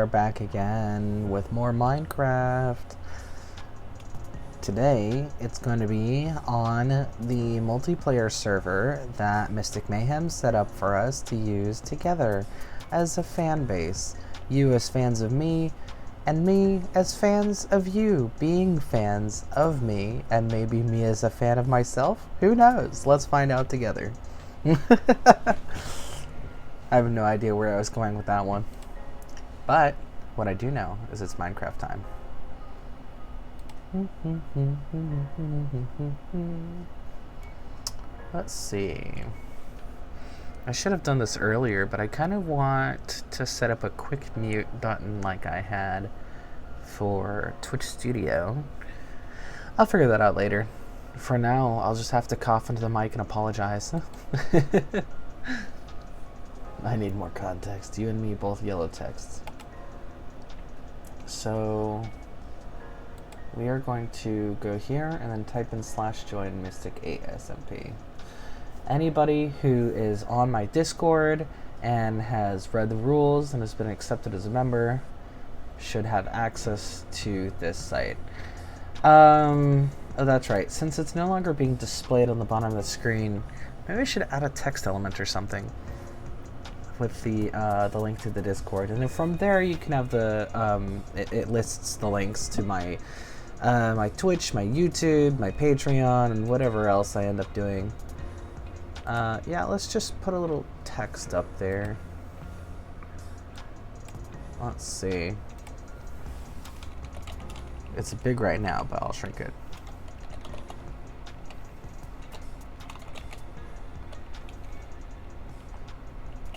are back again with more Minecraft. Today, it's going to be on the multiplayer server that Mystic Mayhem set up for us to use together as a fan base. You as fans of me, and me as fans of you, being fans of me, and maybe me as a fan of myself? Who knows? Let's find out together. I have no idea where I was going with that one. But what I do know is it's Minecraft time. Let's see. I should have done this earlier, but I kind of want to set up a quick mute button like I had for Twitch Studio. I'll figure that out later. For now, I'll just have to cough into the mic and apologize. I need more context. You and me both yellow texts. So we are going to go here and then type in /join mystic8smp. Anybody who is on my Discord and has read the rules and has been accepted as a member should have access to this site. Oh, that's right. Since it's no longer being displayed on the bottom of the screen, maybe I should add a text element or something with the link to the Discord, and then from there you can have the it lists the links to my my Twitch, my YouTube, my Patreon, and whatever else I end up doing. Yeah, let's just put a little text up there. Let's see. It's big right now, but I'll shrink it.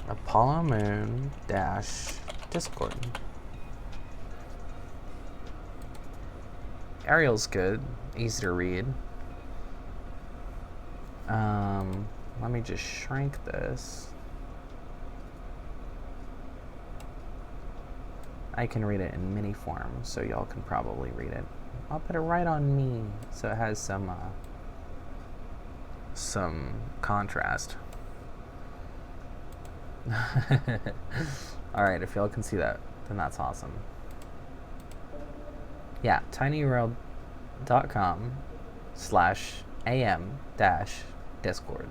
Apollo Moon Discord. Arial's good, easy to read. Let me just shrink this. I can read it in mini form, so y'all can probably read it. I'll put it right on me, so it has some contrast. Alright, if y'all can see that, then that's awesome. Yeah, tinyurl.com/am-discord.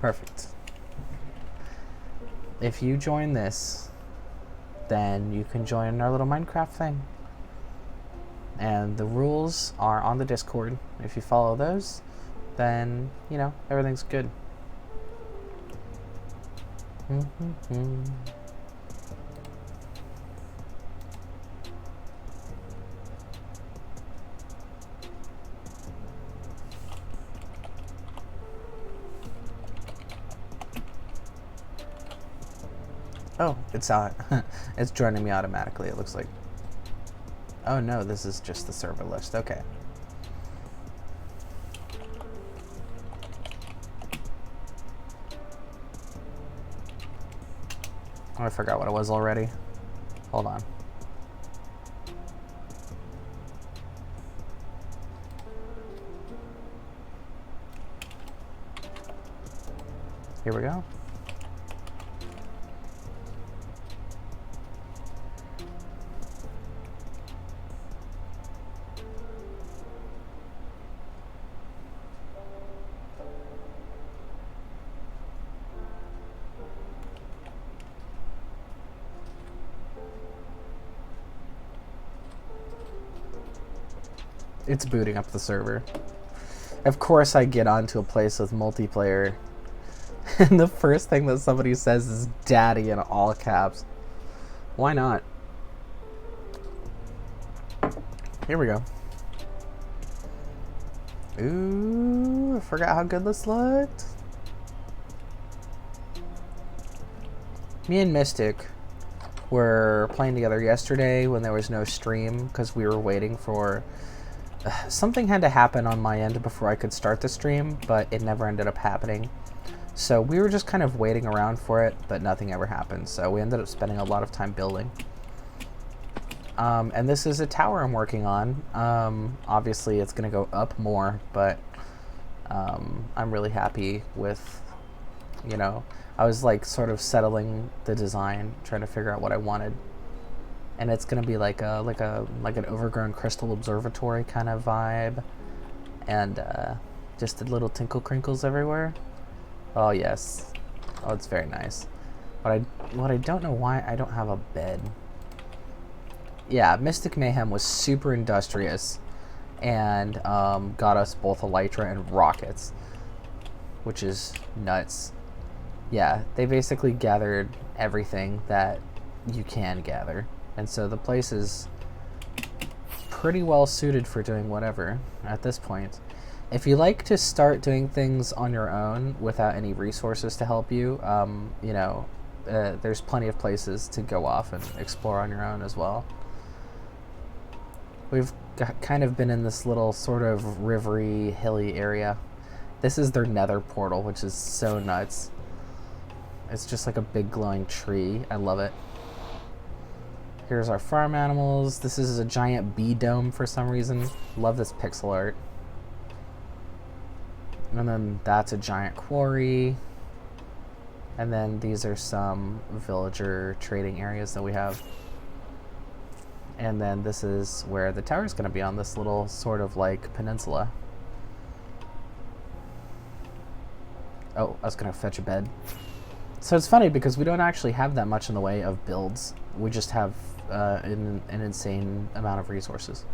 Perfect. If you join this, then you can join our little Minecraft thing. And the rules are on the Discord. If you follow those, then, you know, everything's good. Oh, it's it's joining me automatically, it looks like. Oh no, this is just the server list. Okay. Oh, I forgot what it was already. Hold on. Here we go. It's booting up the server. Of course I get onto a place with multiplayer and the first thing that somebody says is daddy in all caps. Why not? Here we go. Ooh, I forgot how good this looked. Me and Mystic were playing together yesterday when there was no stream because we were waiting for something had to happen on my end before I could start the stream, but it never ended up happening. So we were just kind of waiting around for it, but nothing ever happened. So we ended up spending a lot of time building. And this is a tower I'm working on. Obviously it's going to go up more, but I'm really happy with, you know, I was like sort of settling the design, trying to figure out what I wanted. and it's gonna be like an overgrown crystal observatory kind of vibe, and just the little tinkle crinkles everywhere. Oh yes, oh it's very nice. What I don't know why I don't have a bed. Yeah, Mystic Mayhem was super industrious, and got us both Elytra and rockets, which is nuts. Yeah, they basically gathered everything that you can gather, and so the place is pretty well suited for doing whatever at this point. If you like to start doing things on your own without any resources to help you, you know, there's plenty of places to go off and explore on your own as well. We've kind of been in this little sort of rivery, hilly area. This is their nether portal, which is so nuts. It's just like a big glowing tree. I love it. Here's our farm animals. This is a giant bee dome for some reason. Love this pixel art. And then that's a giant quarry. And then these are some villager trading areas that we have. And then this is where the tower's going to be, on this little sort of like peninsula. Oh, I was going to fetch a bed. So it's funny because we don't actually have that much in the way of builds. We just have an insane amount of resources.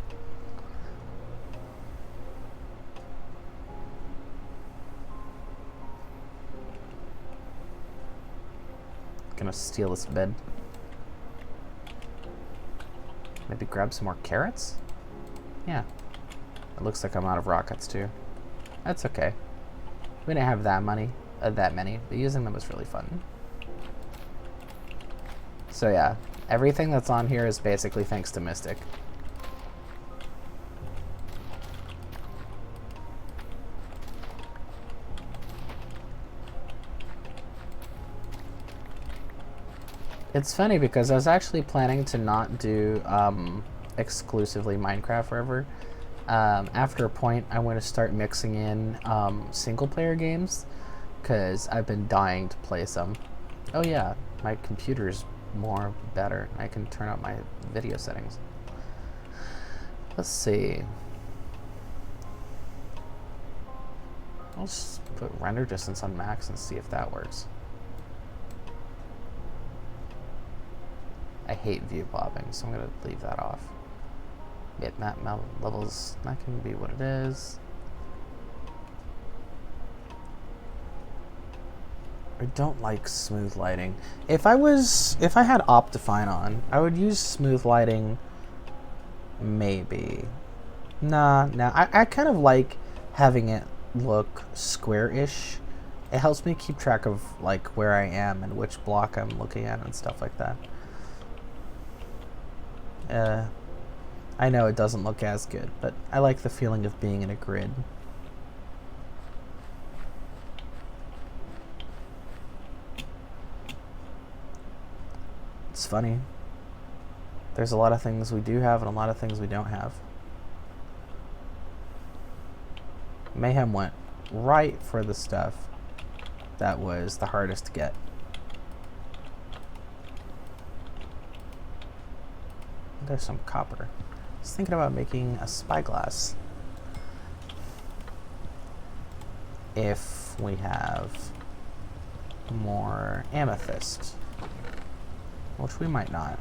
Gonna steal this bed. Maybe grab some more carrots? Yeah. It looks like I'm out of rockets too. That's okay. We didn't have that many, but using them was really fun. So yeah, everything that's on here is basically thanks to Mystic. It's funny because I was actually planning to not do exclusively Minecraft forever. After a point, I want to start mixing in single-player games, because I've been dying to play some. Oh yeah, my computer's better. I can turn up my video settings. Let's see. I'll just put render distance on max and see if that works. I hate view popping, so I'm gonna leave that off. Bitmap levels, that can be what it is. I don't like smooth lighting. If I had Optifine on, I would use smooth lighting. Maybe. Nah. I kind of like having it look square-ish. It helps me keep track of like where I am and which block I'm looking at and stuff like that. I know it doesn't look as good, but I like the feeling of being in a grid. It's funny. There's a lot of things we do have and a lot of things we don't have. Mayhem went right for the stuff that was the hardest to get. There's some copper. I was thinking about making a spyglass. If we have more amethyst, which we might not.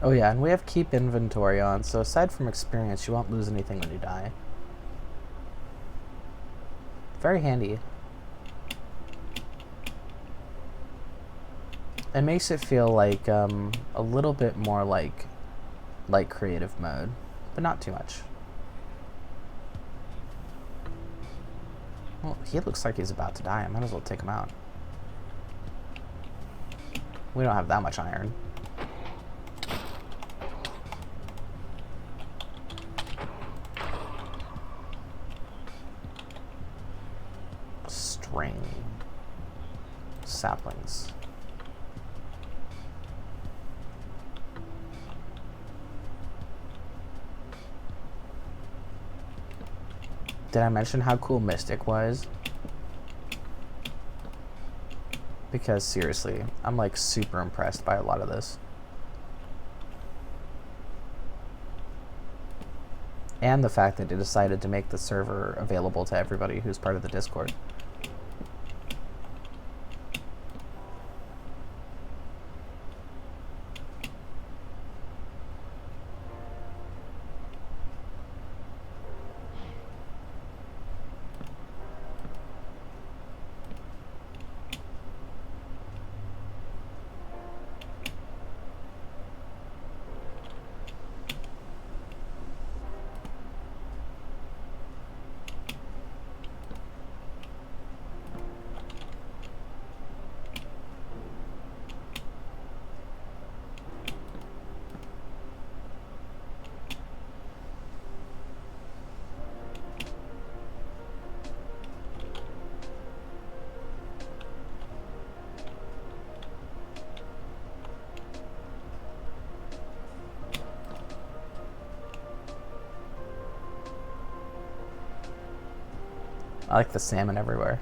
Oh yeah, and we have keep inventory on, so aside from experience, you won't lose anything when you die. Very handy. It makes it feel like a little bit more like creative mode, but not too much. Well, he looks like he's about to die. I might as well take him out. We don't have that much iron. String. Saplings. Did I mention how cool Mystic was? Because seriously, I'm like super impressed by a lot of this. And the fact that they decided to make the server available to everybody who's part of the Discord. I like the salmon everywhere.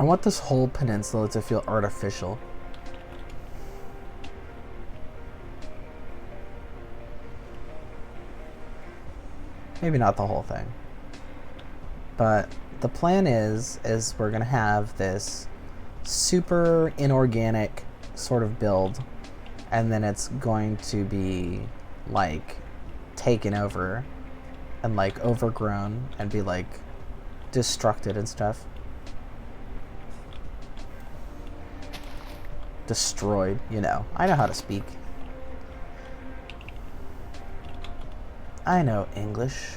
I want this whole peninsula to feel artificial. Maybe not the whole thing. But the plan is we're gonna have this super inorganic sort of build, and then it's going to be like taken over and like overgrown and be like destructed and stuff. Destroyed, you know. I know how to speak. I know English.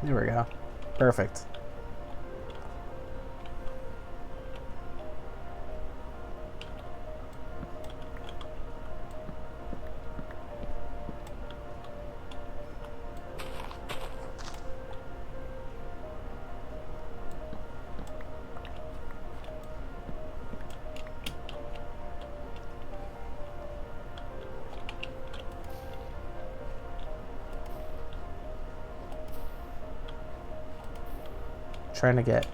There we go. Perfect. Trying to get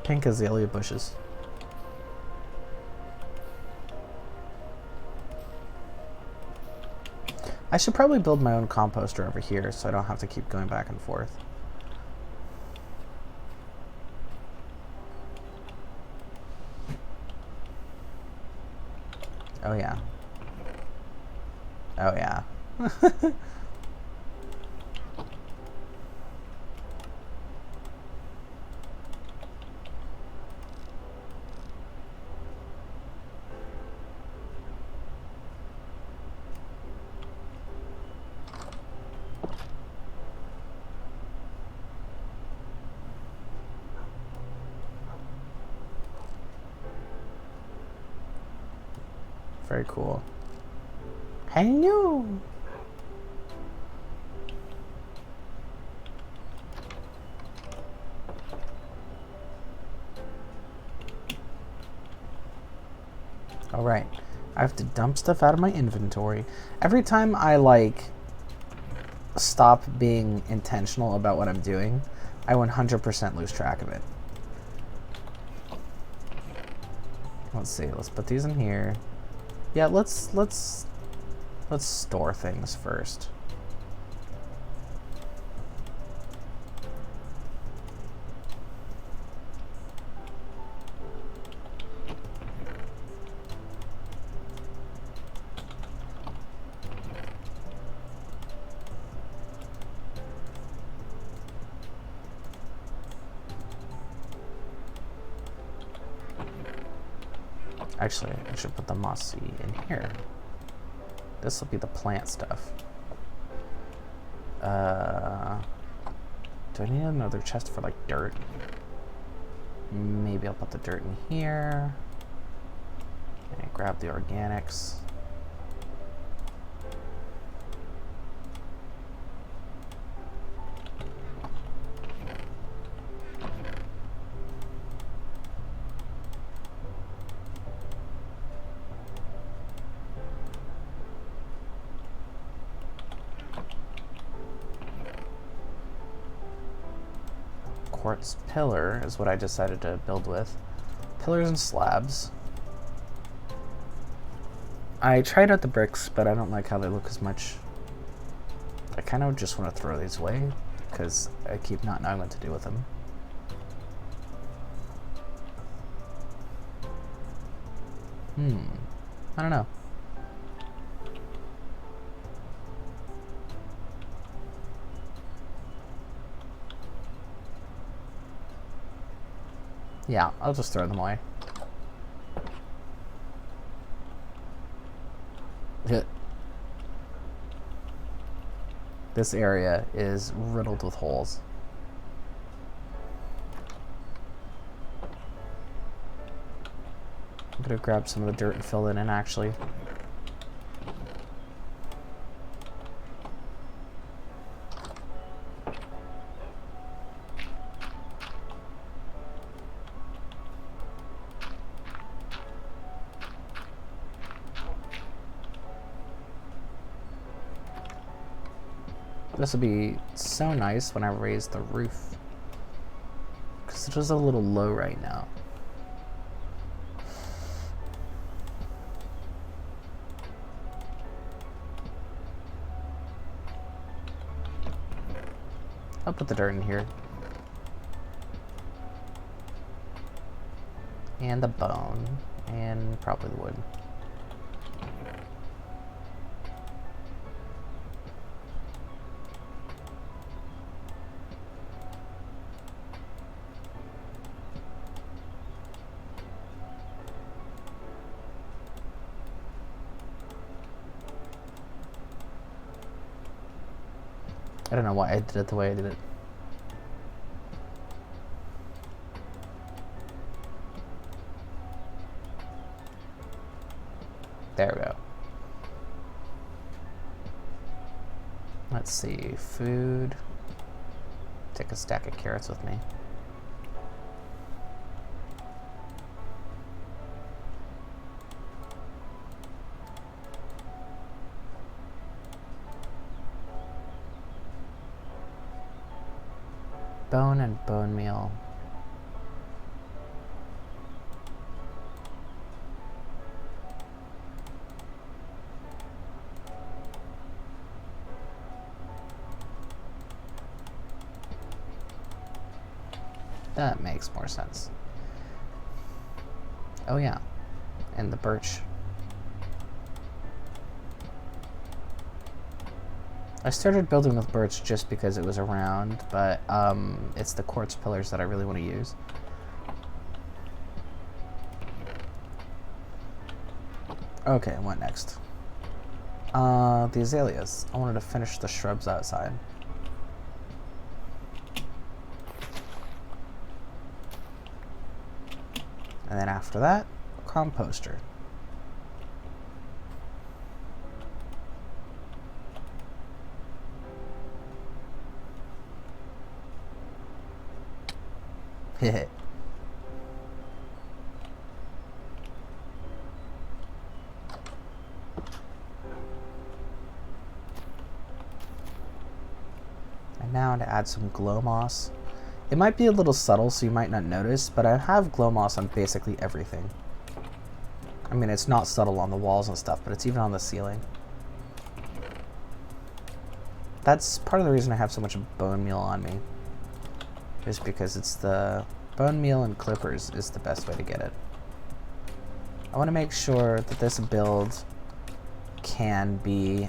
pink azalea bushes. I should probably build my own composter over here so I don't have to keep going back and forth. Oh yeah. Oh yeah. Very cool. Hello. Alright. I have to dump stuff out of my inventory. Every time I, like, stop being intentional about what I'm doing, I 100% lose track of it. Let's see. Let's put these in here. Yeah, let's store things first. Actually, I should put the mossy in here. This will be the plant stuff. Do I need another chest for, like, dirt? Maybe I'll put the dirt in here. And grab the organics. Quartz pillar is what I decided to build with. Pillars and slabs. I tried out the bricks, but I don't like how they look as much. I kind of just want to throw these away because I keep not knowing what to do with them. I don't know. Yeah, I'll just throw them away. This area is riddled with holes. I'm gonna grab some of the dirt and fill it in, actually. This would be so nice when I raise the roof, because it is a little low right now. I'll put the dirt in here. And the bone, and probably the wood. I don't know why I did it the way I did it. There we go. Let's see, food. Take a stack of carrots with me. Bone and bone meal. That makes more sense. Oh yeah, and the birch. I started building with birch just because it was around, but it's the quartz pillars that I really want to use. Okay, what next? The azaleas. I wanted to finish the shrubs outside. And then after that, composter. Heh. now to add some glow moss. It might be a little subtle, so you might not notice, but I have glow moss on basically everything. I mean, it's not subtle on the walls and stuff, but it's even on the ceiling. That's part of the reason I have so much bone meal on me, is because it's the bone meal and clippers is the best way to get it. I want to make sure that this build can be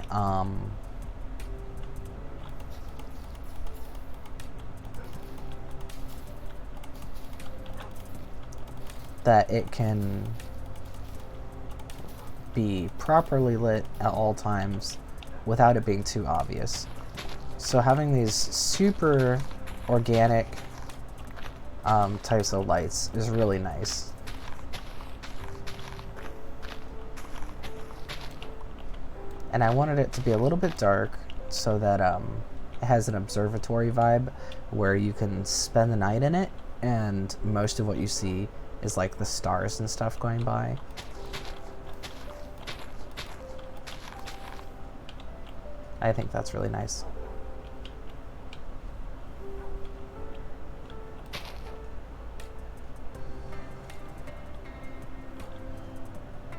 that it can be properly lit at all times without it being too obvious. So having these super organic types of lights is really nice. And I wanted it to be a little bit dark so that it has an observatory vibe where you can spend the night in it and most of what you see is like the stars and stuff going by. I think that's really nice.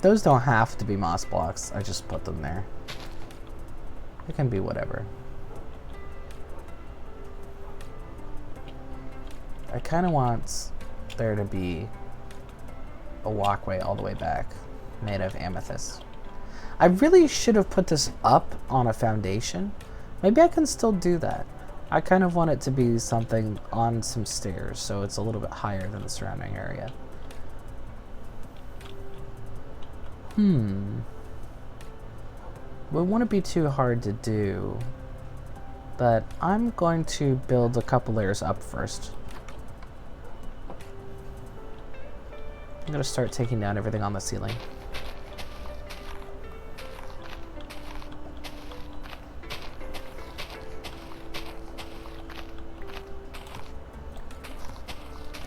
Those don't have to be moss blocks, I just put them there. It can be whatever. I kind of want there to be a walkway all the way back made of amethyst. I really should have put this up on a foundation. Maybe I can still do that. I kind of want it to be something on some stairs, so it's a little bit higher than the surrounding area. It wouldn't be too hard to do, but I'm going to build a couple layers up first. I'm going to start taking down everything on the ceiling.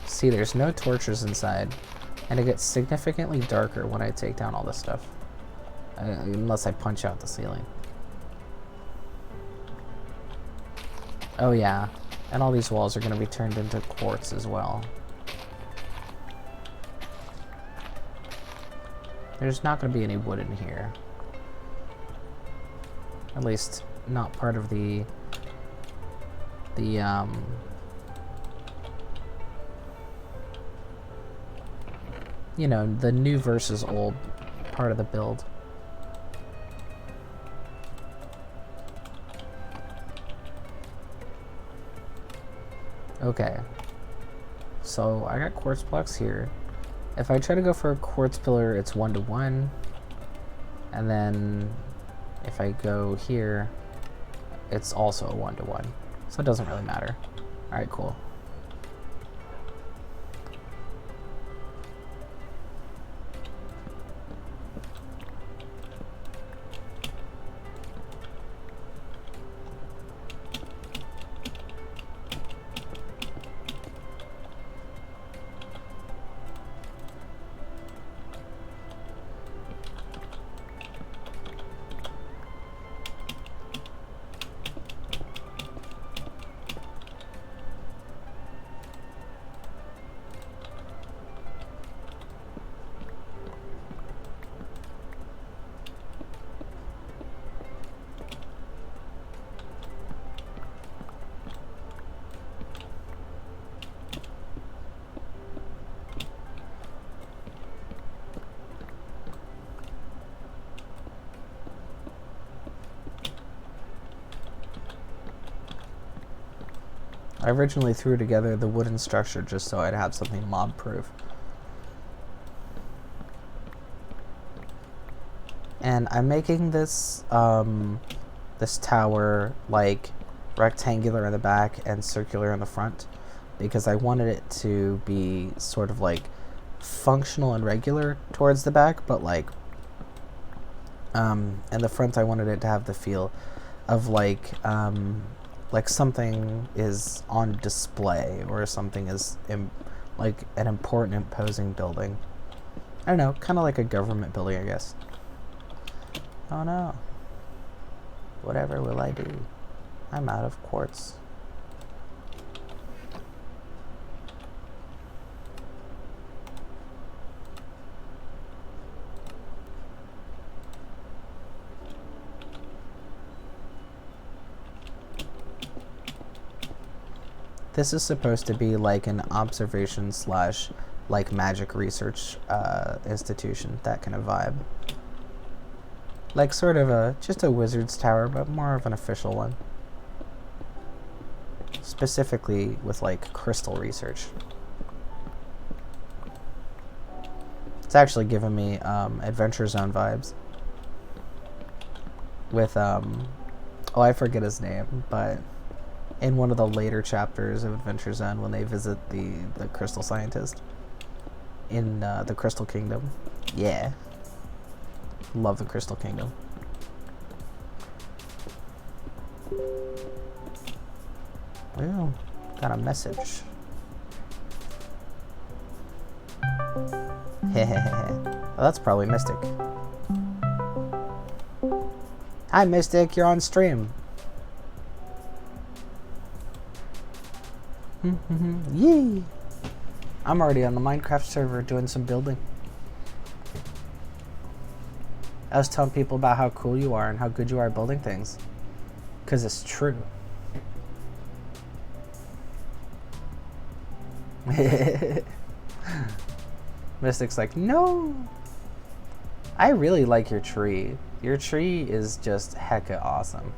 See, there's no torches inside, and it gets significantly darker when I take down all this stuff. Unless I punch out the ceiling. Oh yeah, and all these walls are going to be turned into quartz as well. There's not going to be any wood in here. At least, not part of the you know, the new versus old part of the build. Okay, so I got quartz blocks here. If I try to go for a quartz pillar, it's 1-to-1, and then if I go here, it's also a 1-to-1, so it doesn't really matter. All right, cool. I originally threw together the wooden structure just so I'd have something mob-proof. And I'm making this this tower like rectangular in the back and circular in the front because I wanted it to be sort of like functional and regular towards the back, but like in the front I wanted it to have the feel of like something is on display or something is like an important, imposing building. I don't know, kind of like a government building, I guess. Oh no. Whatever will I do? I'm out of quartz. This is supposed to be like an observation slash like magic research institution, that kind of vibe. Like sort of just a wizard's tower, but more of an official one. Specifically with like crystal research. It's actually giving me Adventure Zone vibes. With, oh, I forget his name, but in one of the later chapters of Adventure Zone when they visit the crystal scientist in the Crystal Kingdom. Yeah. Love the Crystal Kingdom. Ooh, got a message. Well, that's probably Mystic. Hi Mystic, you're on stream. Yee! I'm already on the Minecraft server doing some building. I was telling people about how cool you are and how good you are at building things. 'Cause it's true. Mystic's like, no! I really like your tree. Your tree is just hecka awesome.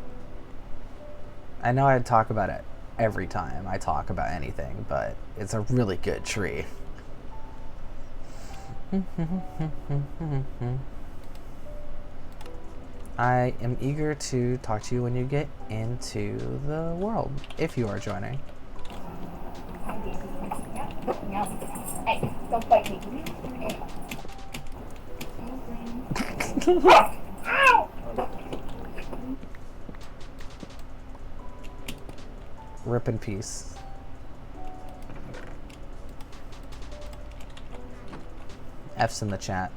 I know I talk about it every time I talk about anything, but it's a really good tree. I am eager to talk to you when you get into the world, if you are joining. Rip in peace. F's in the chat.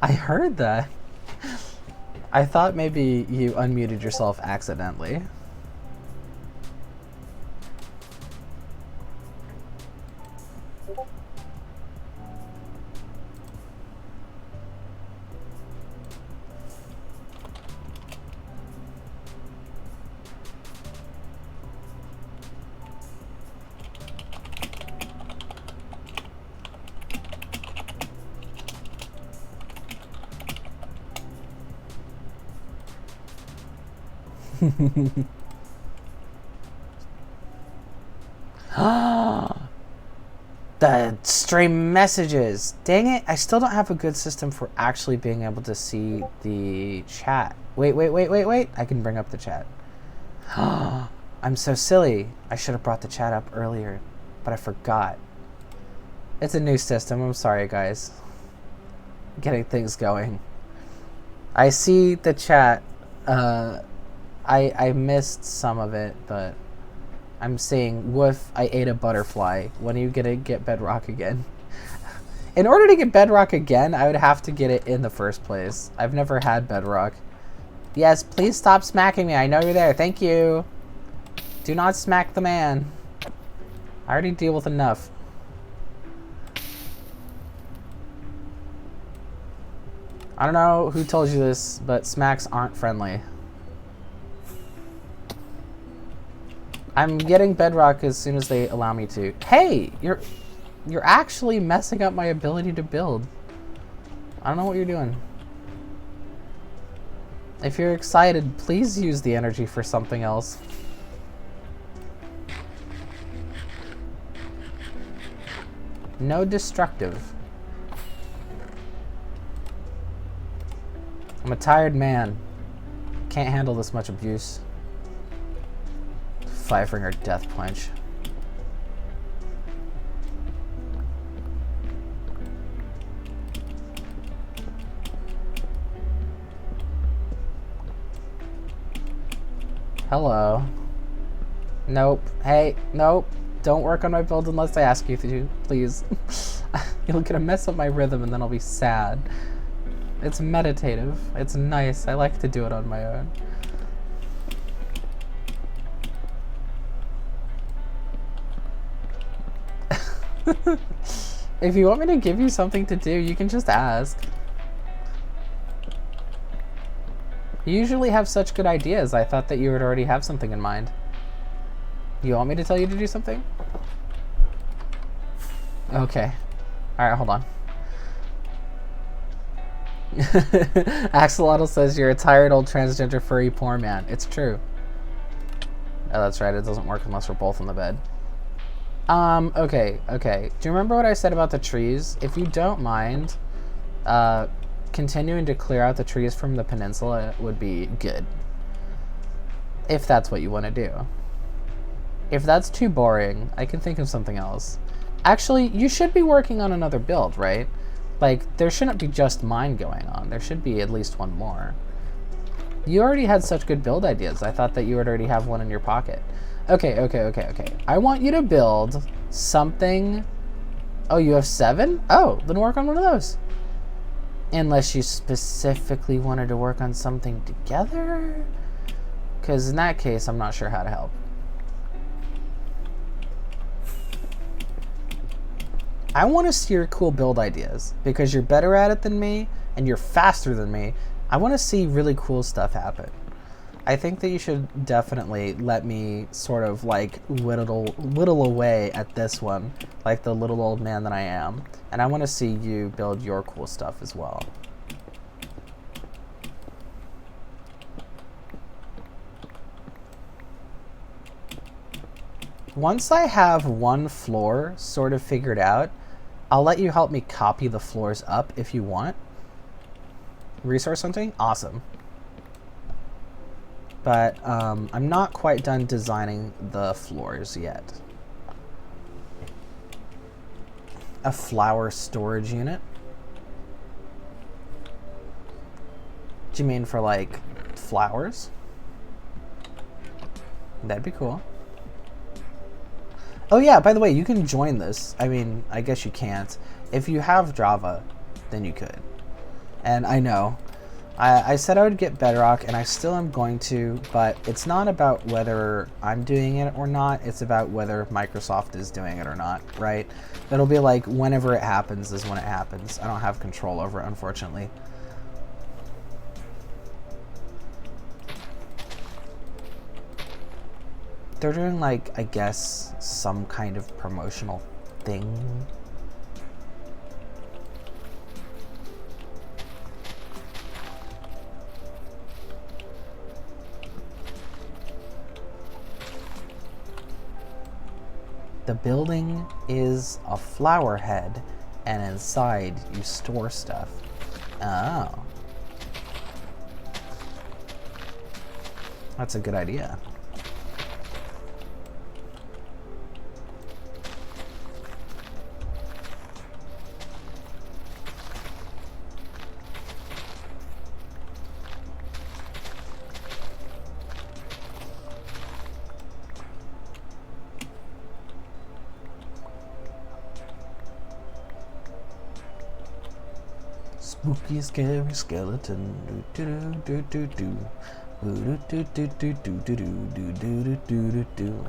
I heard that. I thought maybe you unmuted yourself accidentally. The stream messages. Dang it, I still don't have a good system for actually being able to see the chat. Wait. I can bring up the chat. I'm so silly. I should have brought the chat up earlier, but I forgot. It's a new system. I'm sorry, guys. Getting things going. I see the chat. I missed some of it, but I'm saying, woof, I ate a butterfly. When are you gonna get bedrock again? In order to get bedrock again, I would have to get it in the first place. I've never had bedrock. Yes, please stop smacking me. I know you're there. Thank you. Do not smack the man. I already deal with enough. I don't know who told you this, but smacks aren't friendly. I'm getting bedrock as soon as they allow me to. Hey, you're actually messing up my ability to build. I don't know what you're doing. If you're excited, please use the energy for something else. No destructive. I'm a tired man. Can't handle this much abuse. Five-ringer death punch. Hello. Nope. Hey, nope. Don't work on my build unless I ask you to, please. You're gonna mess up my rhythm and then I'll be sad. It's meditative. It's nice. I like to do it on my own. If you want me to give you something to do, you can just ask. You usually have such good ideas. I thought that you would already have something in mind. You want me to tell you to do something? Okay. Alright, hold on. Axolotl says you're a tired old transgender furry poor man. It's true. Oh, that's right. It doesn't work unless we're both in the bed. Okay. Do you remember what I said about the trees? If you don't mind, continuing to clear out the trees from the peninsula would be good. If that's what you want to do. If that's too boring, I can think of something else. Actually, you should be working on another build, right? Like, there shouldn't be just mine going on. There should be at least one more. You already had such good build ideas. I thought that you would already have one in your pocket. Okay. I want you to build something. Oh, you have 7? Oh, then work on one of those. Unless you specifically wanted to work on something together? Because in that case, I'm not sure how to help. I want to see your cool build ideas because you're better at it than me and you're faster than me. I want to see really cool stuff happen. I think that you should definitely let me sort of like whittle away at this one, like the little old man that I am. And I want to see you build your cool stuff as well. Once I have one floor sort of figured out, I'll let you help me copy the floors up if you want. Resource hunting? Awesome. But I'm not quite done designing the floors yet. A flower storage unit? Do you mean for like flowers? That'd be cool. Oh yeah, by the way, you can join this. I mean, I guess you can't. If you have Java, then you could. And I know. I said I would get Bedrock, and I still am going to, but it's not about whether I'm doing it or not. It's about whether Microsoft is doing it or not, right? It'll be like whenever it happens is when it happens. I don't have control over it, unfortunately. They're doing, like, I guess, some kind of promotional thing. The building is a flower head, and inside you store stuff. Oh. That's a good idea. Spooky, scary skeleton. Do do do do do. Do do do do do do do do do do do.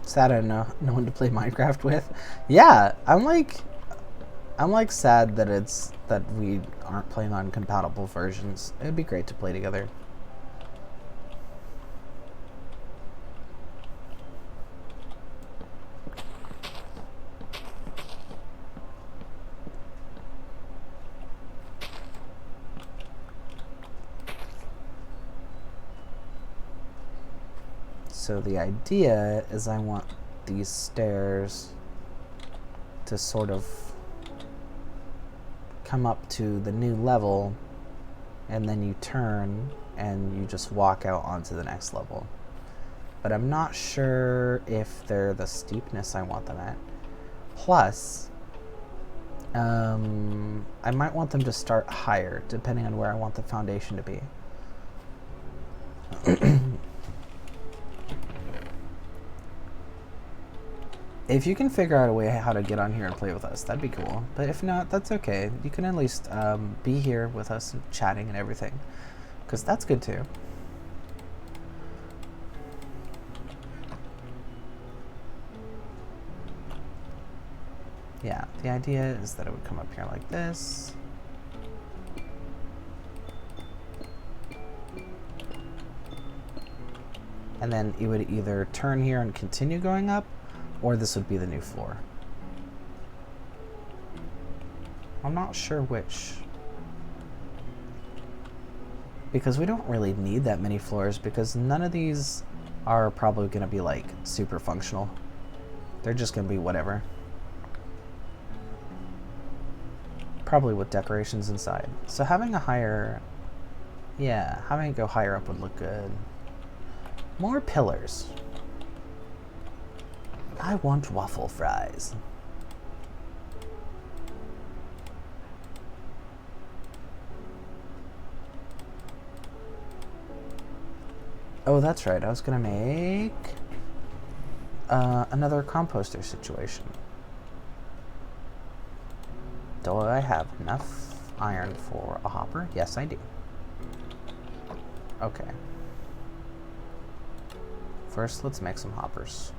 Sad I don't know no one to play Minecraft with. Yeah, I'm like sad that we aren't playing on compatible versions. It'd be great to play together. So the idea is I want these stairs to sort of come up to the new level, and then you turn and you just walk out onto the next level. But I'm not sure if they're the steepness I want them at. Plus, I might want them to start higher, depending on where I want the foundation to be. If you can figure out a way how to get on here and play with us, that'd be cool. But if not, that's okay. You can at least be here with us and chatting and everything, because that's good too. Yeah, the idea is that it would come up here like this. And then it would either turn here and continue going up, or this would be the new floor. I'm not sure which. Because we don't really need that many floors, because none of these are probably going to be like super functional. They're just going to be whatever. Probably with decorations inside. So having a higher, yeah, having it go higher up would look good. More pillars. I want waffle fries. Oh, that's right. I was gonna make another composter situation. Do I have enough iron for a hopper? Yes, I do. Okay. First, let's make some hoppers.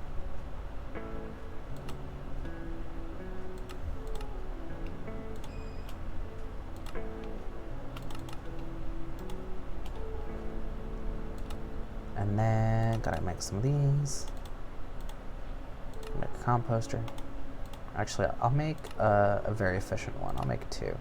And then, gotta make some of these. Make a composter. Actually, I'll make a very efficient one. I'll make 2.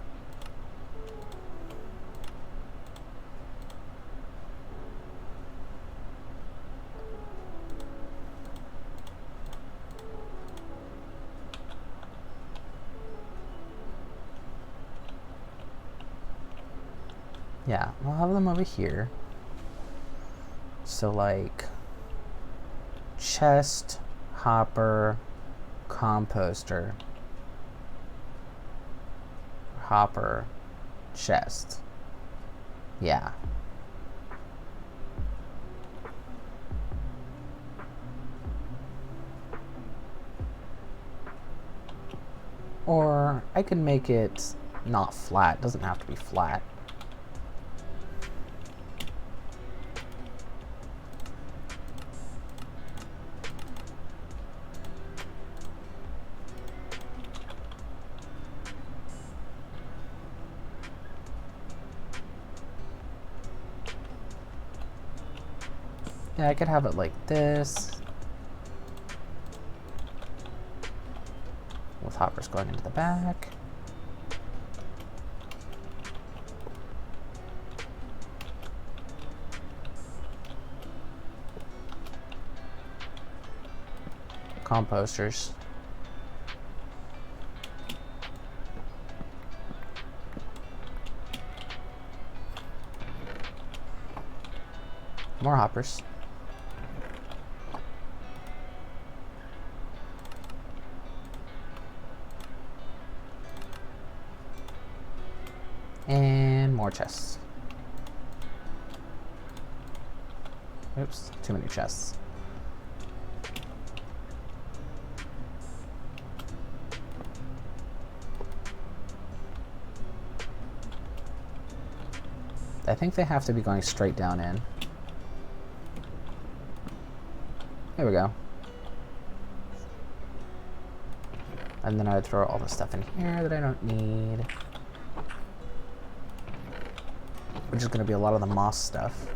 Yeah, we'll have them over here. So like chest, hopper, composter, hopper, chest. Yeah. Or I could make it not flat. It doesn't have to be flat. Yeah, I could have it like this, with hoppers going into the back. Composters. More hoppers. And more chests. Oops, too many chests. I think they have to be going straight down in. There we go. And then I would throw all the stuff in here that I don't need. Which is going to be a lot of the moss stuff.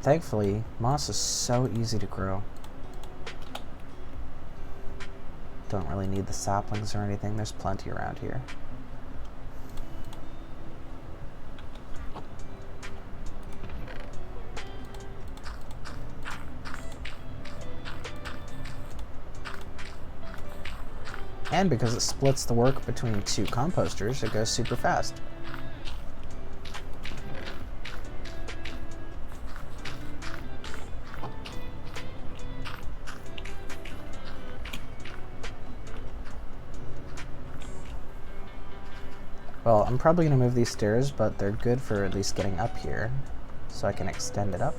Thankfully, moss is so easy to grow. Don't really need the saplings or anything. There's plenty around here. And because it splits the work between 2 composters, it goes super fast. Well, I'm probably going to move these stairs, but they're good for at least getting up here, so I can extend it up.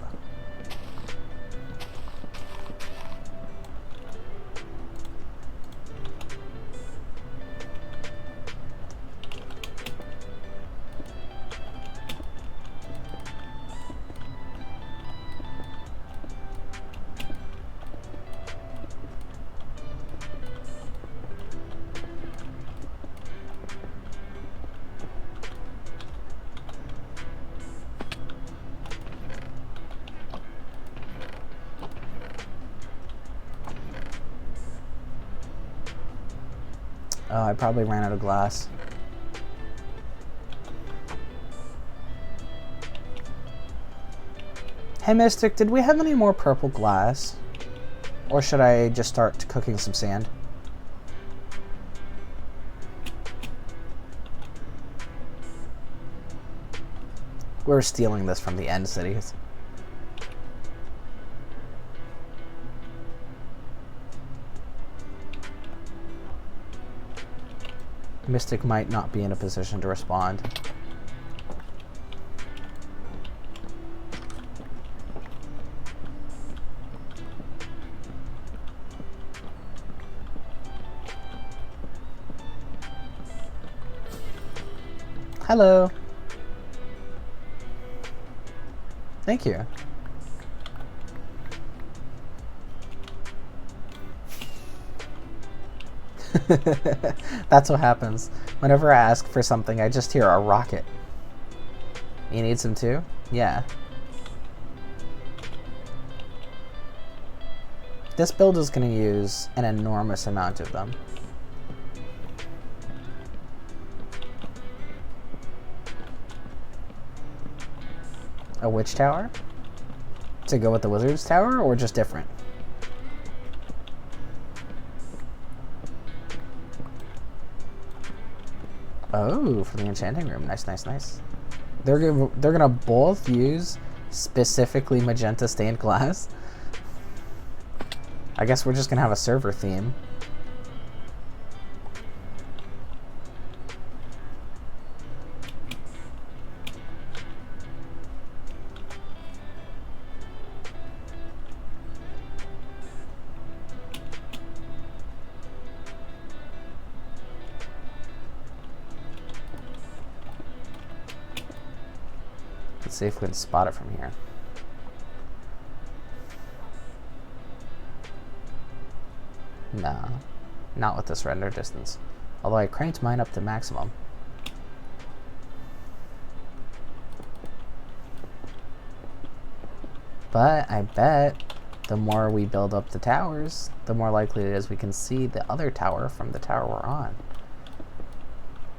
Oh, I probably ran out of glass. Hey Mystic, did we have any more purple glass? Or should I just start cooking some sand? We're stealing this from the end cities. Mystic might not be in a position to respond. Hello. Thank you. That's what happens. Whenever I ask for something, I just hear a rocket. You need some too? Yeah. This build is going to use an enormous amount of them. A witch tower? To go with the wizard's tower, or just different? Oh, for the enchanting room. Nice, nice, nice. They're gonna both use specifically magenta stained glass. I guess we're just gonna have a server theme. Let's see if we can spot it from here. No, not with this render distance. Although I cranked mine up to maximum. But I bet the more we build up the towers, the more likely it is we can see the other tower from the tower we're on.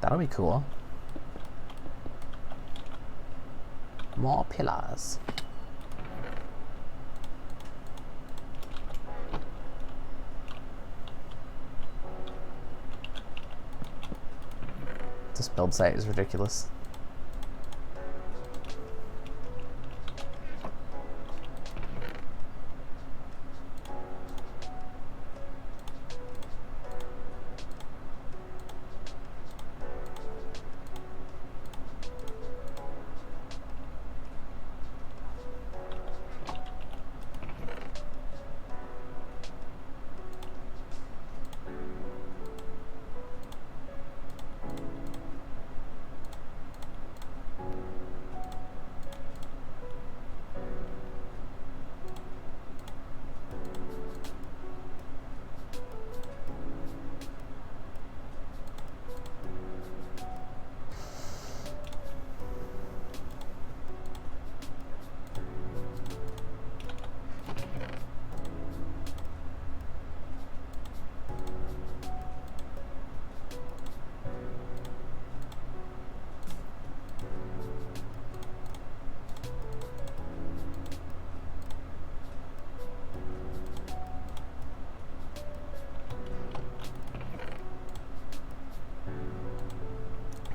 That'll be cool. More pillars. This build site is ridiculous.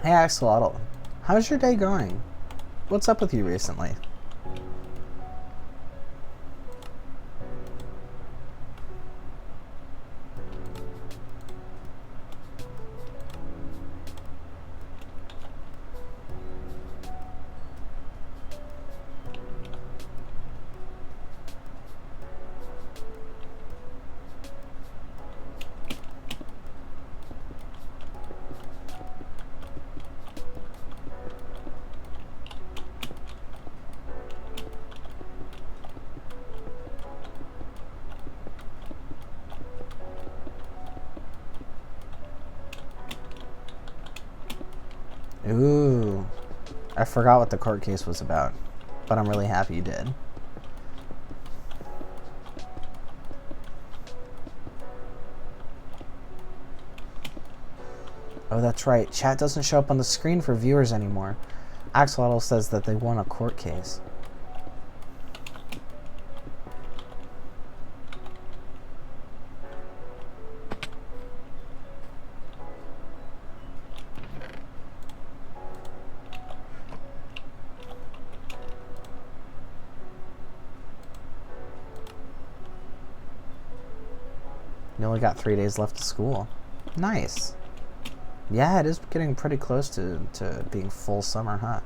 Hey Axolotl, how's your day going? What's up with you recently? Ooh. I forgot what the court case was about, but I'm really happy you did. Oh, that's right. Chat doesn't show up on the screen for viewers anymore. Axolotl says that they won a court case. You only got 3 days left of school. Nice. Yeah, it is getting pretty close to being full summer, huh?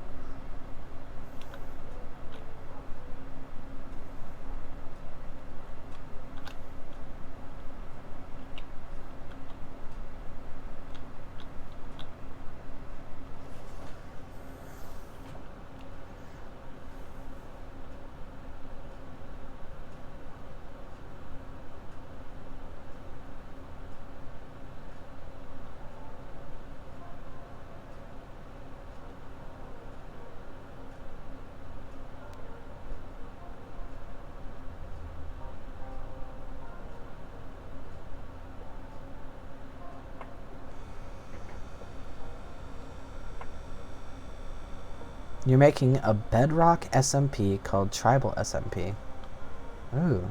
You're making a bedrock SMP called Tribal SMP. Ooh.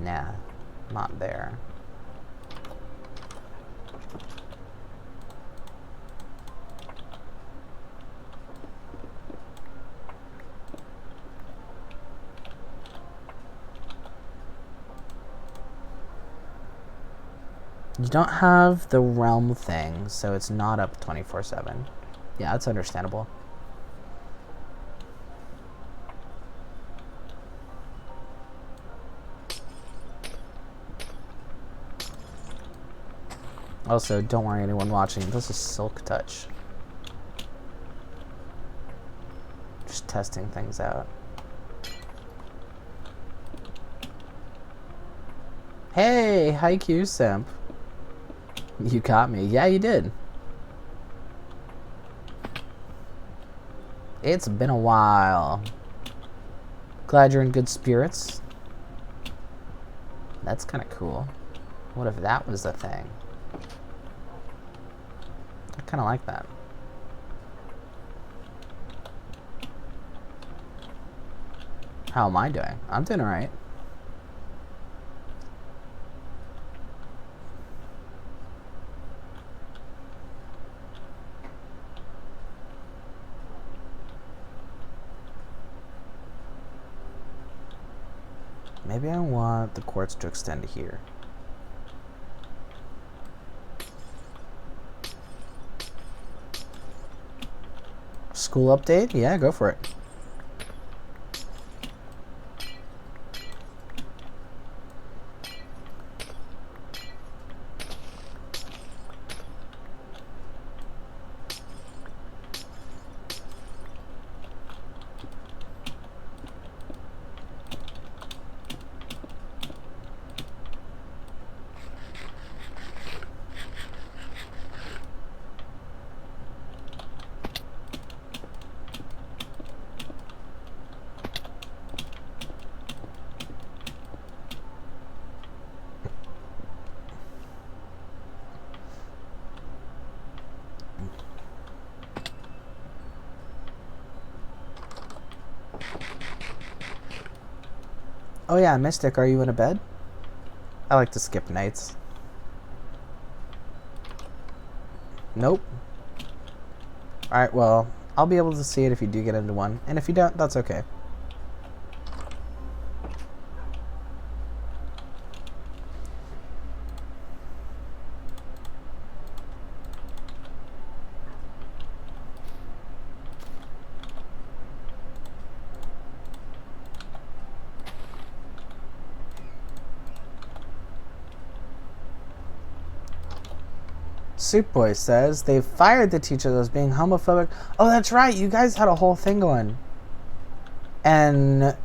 Nah, not there. You don't have the realm thing, so it's not up 24/7. Yeah, that's understandable. Also, don't worry anyone watching, this is Silk Touch. Just testing things out. Hey, Haikyuu Simp. You got me. Yeah, you did. It's been a while. Glad you're in good spirits. That's kind of cool. What if that was the thing? I kind of like that. How am I doing? I'm doing alright. Maybe I want the quartz to extend to here. School update? Yeah, go for it. Oh yeah, Mystic, are you in a bed? I like to skip nights. Nope. Alright, well, I'll be able to see it if you do get into one. And if you don't, that's okay. Soup Boy says they fired the teacher that was being homophobic. Oh, that's right. You guys had a whole thing going. And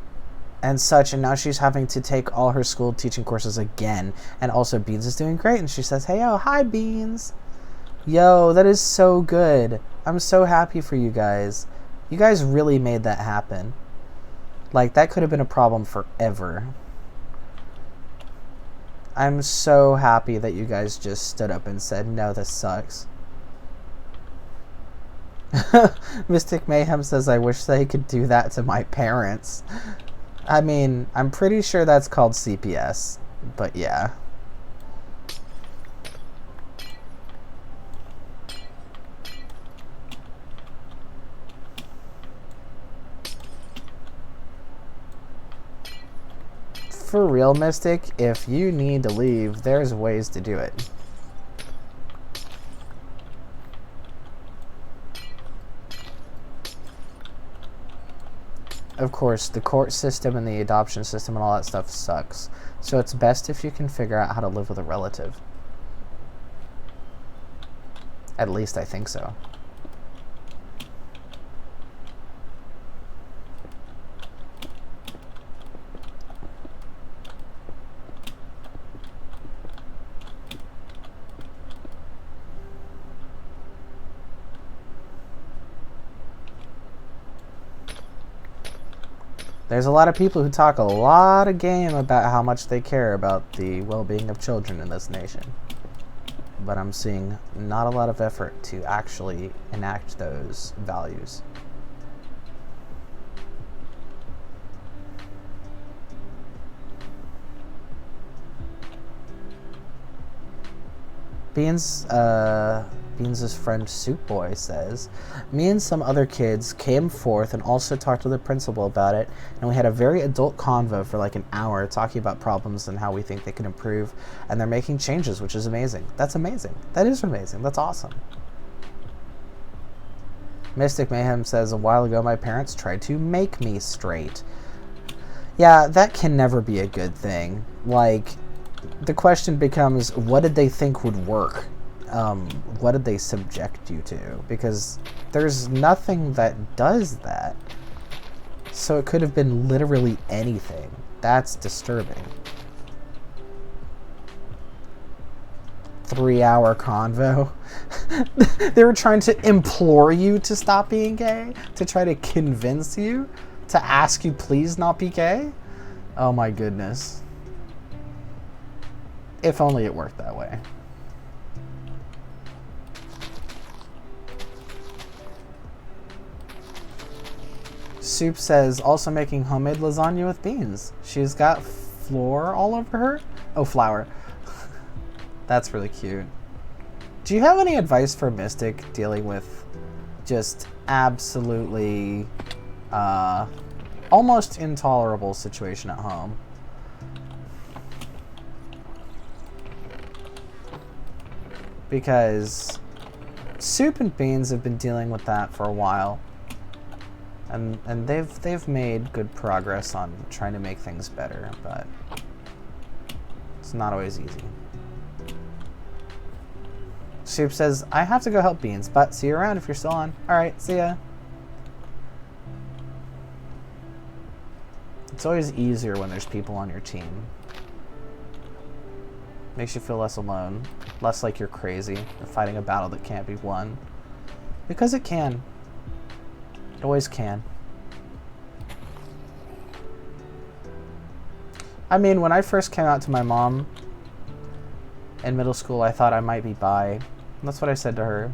such, and now she's having to take all her school teaching courses again. And also Beans is doing great, and she says, hey, yo, hi, Beans. Yo, that is so good. I'm so happy for you guys. You guys really made that happen. Like, that could have been a problem forever. I'm so happy that you guys just stood up and said, no, this sucks. Mystic Mayhem says, I wish they could do that to my parents. I mean, I'm pretty sure that's called CPS, but yeah. For real, Mystic, if you need to leave, there's ways to do it. Of course, the court system and the adoption system and all that stuff sucks. So it's best if you can figure out how to live with a relative. At least I think so. There's a lot of people who talk a lot of game about how much they care about the well-being of children in this nation. But I'm seeing not a lot of effort to actually enact those values. Beans' friend Soup Boy says, me and some other kids came forth and also talked to the principal about it, and we had a very adult convo for like an hour talking about problems and how we think they can improve, and they're making changes, which is amazing. That's amazing. That is amazing. That's awesome. Mystic Mayhem says, a while ago my parents tried to make me straight. Yeah, that can never be a good thing. Like, the question becomes, what did they think would work? What did they subject you to? Because there's nothing that does that. So it could have been literally anything. That's disturbing. 3-hour convo. They were trying to implore you to stop being gay? To try to convince you? To ask you please not be gay? Oh my goodness. If only it worked that way. Soup says, also making homemade lasagna with beans. She's got flour all over her? Oh, flour. That's really cute. Do you have any advice for Mystic dealing with just absolutely almost intolerable situation at home? Because Soup and Beans have been dealing with that for a while. And they've made good progress on trying to make things better, but it's not always easy. Soup says, I have to go help Beans, but see you around if you're still on. Alright, see ya. It's always easier when there's people on your team. Makes you feel less alone. Less like you're crazy and fighting a battle that can't be won. Because it can. It always can. I mean, when I first came out to my mom in middle school, I thought I might be bi. That's what I said to her.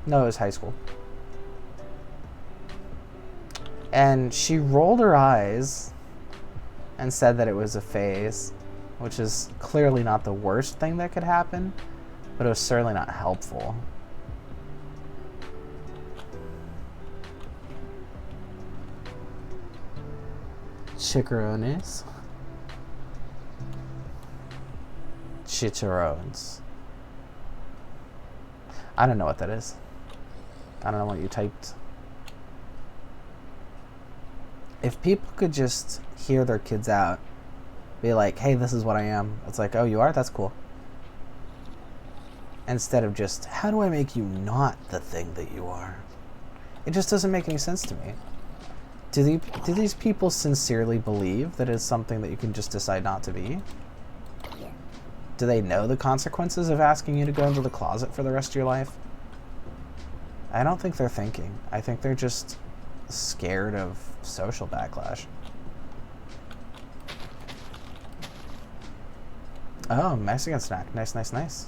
No, it was high school. And she rolled her eyes and said that it was a phase, which is clearly not the worst thing that could happen, but it was certainly not helpful. Chicharrones. Chicharrones. I don't know what that is. I don't know what you typed. If people could just hear their kids out, be like, hey, this is what I am. It's like, oh, you are? That's cool. instead of just, how do I make you not the thing that you are? It just doesn't make any sense to me. Do these people sincerely believe that it's something that you can just decide not to be? Do they know the consequences of asking you to go into the closet for the rest of your life? I don't think they're thinking. I think they're just scared of social backlash. Oh, Mexican snack. Nice, nice, nice.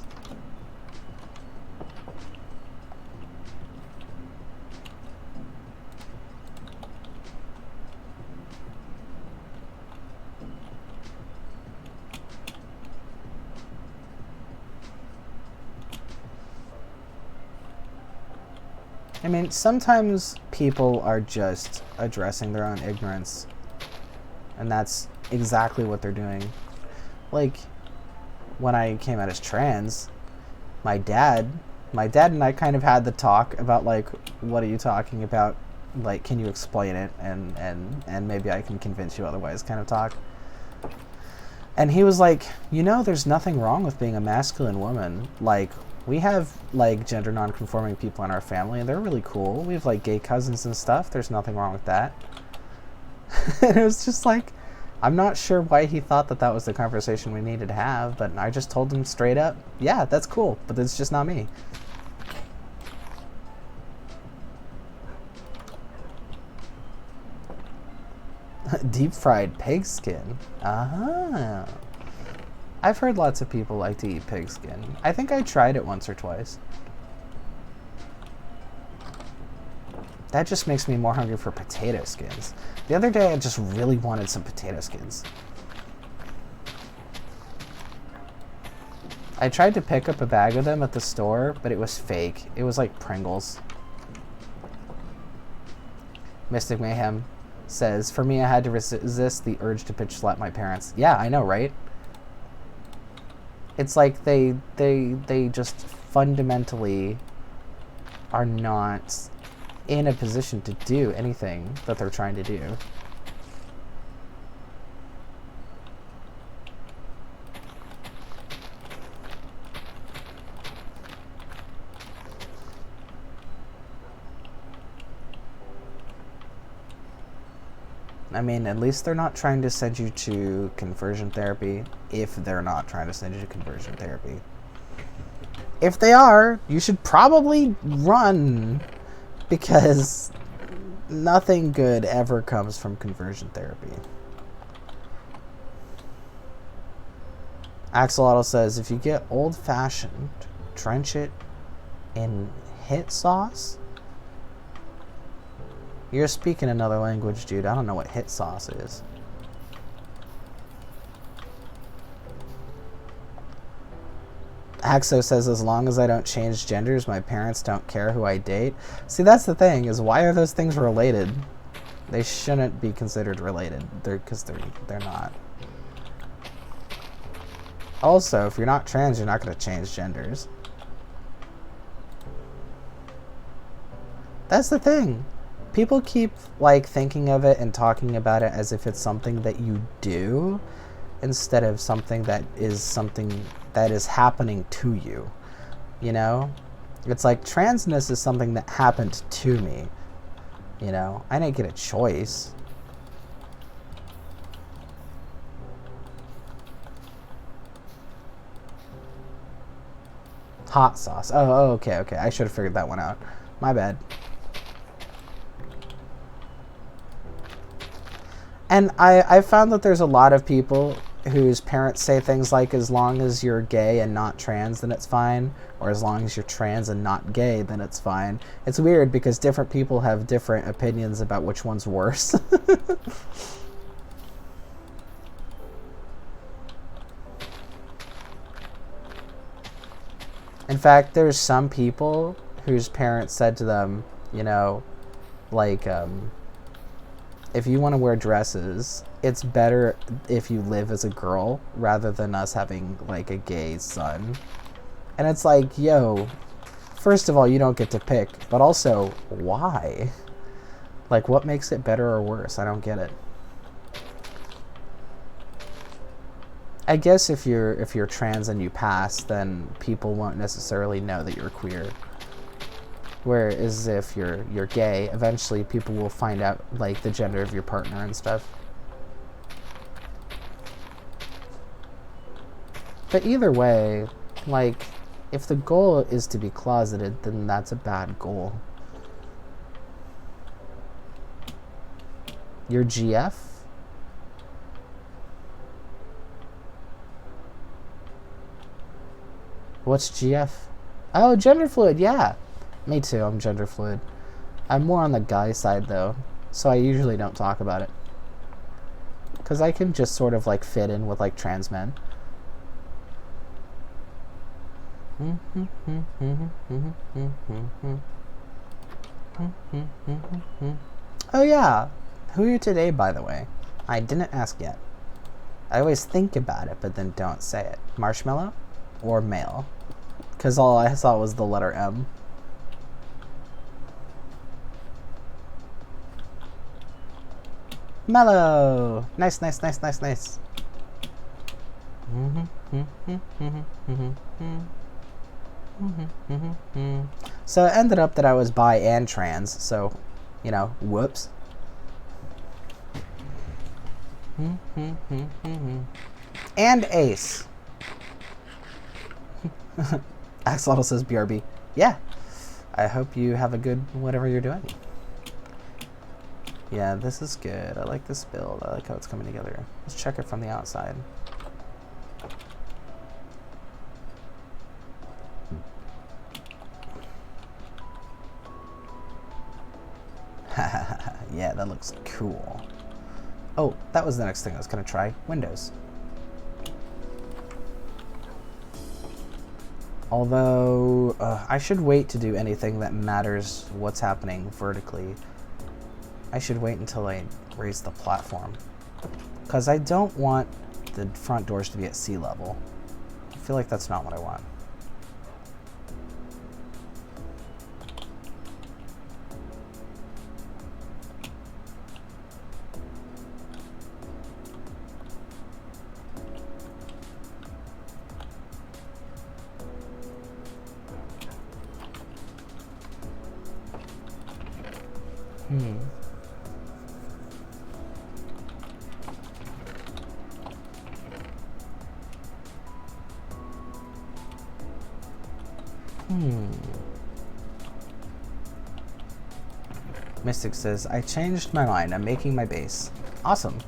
I mean, sometimes people are just addressing their own ignorance, and that's exactly what they're doing. Like, when I came out as trans, my dad and I kind of had the talk about, like, what are you talking about? Like, can you explain it? And maybe I can convince you otherwise kind of talk. And he was like, you know, there's nothing wrong with being a masculine woman. Like, we have, like, gender non-conforming people in our family, and they're really cool. We have, like, gay cousins and stuff. There's nothing wrong with that. And it was just like, I'm not sure why he thought that that was the conversation we needed to have, but I just told him straight up, yeah, that's cool, but it's just not me. Deep fried pig skin. Ah. I've heard lots of people like to eat pig skin. I think I tried it once or twice. That just makes me more hungry for potato skins. The other day I just really wanted some potato skins. I tried to pick up a bag of them at the store, but it was fake. It was like Pringles. Mystic Mayhem says, for me I had to resist the urge to bitch slap my parents. Yeah, I know, right? It's like they just fundamentally are not in a position to do anything that they're trying to do. I mean, at least they're not trying to send you to conversion therapy, if they're not trying to send you to conversion therapy. If they are, you should probably run, because nothing good ever comes from conversion therapy. Axolotl says, if you get old-fashioned, drench it in hit sauce? You're speaking another language, dude. I don't know what hit sauce is. Axo says, as long as I don't change genders, my parents don't care who I date. See, that's the thing, is why are those things related? They shouldn't be considered related. Because they're not. Also, if you're not trans, you're not going to change genders. That's the thing. People keep, like, thinking of it and talking about it as if it's something that you do, instead of something that is happening to you. You know? It's like, transness is something that happened to me. You know? I didn't get a choice. Hot sauce. Oh, okay. I should have figured that one out. My bad. And I found that there's a lot of people whose parents say things like, as long as you're gay and not trans, then it's fine. Or as long as you're trans and not gay, then it's fine. It's weird because different people have different opinions about which one's worse. In fact, there's some people whose parents said to them, you know, like, if you want to wear dresses, it's better if you live as a girl rather than us having, like, a gay son. And it's like, yo, first of all, you don't get to pick, but also, why? Like, what makes it better or worse? I don't get it. I guess if you're trans and you pass, then people won't necessarily know that you're queer. Whereas if you're gay, eventually people will find out like the gender of your partner and stuff. But either way, like, if the goal is to be closeted, then that's a bad goal. You're GF? What's GF? Oh, gender fluid, yeah. Me too, I'm gender fluid. I'm more on the guy side though, so I usually don't talk about it. Because I can just sort of like fit in with like trans men. Oh yeah, who are you today, by the way? I didn't ask yet. I always think about it, but then don't say it. Marshmallow or male? Because all I saw was the letter M. Mellow! Nice, nice, nice, nice, nice. So it ended up that I was bi and trans, so, you know, whoops. And ace. Axolotl says BRB. Yeah. I hope you have a good whatever you're doing. Yeah, this is good. I like this build. I like how it's coming together. Let's check it from the outside. Yeah, that looks cool. Oh, that was the next thing I was going to try. Windows. Although, I should wait to do anything that matters what's happening vertically. I should wait until I raise the platform. Because I don't want the front doors to be at sea level. I feel like that's not what I want. Mystic says, I changed my mind. I'm making my base. Awesome.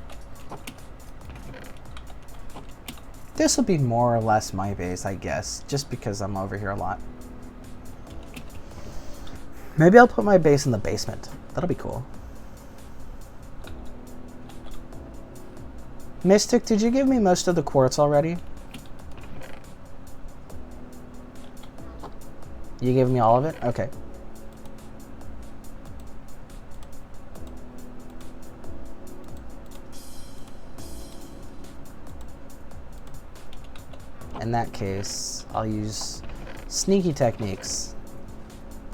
This will be more or less my base, I guess, just because I'm over here a lot. Maybe I'll put my base in the basement. That'll be cool. Mystic, did you give me most of the quartz already? You gave me all of it? Okay. In that case, I'll use sneaky techniques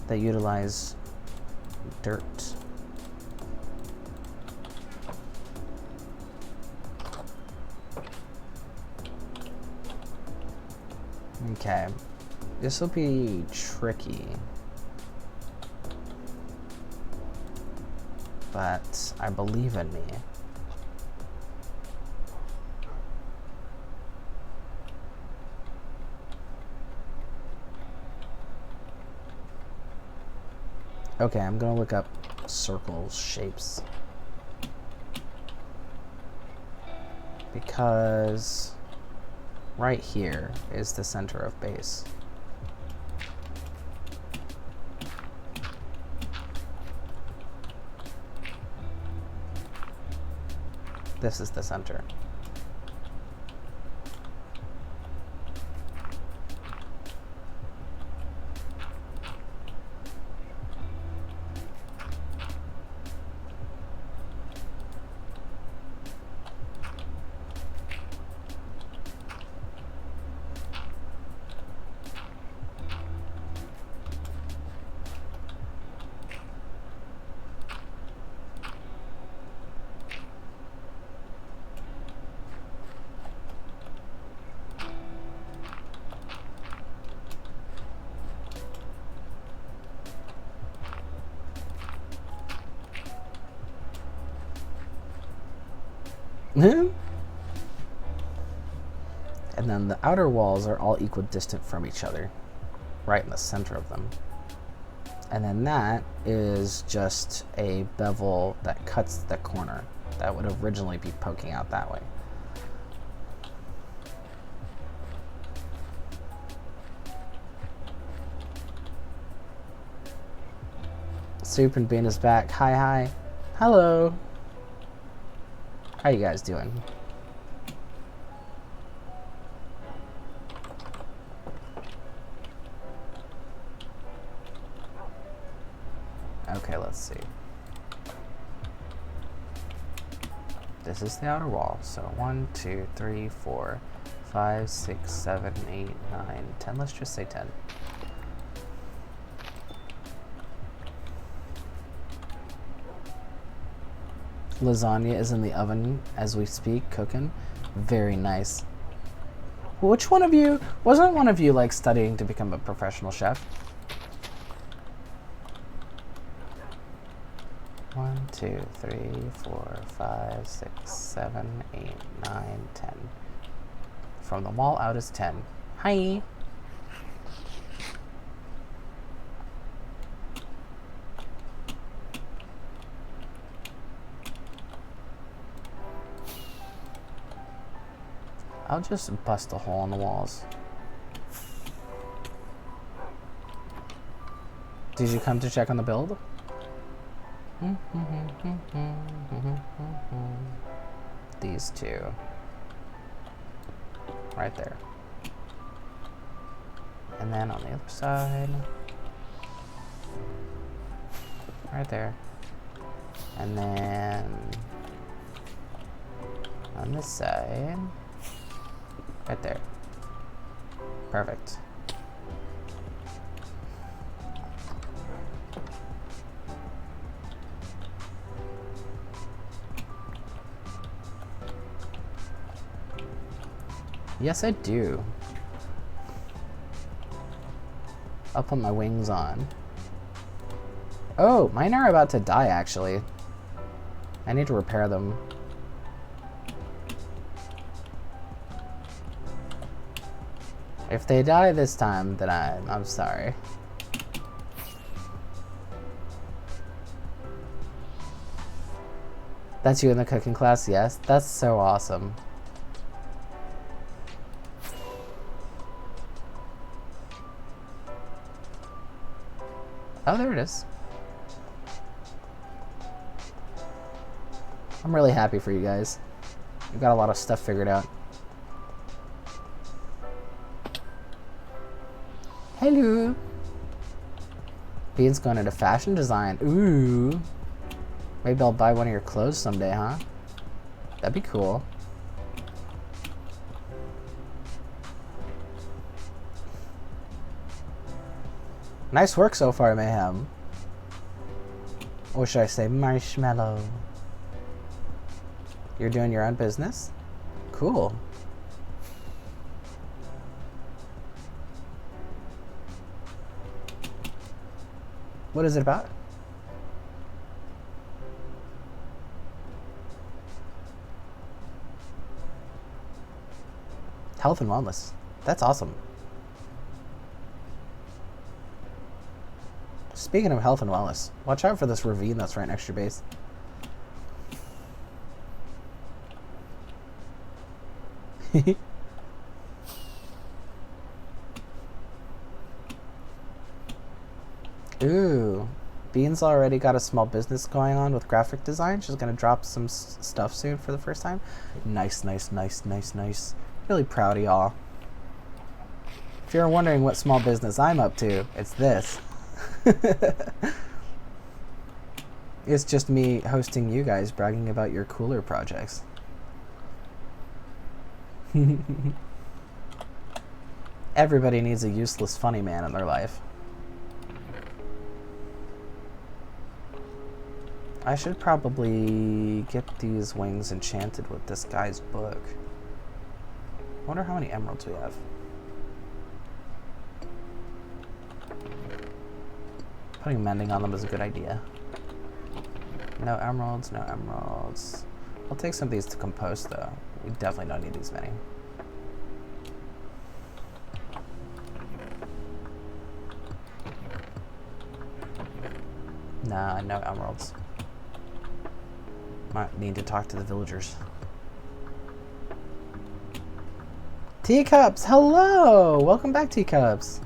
that utilize dirt. Okay, this will be tricky, but I believe in me. Okay, I'm gonna look up circle shapes. Because right here is the center of base. This is the center. And then the outer walls are all equidistant from each other, right in the center of them. And then that is just a bevel that cuts the corner that would originally be poking out that way. Soup and Bean is back. Hi, hi. Hello. How you guys doing? Okay, let's see. This is the outer wall. So 1, 2, 3, 4, 5, 6, 7, 8, 9, 10. Let's just say 10. Lasagna is in the oven as we speak, cooking. Very nice. Which one of you, wasn't one of you like studying to become a professional chef? 1, 2, 3, 4, 5, 6, 7, 8, 9, 10. From the wall out is 10. Hi. I'll just bust a hole in the walls. Did you come to check on the build? These two. Right there. And then on the other side. Right there. And then on this side. Right there. Perfect. Yes, I do. I'll put my wings on. Oh, mine are about to die, actually. I need to repair them. If they die this time, then I'm sorry. That's you in the cooking class? Yes? That's so awesome. Oh, there it is. I'm really happy for you guys. You've got a lot of stuff figured out. Hello. Bean's going into fashion design. Ooh. Maybe I'll buy one of your clothes someday, huh? That'd be cool. Nice work so far, Mayhem. Or should I say marshmallow? You're doing your own business? Cool. What is it about? Health and wellness. That's awesome. Speaking of health and wellness, watch out for this ravine that's right next to your base. Ooh, Bean's already got a small business going on with graphic design. She's gonna drop some stuff soon for the first time. Nice, nice, nice, nice, nice. Really proud of y'all. If you're wondering what small business I'm up to, it's this. It's just me hosting you guys, bragging about your cooler projects. Everybody needs a useless funny man in their life. I should probably get these wings enchanted with this guy's book. I wonder how many emeralds we have. Putting mending on them is a good idea. No emeralds, no emeralds. We'll take some of these to compost, though. We definitely don't need these many. Nah, no emeralds. Might need to talk to the villagers. Teacups, hello! Welcome back, Teacups.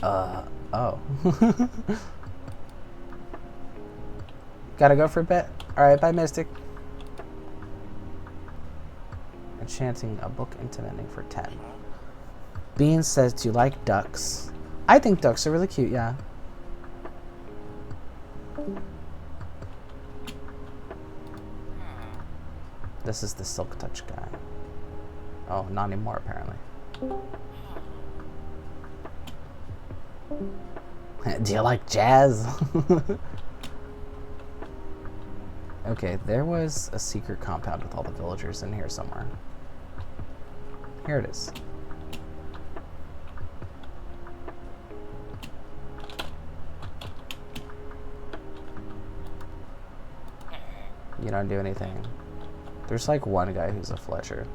Oh. Gotta go for a bit? Alright, bye, Mystic. Enchanting a book intimating for 10. Bean says, do you like ducks? I think ducks are really cute, yeah. This is the Silk Touch guy. Oh, not anymore, apparently. Do you like jazz? Okay, there was a secret compound with all the villagers in here somewhere. Here it is. You don't do anything. There's like one guy who's a Fletcher.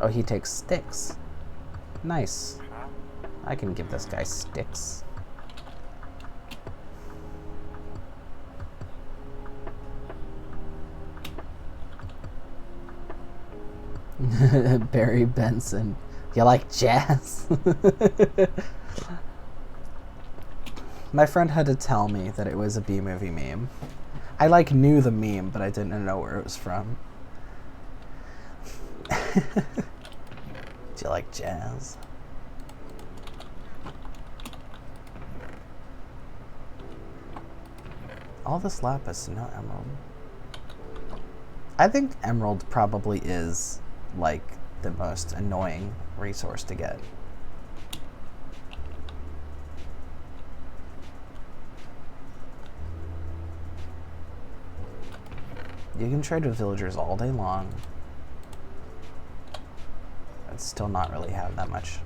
Oh, he takes sticks. Nice. I can give this guy sticks. Barry Benson. You like jazz? My friend had to tell me that it was a B-movie meme. I like knew the meme, but I didn't know where it was from. Do you like jazz? All this lapis, no emerald. I think emerald probably is like the most annoying resource to get. You can trade with villagers all day long. I'd still not really have that much.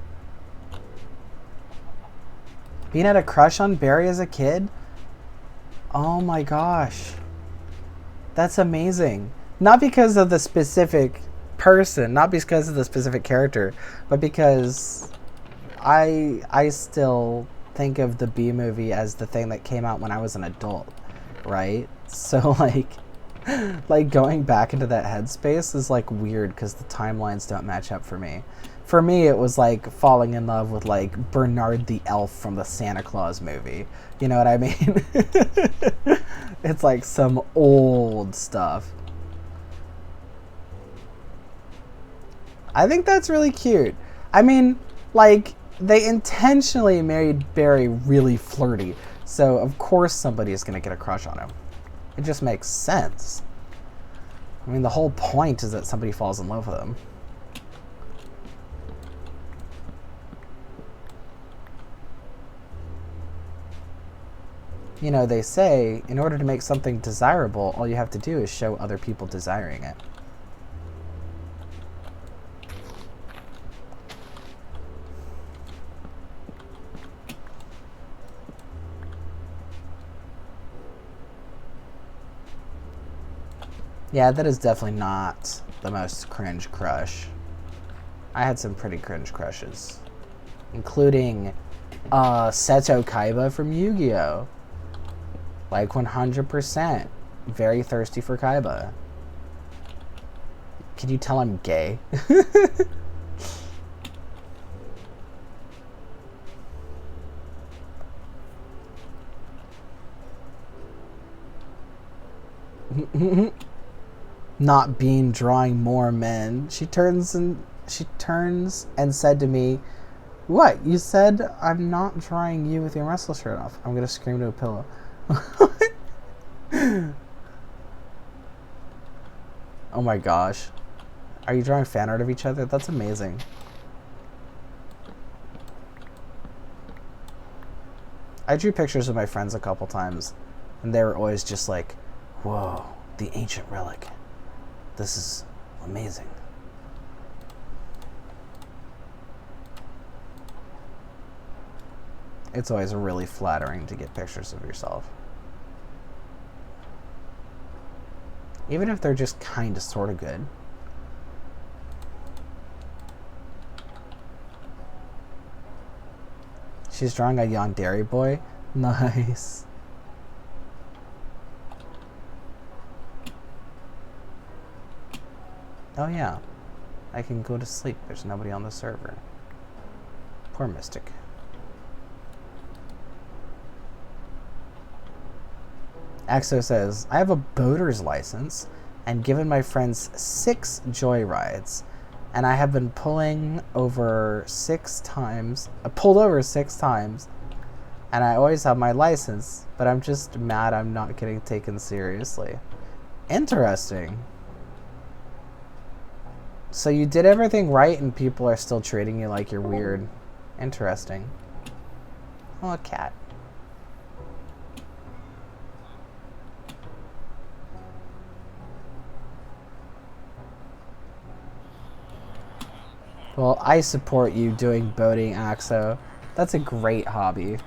Bean had a crush on Barry as a kid? Oh my gosh. That's amazing. Not because of the specific person, not because of the specific character, but because I still think of the B movie as the thing that came out when I was an adult, right? So like going back into that headspace is like weird because the timelines don't match up for me. For me, it was like falling in love with like Bernard the Elf from the Santa Claus movie. You know what I mean? It's like some old stuff. I think that's really cute. I mean, like, they intentionally made Barry really flirty, so of course somebody is going to get a crush on him. It just makes sense. I mean, the whole point is that somebody falls in love with him. You know, they say, in order to make something desirable, all you have to do is show other people desiring it. Yeah, that is definitely not the most cringe crush. I had some pretty cringe crushes, including Seto Kaiba from Yu-Gi-Oh! Like 100%. Very thirsty for Kaiba. Can you tell I'm gay? Not Bean drawing more men. She turns and said to me, "What? You said I'm not drawing you with your muscle shirt off." I'm gonna scream to a pillow. Oh my gosh. Are you drawing fan art of each other? That's amazing. I drew pictures of my friends a couple times, and they were always just like, "Whoa, the ancient relic. This is amazing." It's always really flattering to get pictures of yourself. Even if they're just kind of sort of good. She's drawing a yandere boy. Nice. Oh yeah. I can go to sleep. There's nobody on the server. Poor Mystic. Axo says, I have a boater's license and given my friends 6 joyrides, and I have been pulled over 6 times, and I always have my license, but I'm just mad I'm not getting taken seriously. Interesting. So you did everything right and people are still treating you like you're weird. Interesting. Oh, a cat. Well, I support you doing boating, Axo. That's a great hobby.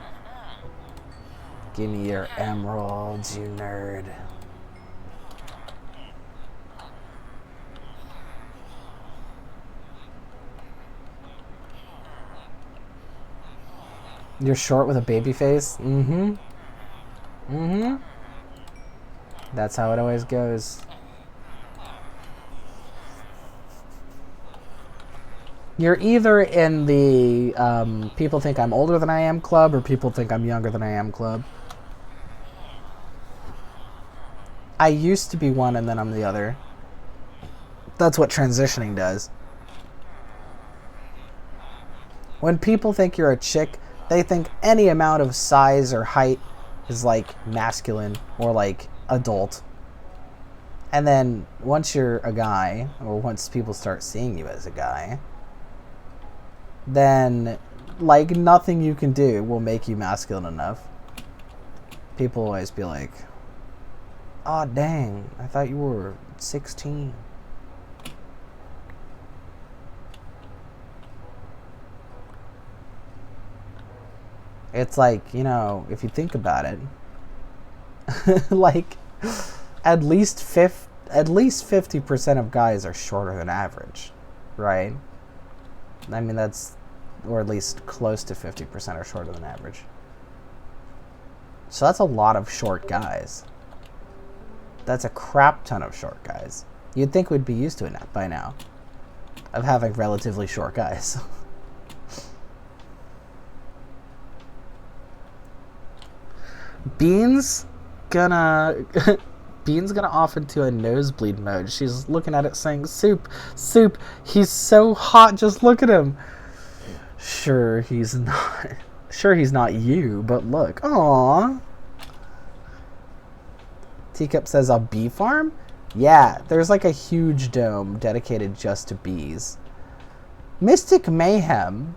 Give me your emeralds, you nerd. You're short with a baby face? Mm-hmm. Mm-hmm. That's how it always goes. You're either in the people think I'm older than I am club or people think I'm younger than I am club. I used to be one and then I'm the other. That's what transitioning does. When people think you're a chick, they think any amount of size or height is like masculine or like adult. And then once you're a guy, or once people start seeing you as a guy, then like nothing you can do will make you masculine enough. People always be like, "Oh dang, I thought you were 16." It's like, you know, if you think about it, like at least 50% of guys are shorter than average, right? I mean, that's, or at least close to 50% are shorter than average. So that's a lot of short guys. That's a crap ton of short guys. You'd think we'd be used to it by now, of having relatively short guys. Bean's gonna off into a nosebleed mode. She's looking at it saying, "Soup, Soup, he's so hot, just look at him." Sure he's not you, but look. Aww. Teacup says, a bee farm? Yeah, there's like a huge dome dedicated just to bees. Mystic Mayhem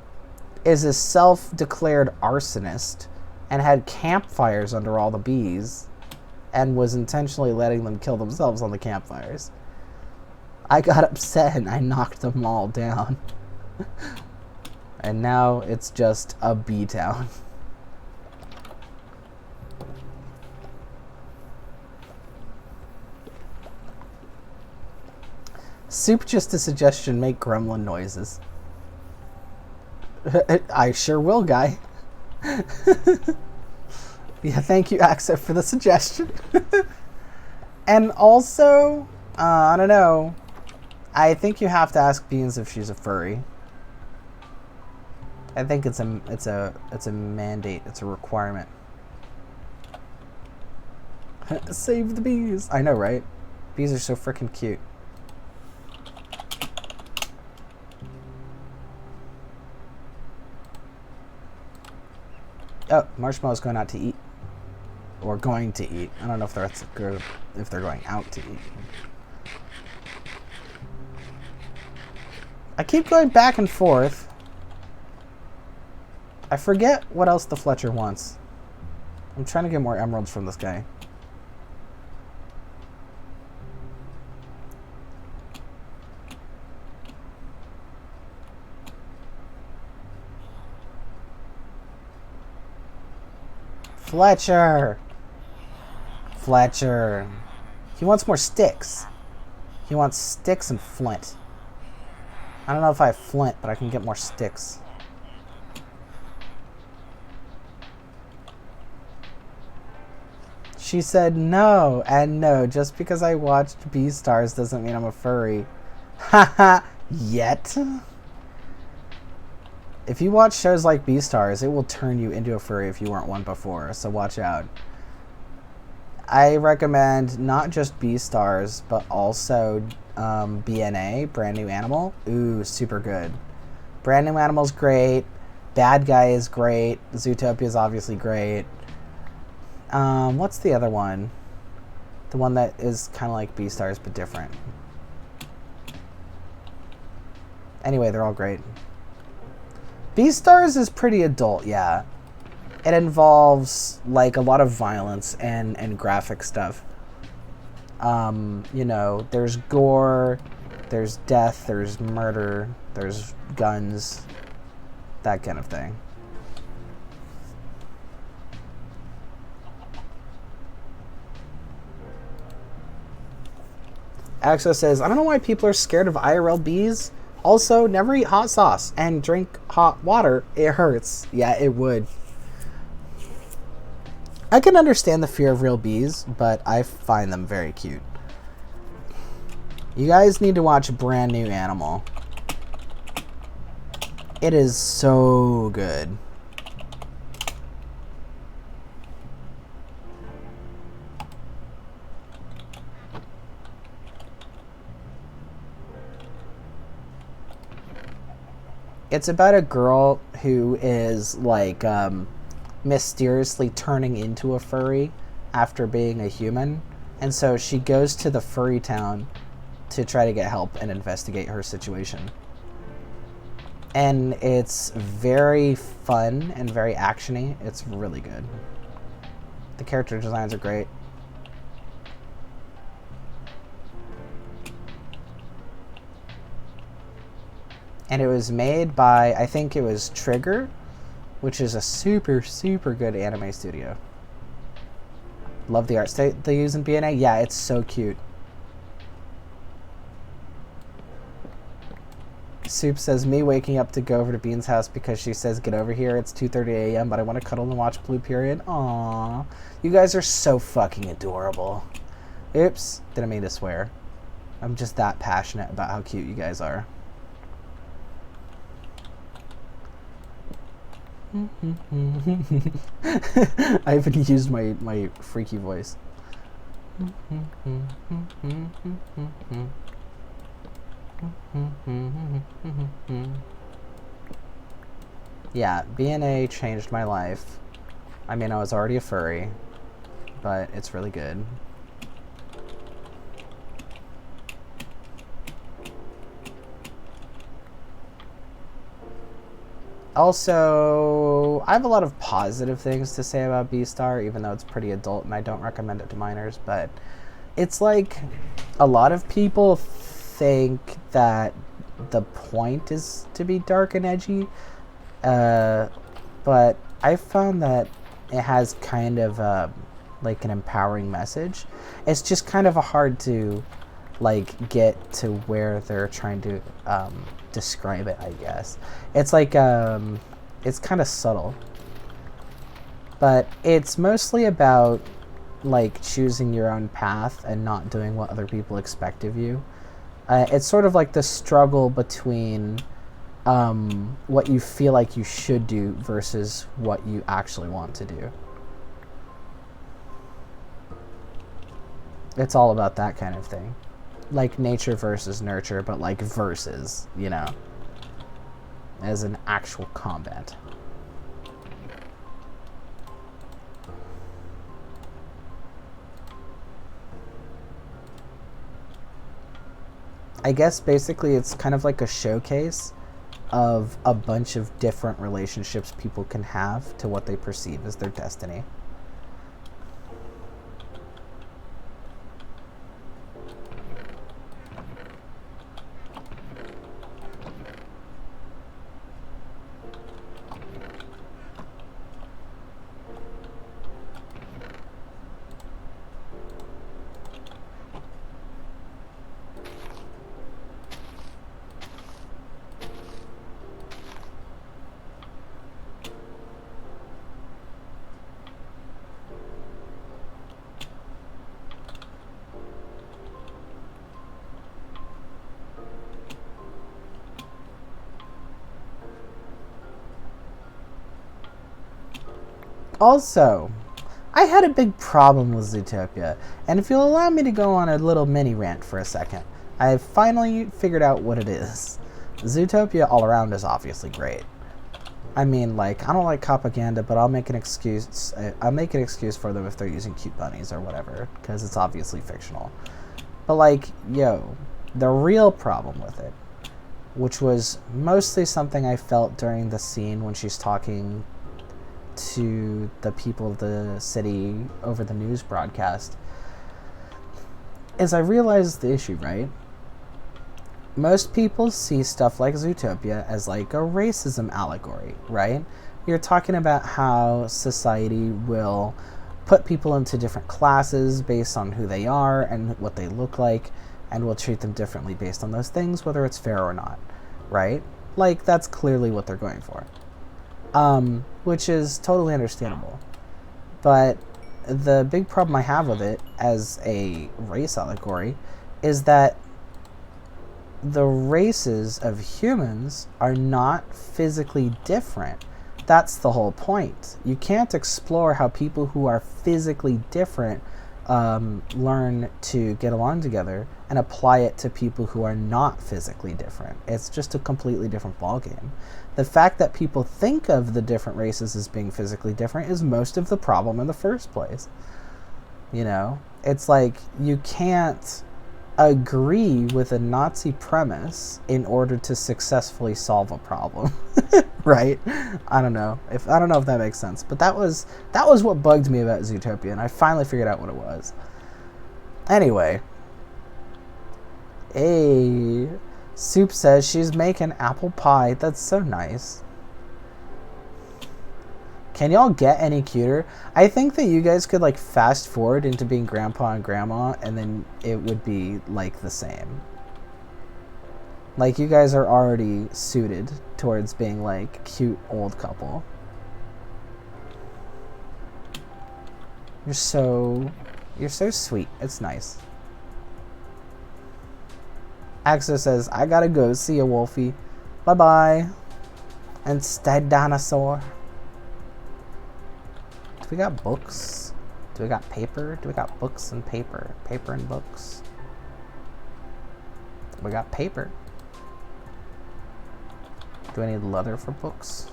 is a self-declared arsonist and had campfires under all the bees and was intentionally letting them kill themselves on the campfires. I got upset and I knocked them all down. And now it's just a bee town. Soup, just a suggestion, make gremlin noises. I sure will, guy. Yeah, thank you, Axo, for the suggestion. And also, I don't know, I think you have to ask Beans if she's a furry. I think it's a mandate, it's a requirement. Save the bees. I know, right? Bees are so freaking cute. Oh, Marshmallow's going out to eat. Or going to eat. I don't know if they're going out to eat. I keep going back and forth. I forget what else the Fletcher wants. I'm trying to get more emeralds from this guy. Fletcher! Fletcher. He wants more sticks. He wants sticks and flint. I don't know if I have flint, but I can get more sticks. She said no, and no, just because I watched Beastars doesn't mean I'm a furry. Haha, yet. If you watch shows like Beastars, it will turn you into a furry if you weren't one before, so watch out. I recommend not just Beastars, but also BNA, Brand New Animal. Ooh, super good. Brand New Animal's great. Bad Guy is great. Zootopia is obviously great. What's the other one? The one that is kind of like Beastars, but different. Anyway, they're all great. Beastars is pretty adult, yeah. It involves like a lot of violence and graphic stuff. You know, there's gore, there's death, there's murder, there's guns, that kind of thing. Axo says, I don't know why people are scared of IRL bees. Also, never eat hot sauce and drink hot water. It hurts. Yeah, it would. I can understand the fear of real bees, but I find them very cute. You guys need to watch Brand New Animal. It is so good. It's about a girl who is like mysteriously turning into a furry after being a human, and so she goes to the furry town to try to get help and investigate her situation. And it's very fun and very actiony. It's really good. The character designs are great. And it was made by, I think it was Trigger, which is a super, super good anime studio. Love the art state they use in BNA. Yeah, it's so cute. Soup says, me waking up to go over to Bean's house because she says, get over here. It's 2:30 a.m., but I want to cuddle and watch Blue Period. Aww. You guys are so fucking adorable. Oops. Didn't mean to swear. I'm just that passionate about how cute you guys are. I haven't used my freaky voice. Yeah, BNA changed my life. I mean, I was already a furry, but it's really good. Also, I have a lot of positive things to say about Beastar, even though it's pretty adult and I don't recommend it to minors, but it's like a lot of people think that the point is to be dark and edgy, but I found that it has kind of like an empowering message. It's just kind of hard to like get to where they're trying to describe it, I guess. It's like it's kind of subtle, but it's mostly about like choosing your own path and not doing what other people expect of you. It's sort of like the struggle between what you feel like you should do versus what you actually want to do. It's all about that kind of thing. Like nature versus nurture, but like versus, you know, as an actual combat. I guess basically it's kind of like a showcase of a bunch of different relationships people can have to what they perceive as their destiny. Also, I had a big problem with Zootopia, and if you'll allow me to go on a little mini rant for a second, I have finally figured out what it is. Zootopia all around is obviously great. I mean, like, I don't like propaganda, but I'll make an excuse for them if they're using cute bunnies or whatever, because it's obviously fictional. But, like, yo, the real problem with it, which was mostly something I felt during the scene when she's talking to the people of the city over the news broadcast, is I realized the issue, right? Most people see stuff like Zootopia as like a racism allegory, right? You're talking about how society will put people into different classes based on who they are and what they look like, and will treat them differently based on those things, whether it's fair or not, right? Like, that's clearly what they're going for. Which is totally understandable. But the big problem I have with it as a race allegory is that the races of humans are not physically different. That's the whole point. You can't explore how people who are physically different learn to get along together and apply it to people who are not physically different. It's just a completely different ballgame. The fact that people think of the different races as being physically different is most of the problem in the first place. You know, it's like you can't agree with a Nazi premise in order to successfully solve a problem. Right? I don't know if that makes sense, but that was what bugged me about Zootopia, and I finally figured out what it was. Anyway, hey, Soup says she's making apple pie. That's so nice. Can y'all get any cuter? I think that you guys could like fast forward into being grandpa and grandma, and then it would be like the same. Like, you guys are already suited towards being like cute old couple. You're so sweet. It's nice. Axo says, I gotta go. See ya, Wolfie. Bye bye. And stay dinosaur. Do we got books? Do we got paper? Do we got books and paper? Paper and books. We got paper. Do I need leather for books?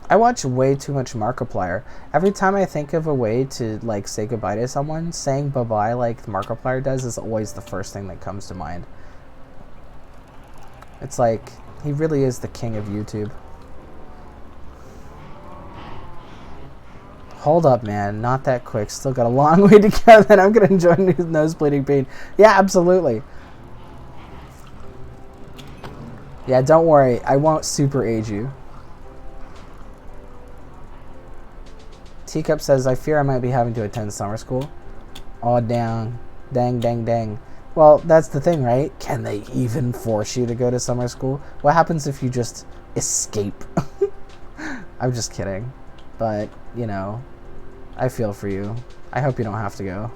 I watch way too much Markiplier. Every time I think of a way to like say goodbye to someone, saying bye-bye like Markiplier does is always the first thing that comes to mind. It's like, he really is the king of YouTube. Hold up, man. Not that quick. Still got a long way to go, then I'm going to enjoy nose bleeding pain. Yeah, absolutely. Yeah, don't worry. I won't super age you. Teacup says, I fear I might be having to attend summer school. Oh, dang. Dang, dang, dang. Well, that's the thing, right? Can they even force you to go to summer school? What happens if you just escape? I'm just kidding. But, you know, I feel for you. I hope you don't have to go.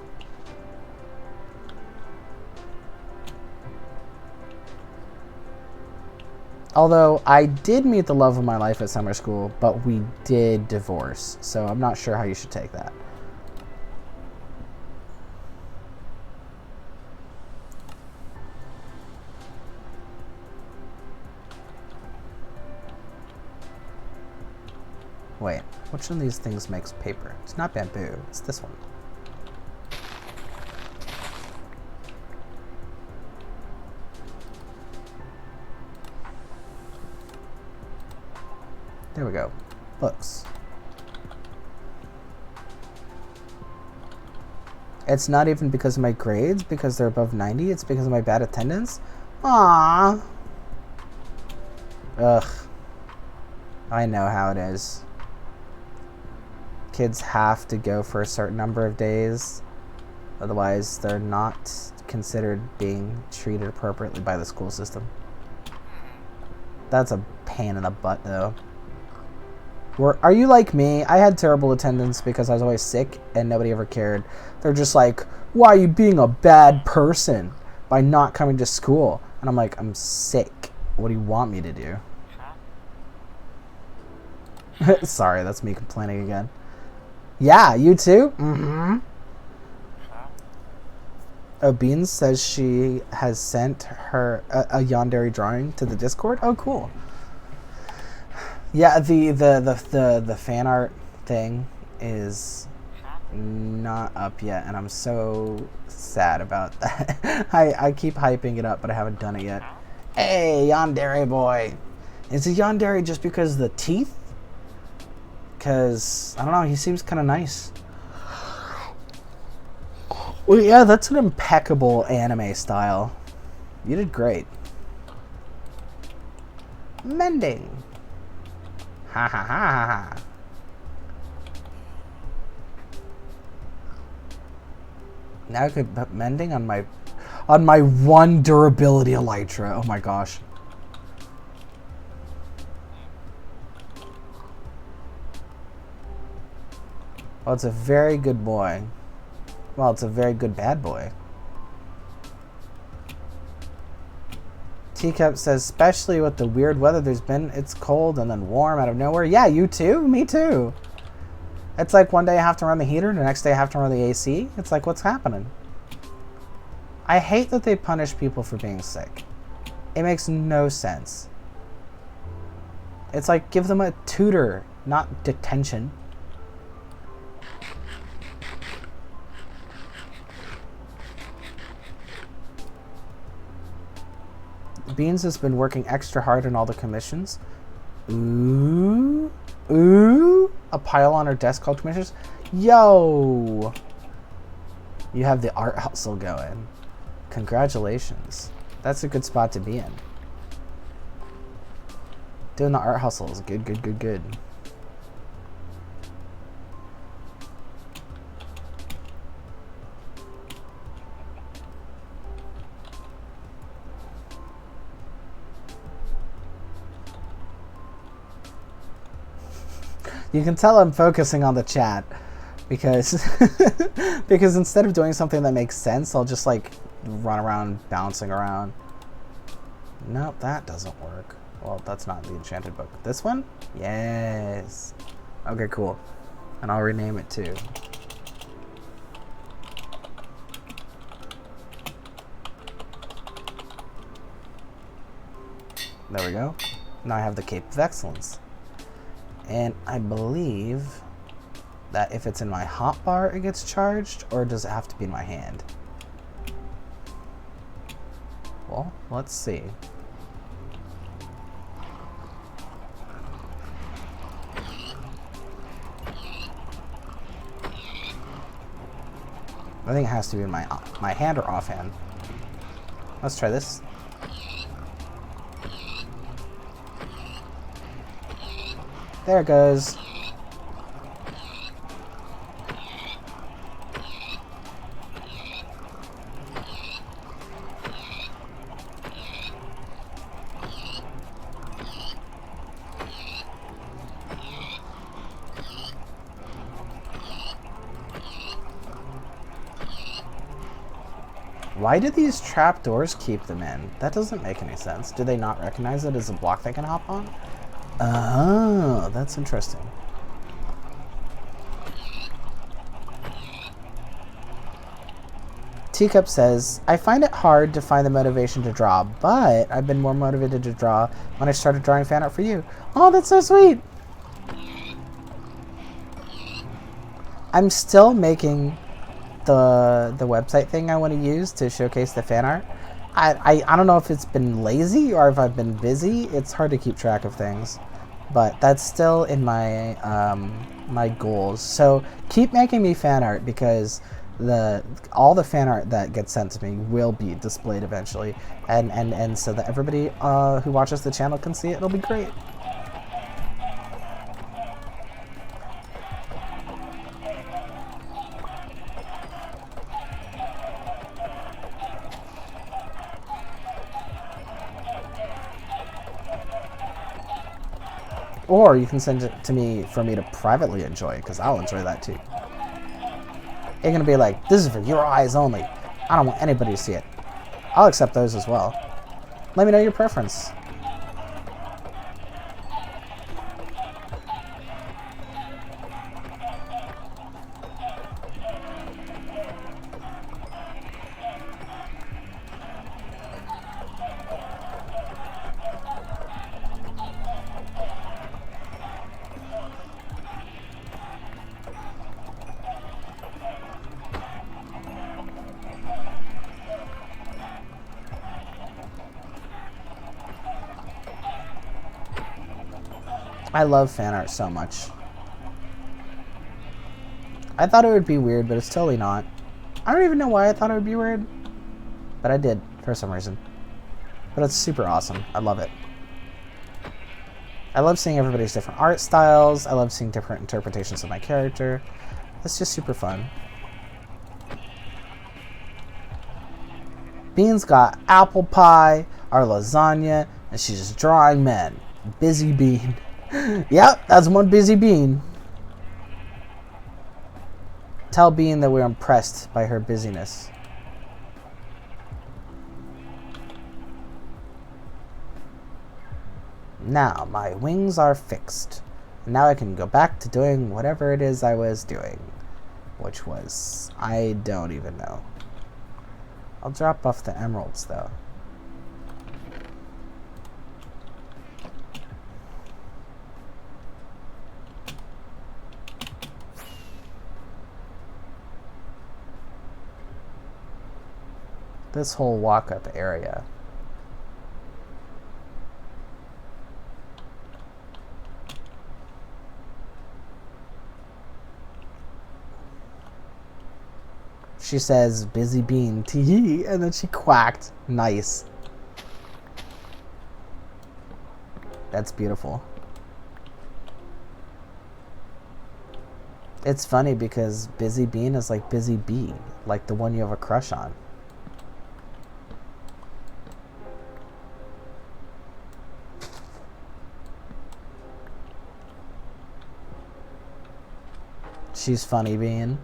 Although, I did meet the love of my life at summer school, but we did divorce. So I'm not sure how you should take that. Wait, which one of these things makes paper? It's not bamboo, it's this one. There we go. Books. It's not even because of my grades, because they're above 90, it's because of my bad attendance? Aww. Ugh. I know how it is. Kids have to go for a certain number of days, otherwise they're not considered being treated appropriately by the school system. That's a pain in the butt, though. Are you like me? I had terrible attendance because I was always sick and nobody ever cared. They're just like, why are you being a bad person by not coming to school? And I'm like, I'm sick. What do you want me to do? Sorry, that's me complaining again. Yeah, you too? Mm-hmm. Oh, Beans says she has sent her a yandere drawing to the Discord. Oh, cool. Yeah, the fan art thing is not up yet, and I'm so sad about that. I keep hyping it up, but I haven't done it yet. Hey, yandere boy. Is it yandere just because of the teeth? Because, I don't know, he seems kind of nice. Well, yeah, that's an impeccable anime style. You did great. Mending. Ha ha ha ha ha. Now I could put mending on my one durability elytra. Oh my gosh. Well, it's a very good boy. Well, it's a very good bad boy. Teacup says, especially with the weird weather there's been, it's cold and then warm out of nowhere. Yeah, you too? Me too. It's like one day I have to run the heater, the next day I have to run the AC. It's like, what's happening? I hate that they punish people for being sick. It makes no sense. It's like, give them a tutor, not detention. Beans has been working extra hard on all the commissions. Ooh. Ooh. A pile on her desk called commissions. Yo. You have the art hustle going. Congratulations. That's a good spot to be in. Doing the art hustle is good, good, good, good. You can tell I'm focusing on the chat because because instead of doing something that makes sense, I'll just like run around bouncing around. Nope, that doesn't work. Well, that's not the enchanted book. This one? Yes. Okay, cool. And I'll rename it too. There we go. Now I have the Cape of Excellence. And I believe that if it's in my hotbar, it gets charged, or does it have to be in my hand? Well, let's see. I think it has to be in my hand or offhand. Let's try this. There it goes. Why do these trapdoors keep them in? That doesn't make any sense. Do they not recognize it as a block they can hop on? Oh, that's interesting. Teacup says, I find it hard to find the motivation to draw, but I've been more motivated to draw when I started drawing fan art for you. Oh, that's so sweet. I'm still making the website thing I want to use to showcase the fan art. I don't know if it's been lazy or if I've been busy. It's hard to keep track of things, but that's still in my my goals. So keep making me fan art, because all the fan art that gets sent to me will be displayed eventually, and so that everybody who watches the channel can see it. It'll be great. Or you can send it to me for me to privately enjoy, because I'll enjoy that too. You're going to be like, this is for your eyes only. I don't want anybody to see it. I'll accept those as well. Let me know your preference. I love fan art so much. I thought it would be weird, but it's totally not. I don't even know why I thought it would be weird, but I did for some reason. But it's super awesome. I love it. I love seeing everybody's different art styles. I love seeing different interpretations of my character. It's just super fun. Bean's got apple pie, our lasagna, and she's just drawing men. Busy Bean. Yep, that's one busy Bean. Tell Bean that we're impressed by her busyness. Now, my wings are fixed. Now I can go back to doing whatever it is I was doing. Which was... I don't even know. I'll drop off the emeralds, though. This whole walk-up area. She says, busy Bean, tee, and then she quacked. Nice. That's beautiful. It's funny because Busy Bean is like Busy Bee, like the one you have a crush on. She's funny, Bean.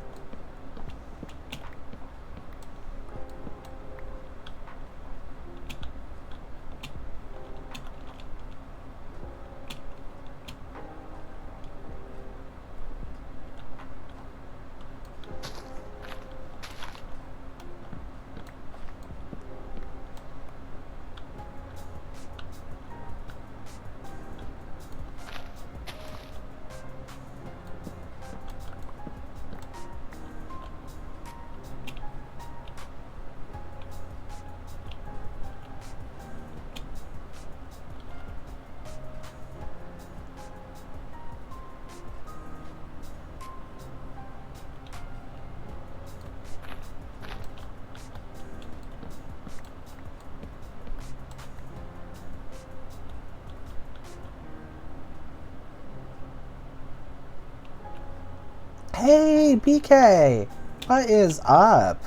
Hey, BK! What is up?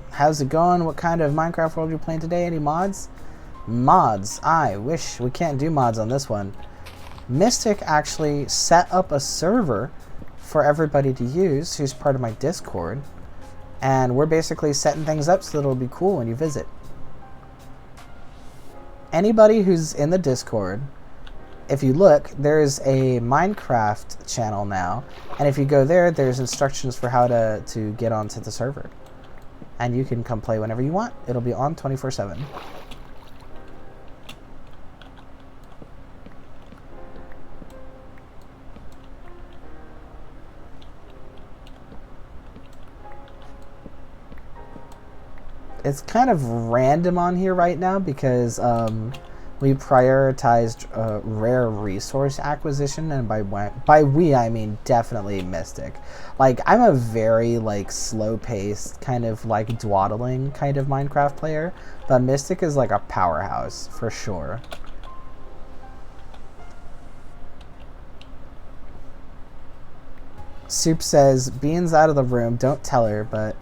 How's it going? What kind of Minecraft world are you playing today? Any mods? Mods. I wish we can't do mods on this one. Mystic actually set up a server for everybody to use who's part of my Discord. And we're basically setting things up so that it'll be cool when you visit. Anybody who's in the Discord, if you look, there's a Minecraft channel now, and if you go there, there's instructions for how to get onto the server. And you can come play whenever you want. It'll be on 24/7. It's kind of random on here right now because we prioritized rare resource acquisition, and by we I mean definitely Mystic. Like, I'm a very like slow-paced kind of like dawdling kind of Minecraft player, but Mystic is like a powerhouse for sure. Soup says, Bean's out of the room, don't tell her, but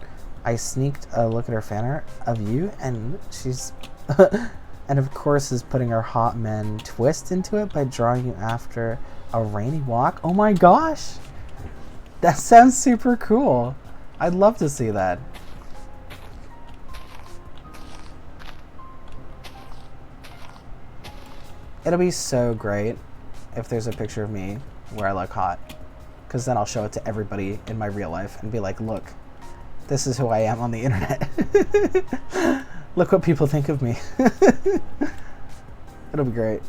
I sneaked a look at her fan art of you, and she's And of course is putting our hot men twist into it by drawing you after a rainy walk. Oh my gosh! That sounds super cool. I'd love to see that. It'll be so great if there's a picture of me where I look hot. Because then I'll show it to everybody in my real life and be like, look, this is who I am on the internet. Look what people think of me. It'll be great.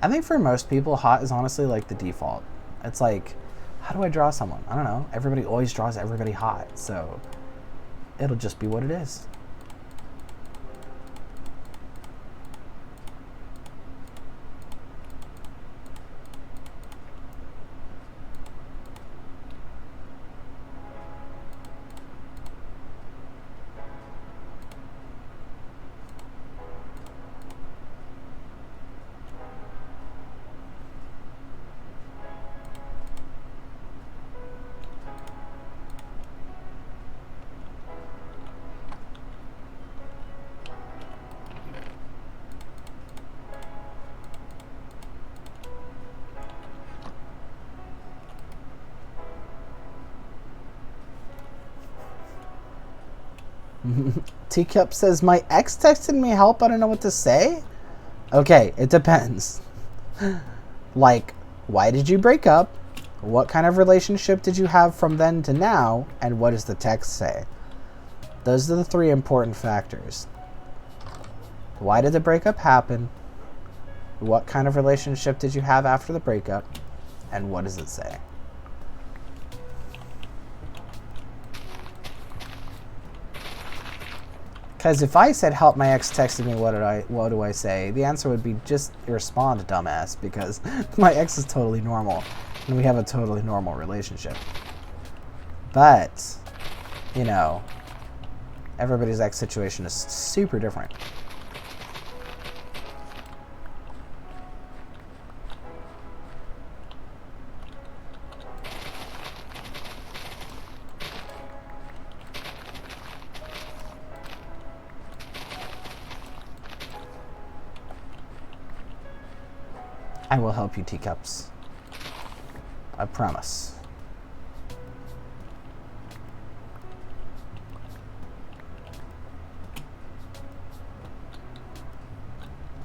I think for most people, hot is honestly like the default. It's like, how do I draw someone? I don't know. Everybody always draws everybody hot, so it'll just be what it is. Teacup says, my ex texted me help, I don't know what to say. Okay, it depends. Like, why did you break up? What kind of relationship did you have from then to now? And what does the text say? Those are the three important factors. Why did the breakup happen? What kind of relationship did you have after the breakup? And what does it say? Because if I said, help, my ex texted me, what do I say? The answer would be, just respond, dumbass, because my ex is totally normal, and we have a totally normal relationship. But, you know, everybody's ex situation is super different. I will help you, teacups. I promise.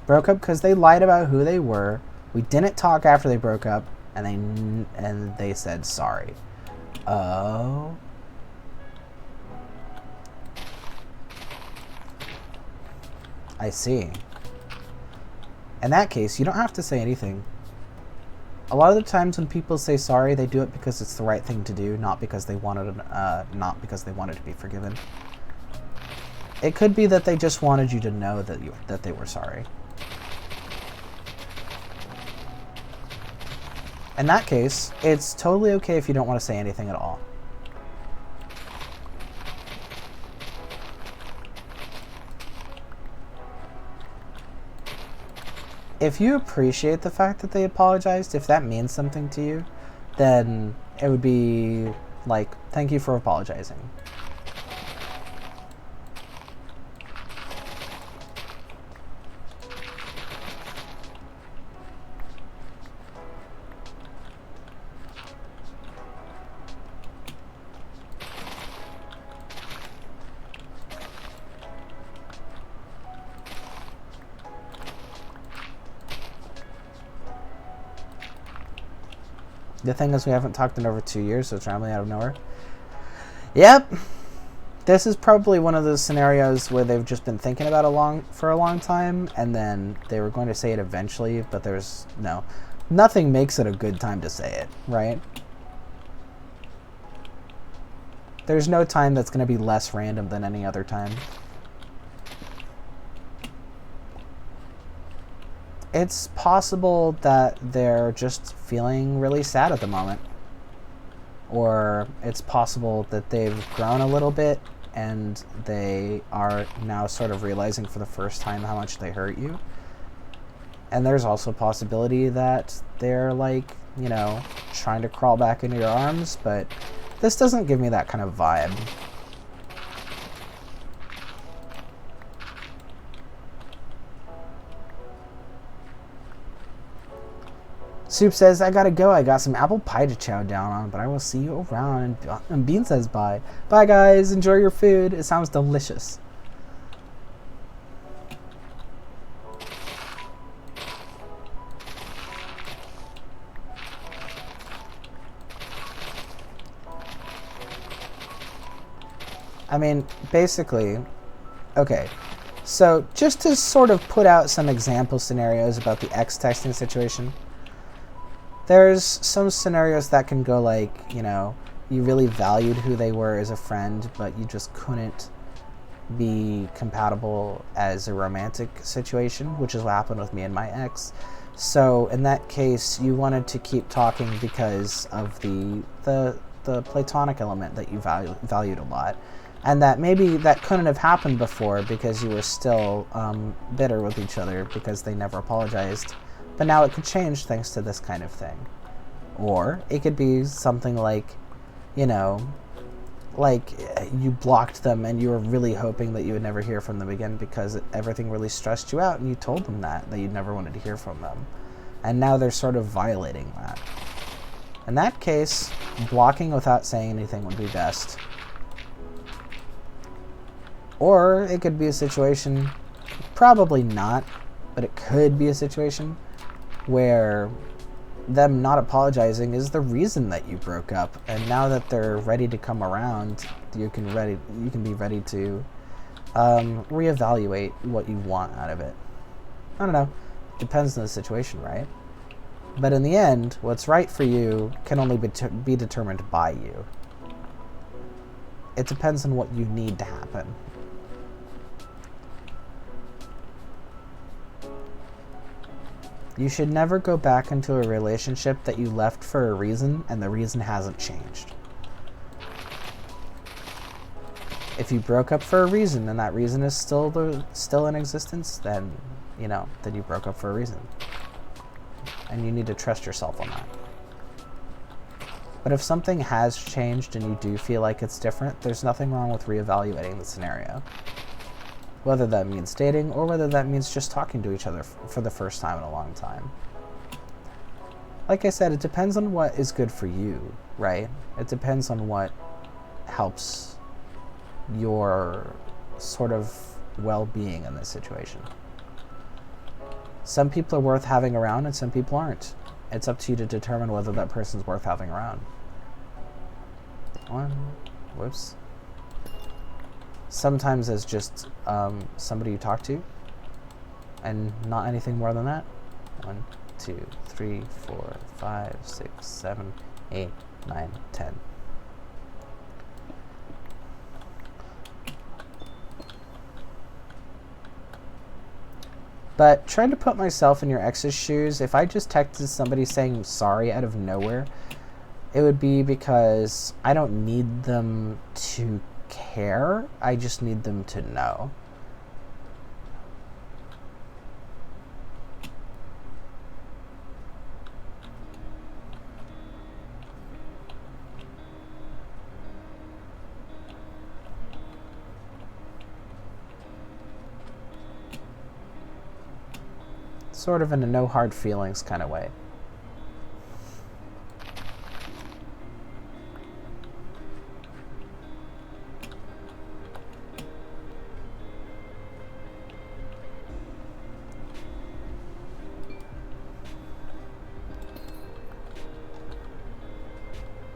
Broke up because they lied about who they were. We didn't talk after they broke up, and they said sorry. Oh. I see. In that case, you don't have to say anything. A lot of the times when people say sorry, they do it because it's the right thing to do, not because they wanted to be forgiven. It could be that they just wanted you to know that they were sorry. In that case, it's totally okay if you don't want to say anything at all. If you appreciate the fact that they apologized, if that means something to you, then it would be like, thank you for apologizing. The thing is, we haven't talked in over 2 years, so it's randomly out of nowhere. Yep. This is probably one of those scenarios where they've just been thinking about for a long time, and then they were going to say it eventually, but nothing makes it a good time to say it, right? There's no time that's going to be less random than any other time. It's possible that they're just feeling really sad at the moment. Or it's possible that they've grown a little bit and they are now sort of realizing for the first time how much they hurt you. And there's also a possibility that they're like, you know, trying to crawl back into your arms, but this doesn't give me that kind of vibe. Soup says, I gotta go. I got some apple pie to chow down on, but I will see you around. And Bean says, bye. Bye, guys. Enjoy your food. It sounds delicious. I mean, basically, okay. So just to sort of put out some example scenarios about the X texting situation, there's some scenarios that can go like, you know, you really valued who they were as a friend, but you just couldn't be compatible as a romantic situation, which is what happened with me and my ex. So in that case, you wanted to keep talking because of the platonic element that you valued a lot. And that maybe that couldn't have happened before because you were still bitter with each other because they never apologized. But now it could change thanks to this kind of thing. Or it could be something like, you know, like you blocked them and you were really hoping that you would never hear from them again because everything really stressed you out and you told them that you never wanted to hear from them. And now they're sort of violating that. In that case, blocking without saying anything would be best. Or it could be a situation, probably not, but it could be a situation where them not apologizing is the reason that you broke up, and now that they're ready to come around, you can be ready to reevaluate what you want out of it. I don't know. Depends on the situation, right? But in the end, what's right for you can only be determined by you. It depends on what you need to happen. You should never go back into a relationship that you left for a reason and the reason hasn't changed. If you broke up for a reason and that reason is still in existence, then, you know, then you broke up for a reason. And you need to trust yourself on that. But if something has changed and you do feel like it's different, there's nothing wrong with reevaluating the scenario. Whether that means dating or whether that means just talking to each other for the first time in a long time. Like I said, it depends on what is good for you, right? It depends on what helps your sort of well-being in this situation. Some people are worth having around and some people aren't. It's up to you to determine whether that person's worth having around. Whoops. Sometimes it's just somebody you talk to and not anything more than that. 1, 2, 3, 4, 5, 6, 7, 8, 9, 10. But trying to put myself in your ex's shoes, if I just texted somebody saying sorry out of nowhere, it would be because I don't need them to care, I just need them to know. Sort of in a no hard feelings kind of way.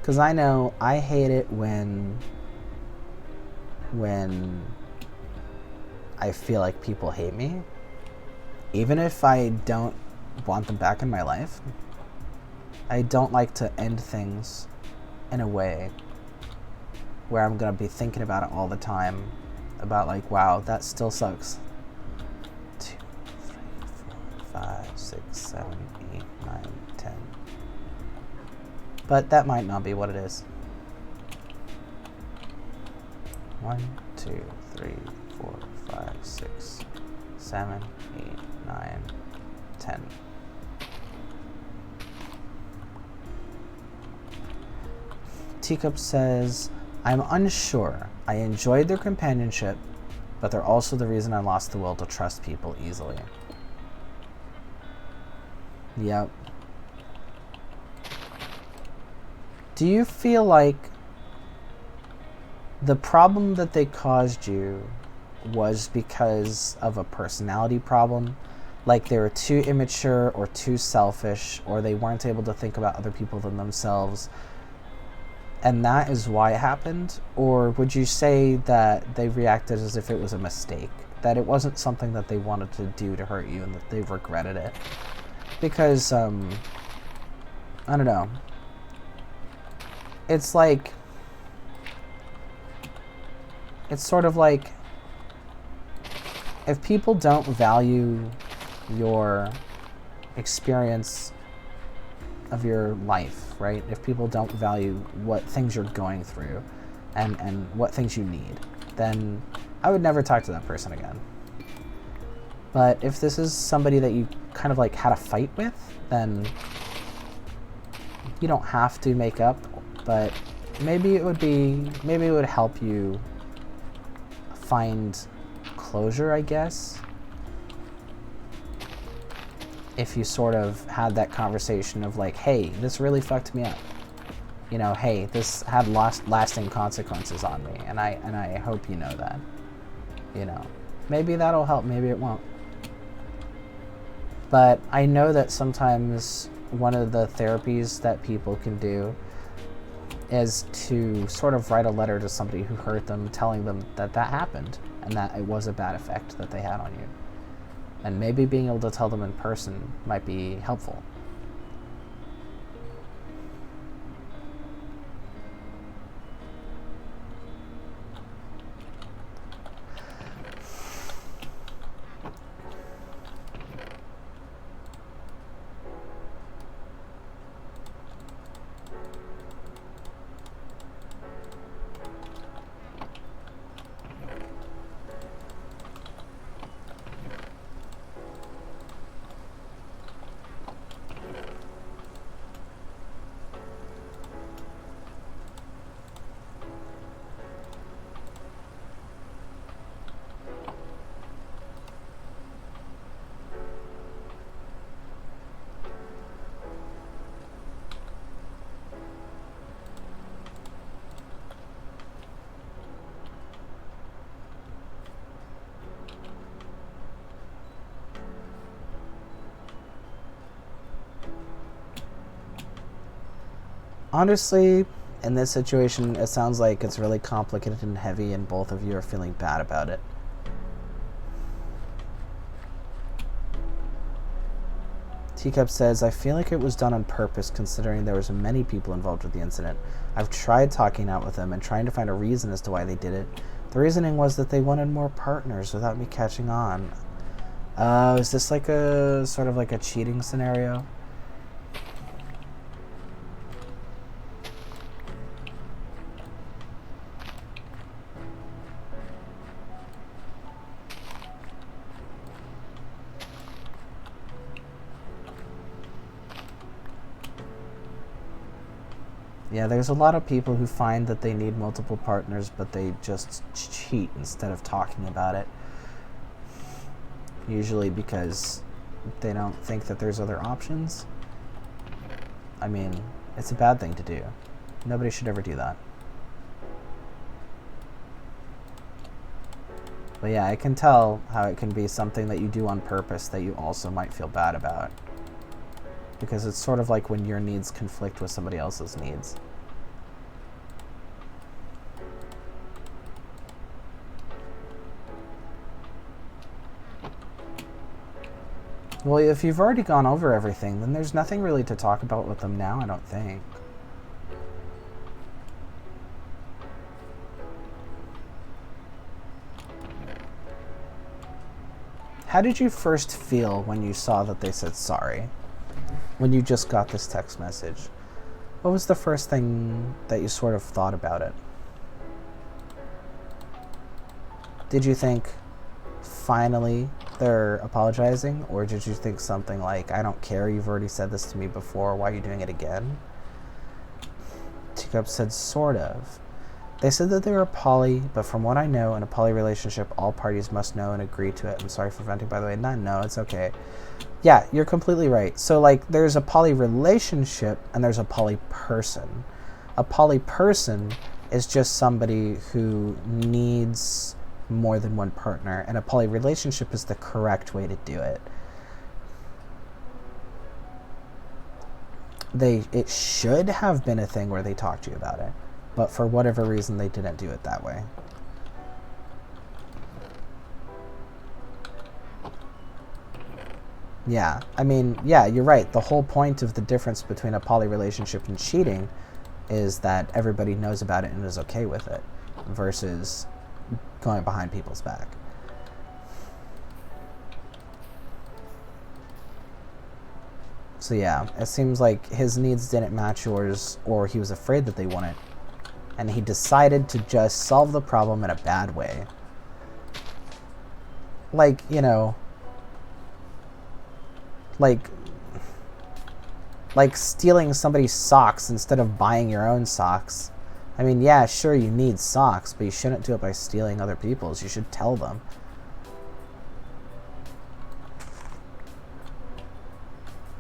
Because I know I hate it when I feel like people hate me. Even if I don't want them back in my life, I don't like to end things in a way where I'm going to be thinking about it all the time. About like, wow, that still sucks. 2, 3, 4, 5, 6, 7, 8, 9, 10. But that might not be what it is. 1, 2, 3, 4, 5, 6, 7, 8, 9, 10. Teacup says, I'm unsure. I enjoyed their companionship, but they're also the reason I lost the will to trust people easily. Yep. Do you feel like the problem that they caused you was because of a personality problem? Like they were too immature or too selfish, or they weren't able to think about other people than themselves, and that is why it happened? Or would you say that they reacted as if it was a mistake, that it wasn't something that they wanted to do to hurt you and that they regretted it? Because, I don't know. It's like, it's sort of like, if people don't value your experience of your life, right? If people don't value what things you're going through and what things you need, then I would never talk to that person again. But if this is somebody that you kind of like had a fight with, then you don't have to make up, but maybe it would help you find closure, I guess, if you sort of had that conversation of like, hey, this really fucked me up. You know, hey, this had lasting consequences on me, and I hope you know that. You know, maybe that'll help, maybe it won't. But I know that sometimes one of the therapies that people can do is to sort of write a letter to somebody who hurt them, telling them that that happened and that it was a bad effect that they had on you. And maybe being able to tell them in person might be helpful. Honestly, in this situation, it sounds like it's really complicated and heavy, and both of you are feeling bad about it. Teacup says, I feel like it was done on purpose considering there was many people involved with the incident. I've tried talking out with them and trying to find a reason as to why they did it. The reasoning was that they wanted more partners without me catching on. Is this like a sort of like a cheating scenario? Yeah, there's a lot of people who find that they need multiple partners, but they just cheat instead of talking about it. Usually because they don't think that there's other options. I mean, it's a bad thing to do. Nobody should ever do that. But yeah, I can tell how it can be something that you do on purpose that you also might feel bad about. Because it's sort of like when your needs conflict with somebody else's needs. Well, if you've already gone over everything, then there's nothing really to talk about with them now, I don't think. How did you first feel when you saw that they said sorry? When you just got this text message? What was the first thing that you sort of thought about it? Did you think finally they're apologizing? Or did you think something like, I don't care, you've already said this to me before, why are you doing it again? Teacup said, sort of. They said that they were poly, but from what I know, in a poly relationship, all parties must know and agree to it. I'm sorry for venting, by the way. No, it's okay. Yeah, you're completely right. So, like, there's a poly relationship and there's a poly person. A poly person is just somebody who needs more than one partner, and a poly relationship is the correct way to do it. It should have been a thing where they talked to you about it, but for whatever reason they didn't do it that way. Yeah, I mean, yeah, you're right. The whole point of the difference between a poly relationship and cheating is that everybody knows about it and is okay with it, versus going behind people's back. So yeah, it seems like his needs didn't match yours, or he was afraid that they wouldn't, and he decided to just solve the problem in a bad way. Like, you know, like stealing somebody's socks instead of buying your own socks. I mean, yeah, sure, you need socks, but you shouldn't do it by stealing other people's. You should tell them.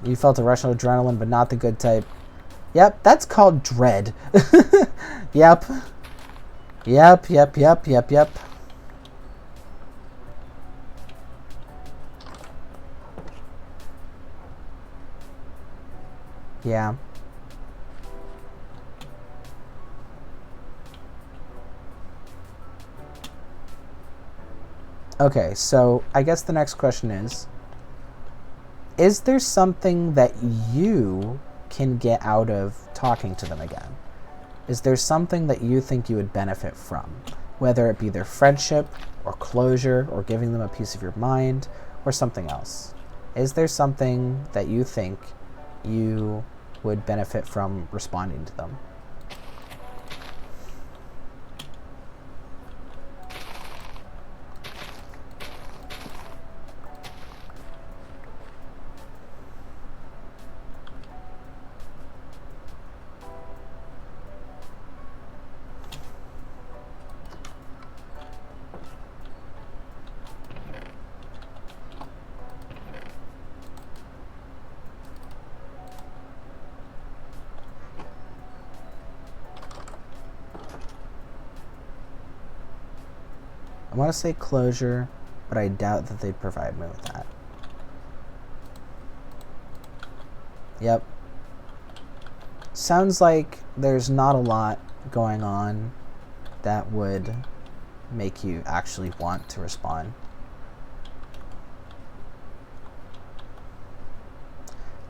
You felt a rush of adrenaline, but not the good type. Yep, that's called dread. Yep. Yep. Yeah. Okay, so I guess the next question is there something that you can get out of talking to them again? Is there something that you think you would benefit from? Whether it be their friendship, or closure, or giving them a piece of your mind, or something else. Is there something that you think you would benefit from responding to them? I want to say closure, but I doubt that they'd provide me with that. Yep. Sounds like there's not a lot going on that would make you actually want to respond.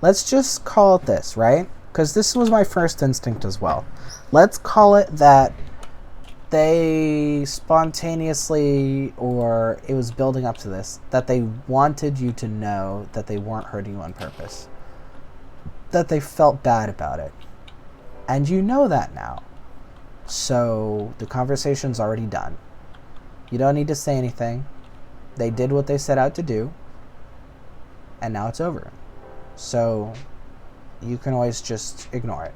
Let's just call it this, right? Because this was my first instinct as well. Let's call it that they spontaneously, or it was building up to this, that they wanted you to know that they weren't hurting you on purpose. That they felt bad about it. And you know that now. So the conversation's already done. You don't need to say anything. They did what they set out to do. And now it's over. So you can always just ignore it.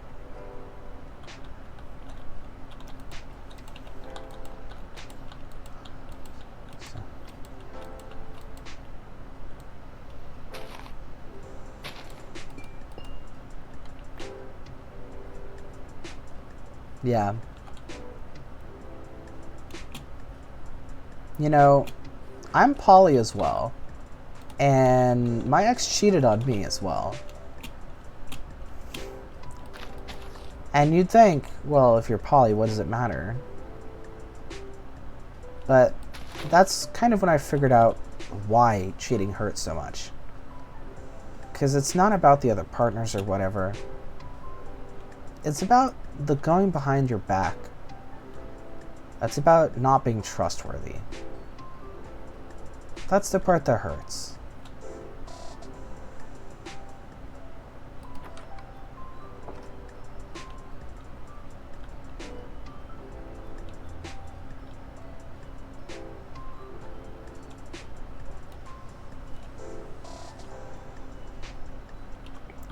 Yeah. You know, I'm poly as well. And my ex cheated on me as well. And you'd think, well, if you're poly, what does it matter? But that's kind of when I figured out why cheating hurts so much. Because it's not about the other partners or whatever. It's about the going behind your back. That's about not being trustworthy. That's the part that hurts.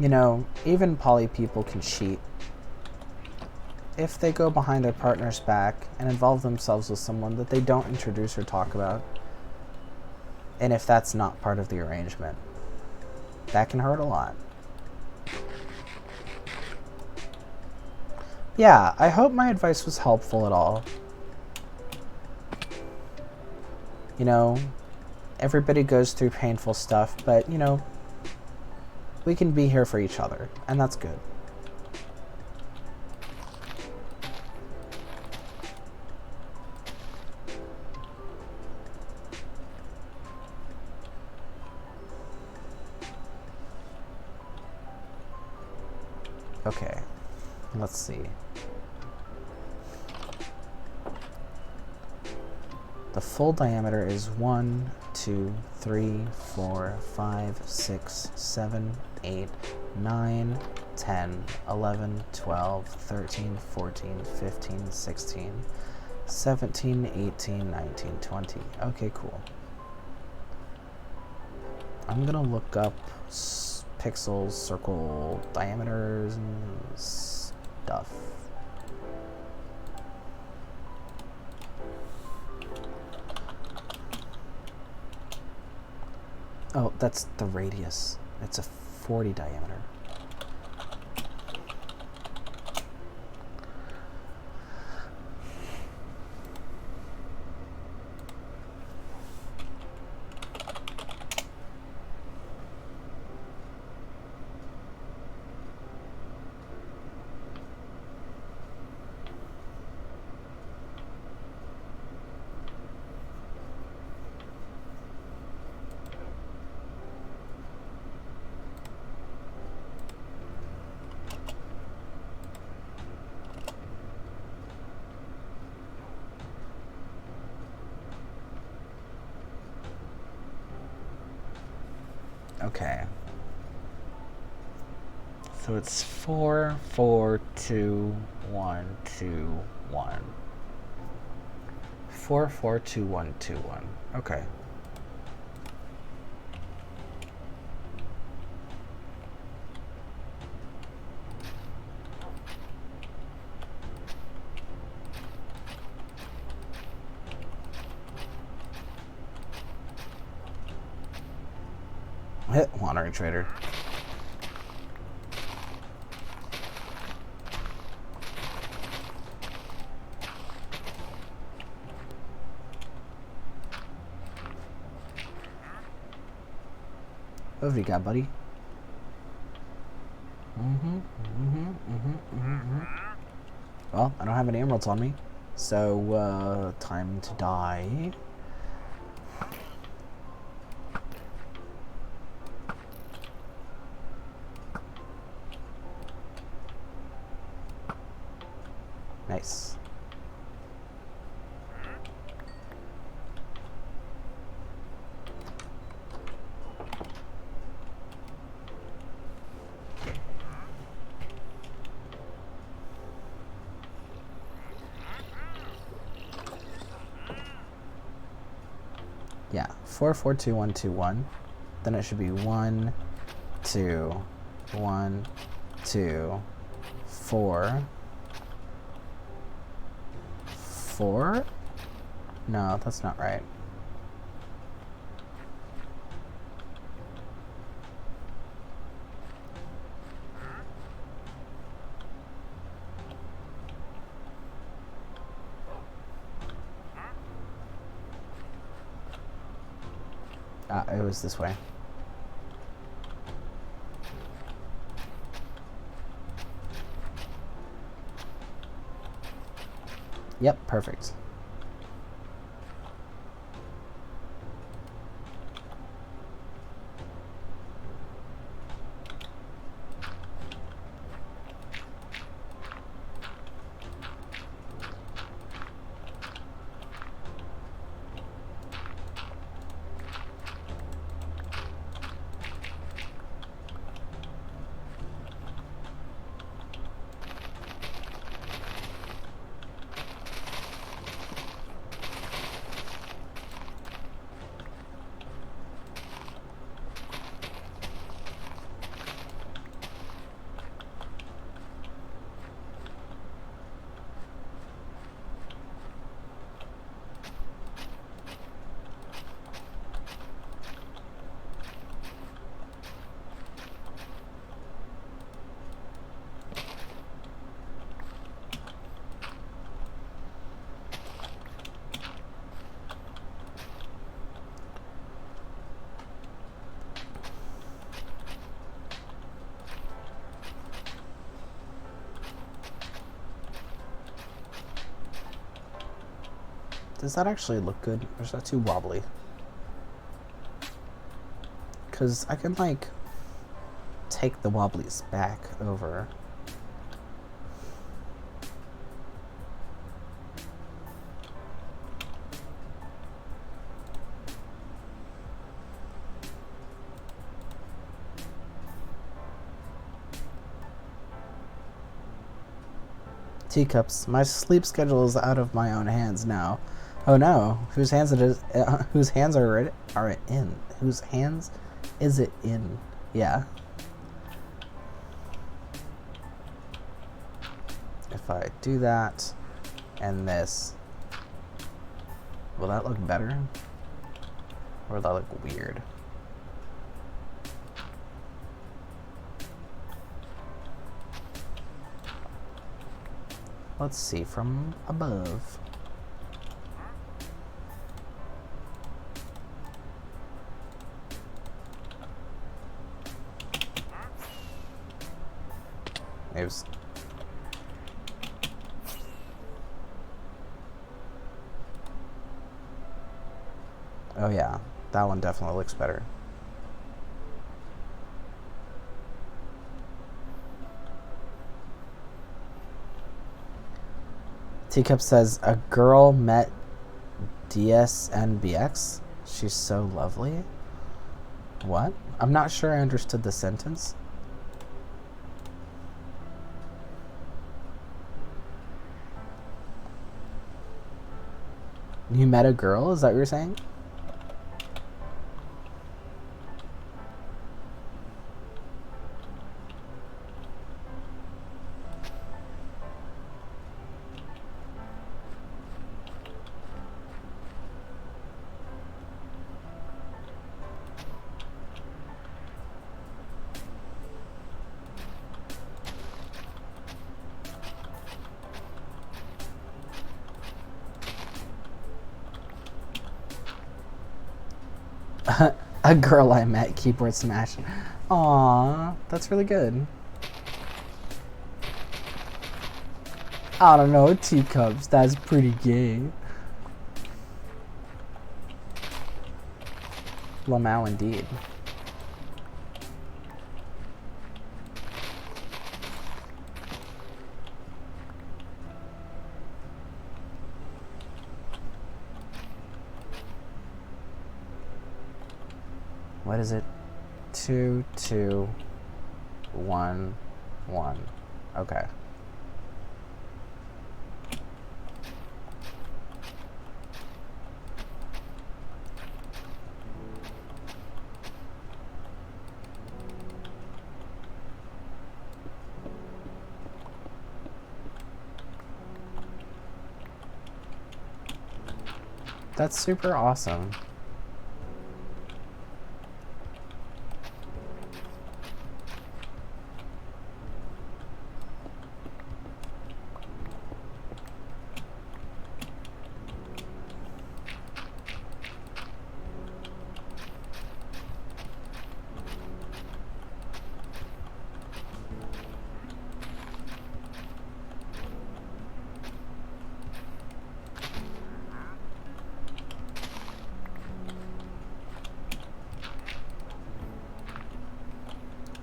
You know, even poly people can cheat. If they go behind their partner's back and involve themselves with someone that they don't introduce or talk about, and if that's not part of the arrangement, that can hurt a lot. Yeah, I hope my advice was helpful at all. You know, everybody goes through painful stuff, but, you know, we can be here for each other, and that's good. Okay, let's see. The full diameter is 1, 2, 3, 4, 5, 6, 7, 8, 9, 10, 11, 12, 13, 14, 15, 16, 17, 18, 19, 20. Okay, cool. I'm gonna look up pixels, circle, diameters, and stuff. Oh, that's the radius. It's a 40 diameter. Okay. So it's 4, 4, 2, 1, 2, 1. 4, 4, 2, 1, 2, 1. Okay. Hit wandering trader. What have you got, buddy? Well, I don't have any emeralds on me, so time to die. Nice. Yeah, 4, 4, 2, 1, 2, 1. Then it should be 1, 2, 1, 2, 4. 4? No, that's not right. It was this way. Yep, perfect. Does that actually look good? Or is that too wobbly? Because I can, like, take the wobblies back over. Teacups. My sleep schedule is out of my own hands now. Oh no! Whose hands it is? Whose hands are it in? Whose hands is it in? Yeah. If I do that and this, will that look better? Or will that look weird? Let's see from above. It was... Oh yeah, that one definitely looks better. Teacup says, a girl met DSNBX? She's so lovely? What? I'm not sure I understood the sentence. You met a girl? Is that what you're saying? A girl I met, keyboard smash. Aww, that's really good. I don't know, teacups, that's pretty gay. Lamau indeed. What is it? 2, 2, 1, 1. Okay. That's super awesome.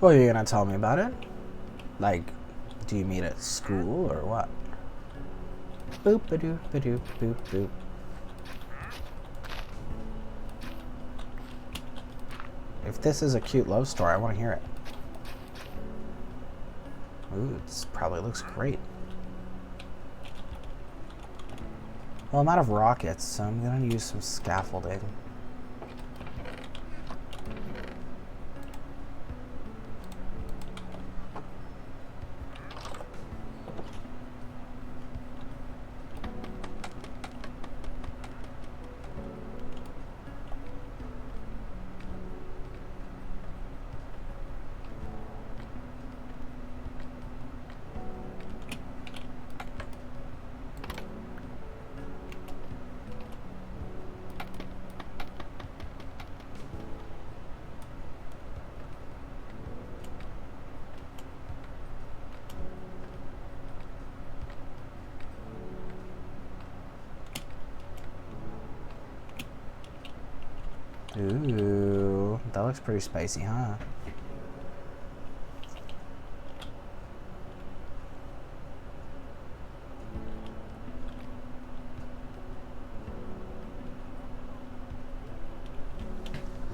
Well, you're gonna tell me about it? Like, do you meet at school or what? Boop ba doo ba doo boop boop. If this is a cute love story, I want to hear it. Ooh, this probably looks great. Well, I'm out of rockets, so I'm gonna use some scaffolding. Ooh, that looks pretty spicy, huh?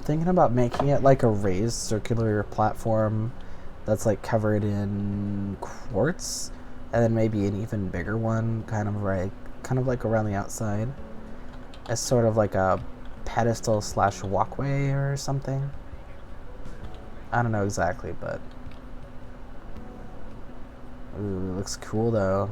Thinking about making it like a raised circular platform that's like covered in quartz, and then maybe an even bigger one kind of like around the outside as sort of like a pedestal / walkway or something. I don't know exactly, but ooh, it looks cool though.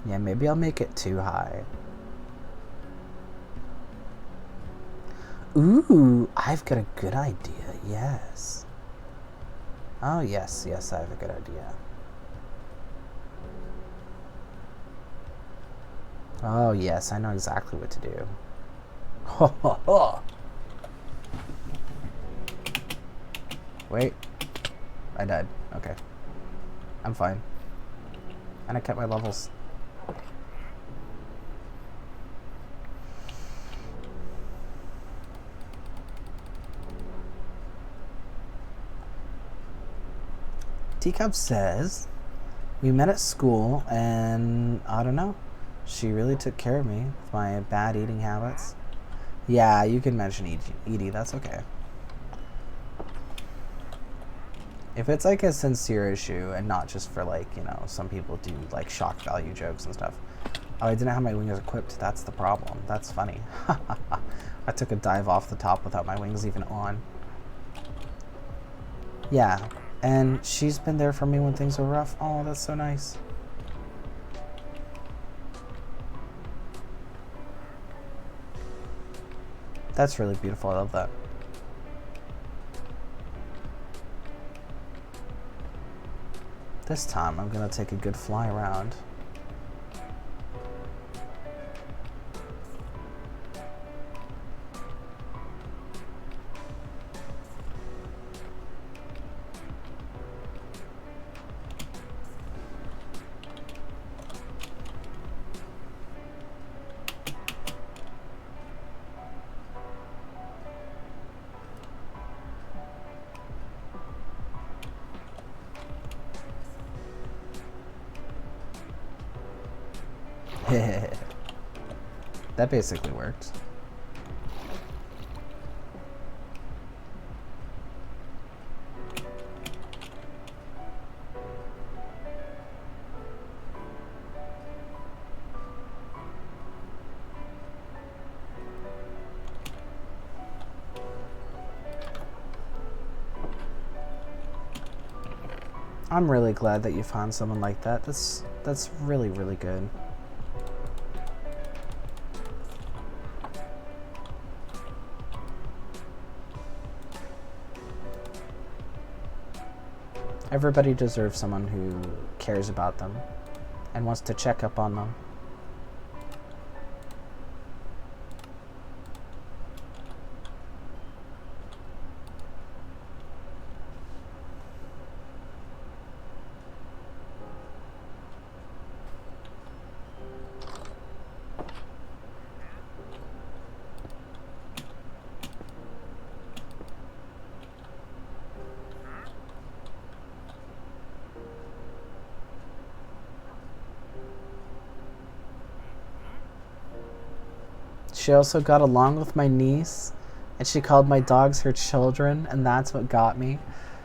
Yeah, maybe I'll make it too high. Ooh, I've got a good idea, yes. Oh, yes, I have a good idea. Oh, yes, I know exactly what to do. Ho, ho, ho. Wait. I died. Okay. I'm fine. And I kept my levels. Teacup says, we met at school and I don't know. She really took care of me with my bad eating habits. Yeah, you can mention Edie, that's okay. If it's like a sincere issue and not just for like, you know, some people do like shock value jokes and stuff. Oh, I didn't have my wings equipped. That's the problem. That's funny. I took a dive off the top without my wings even on. Yeah, and she's been there for me when things were rough. Oh, that's so nice. That's really beautiful. I love that. This time I'm gonna take a good fly around. That basically worked. I'm really glad that you found someone like that. That's really, really good. Everybody deserves someone who cares about them and wants to check up on them. She also got along with my niece, and she called my dogs her children, and that's what got me.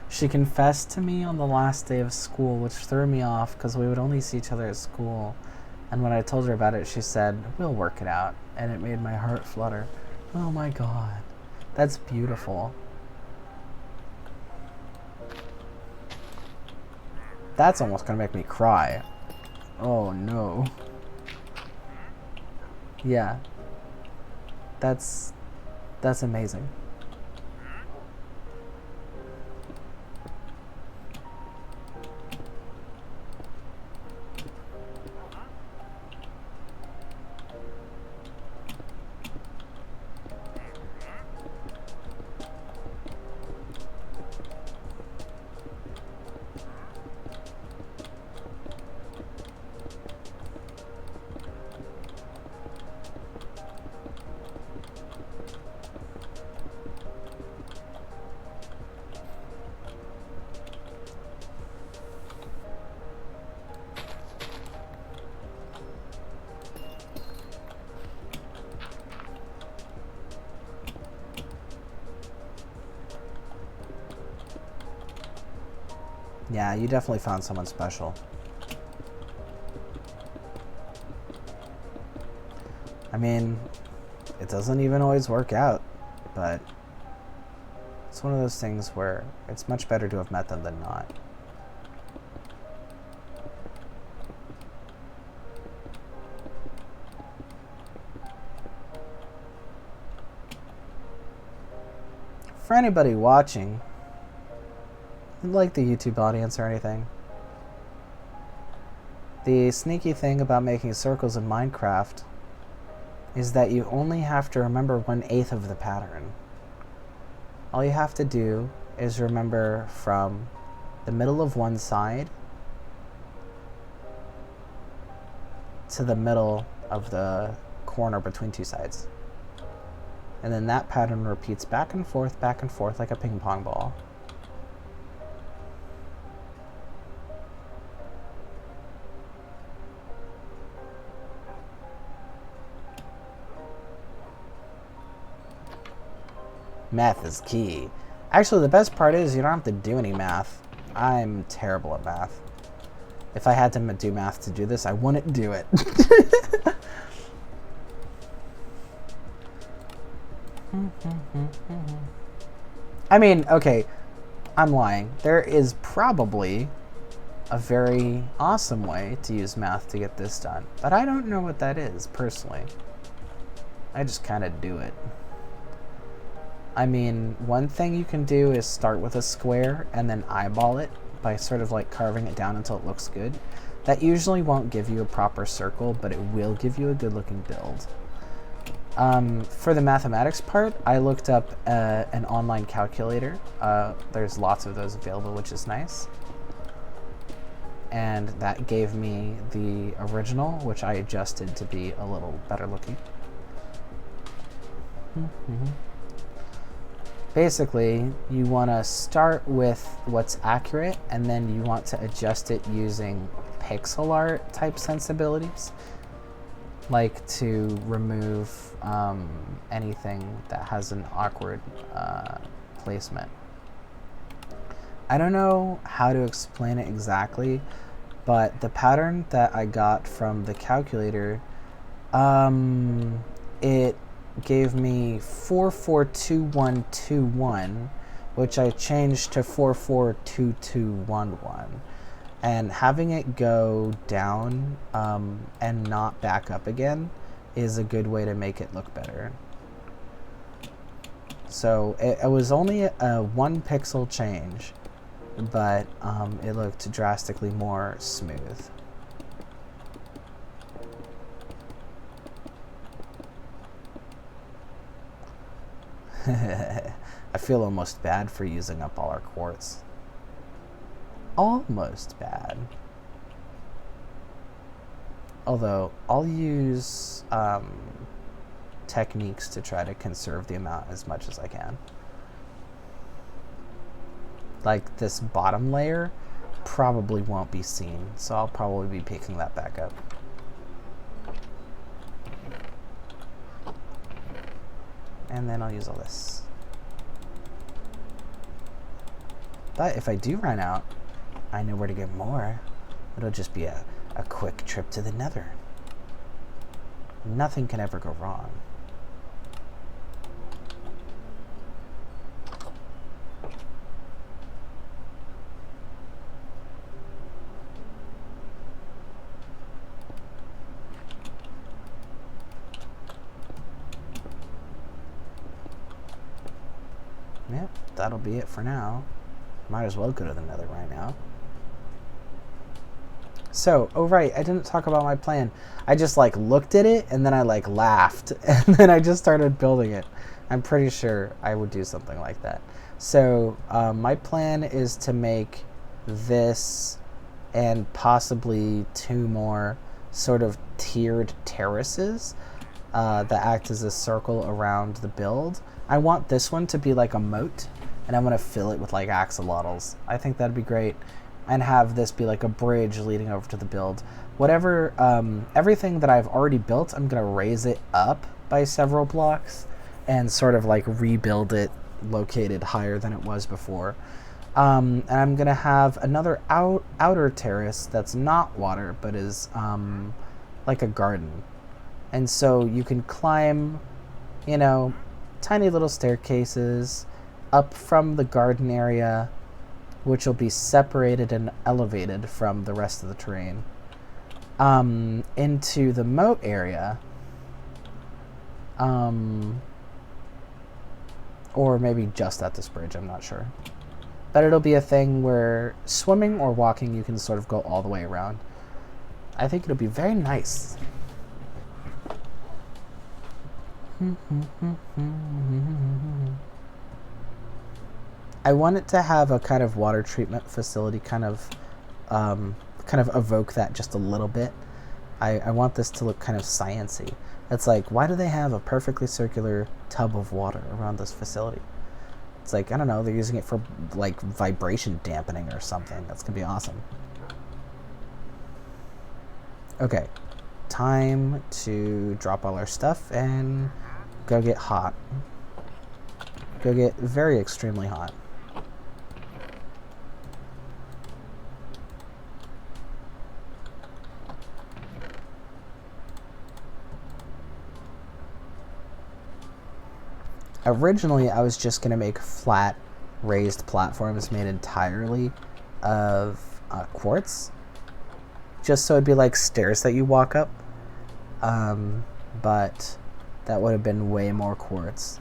She confessed to me on the last day of school, which threw me off because we would only see each other at school. And when I told her about it, she said, we'll work it out. And it made my heart flutter. Oh my god. That's beautiful. That's almost gonna make me cry. Oh no. Yeah. That's amazing. Yeah, you definitely found someone special. I mean, it doesn't even always work out, but it's one of those things where it's much better to have met them than not. For anybody watching, like the YouTube audience or anything, the sneaky thing about making circles in Minecraft is that you only have to remember 1/8 of the pattern. All you have to do is remember from the middle of one side to the middle of the corner between two sides. And then that pattern repeats back and forth like a ping pong ball. Math is key. Actually, the best part is you don't have to do any math. I'm terrible at math. If I had to do math to do this, I wouldn't do it. I mean, okay, I'm lying. There is probably a very awesome way to use math to get this done, but I don't know what that is, personally. I just kind of do it. I mean, one thing you can do is start with a square and then eyeball it by sort of like carving it down until it looks good. That usually won't give you a proper circle, but it will give you a good looking build. For the mathematics part, I looked up an online calculator. There's lots of those available, which is nice. And that gave me the original, which I adjusted to be a little better looking. Basically, you want to start with what's accurate, and then you want to adjust it using pixel art type sensibilities, like to remove anything that has an awkward placement. I don't know how to explain it exactly, but the pattern that I got from the calculator, it gave me 442121, which I changed to 442211. And having it go down and not back up again is a good way to make it look better. So it was only a 1 pixel change, but it looked drastically more smooth. I feel almost bad for using up all our quartz. Almost bad. Although, I'll use techniques to try to conserve the amount as much as I can. Like, this bottom layer probably won't be seen, so I'll probably be picking that back up. And then I'll use all this. But if I do run out, I know where to get more. It'll just be a quick trip to the Nether. Nothing can ever go wrong. Yep, that'll be it for now. Might as well go to the Nether right now. So, oh right, I didn't talk about my plan. I just like looked at it and then I like laughed and then I just started building it. I'm pretty sure I would do something like that. So, my plan is to make this and possibly 2 more sort of tiered terraces that act as a circle around the build. I want this one to be like a moat, and I'm going to fill it with like axolotls. I think that'd be great. And have this be like a bridge leading over to the build. Whatever, everything that I've already built, I'm going to raise it up by several blocks and sort of like rebuild it located higher than it was before. And I'm going to have another outer terrace that's not water, but is like a garden. And so you can climb, you know, tiny little staircases up from the garden area, which will be separated and elevated from the rest of the terrain, into the moat area, or maybe just at this bridge, I'm not sure. But it'll be a thing where swimming or walking, you can sort of go all the way around. I think it'll be very nice. I want it to have a kind of water treatment facility, kind of evoke that just a little bit. I want this to look kind of science-y. It's like, why do they have a perfectly circular tub of water around this facility? It's like, I don't know, they're using it for like vibration dampening or something. That's gonna be awesome. Okay, time to drop all our stuff and go get hot. Go get very extremely hot. Originally, I was just going to make flat, raised platforms made entirely of quartz, just so it'd be like stairs that you walk up, but that would have been way more quartz.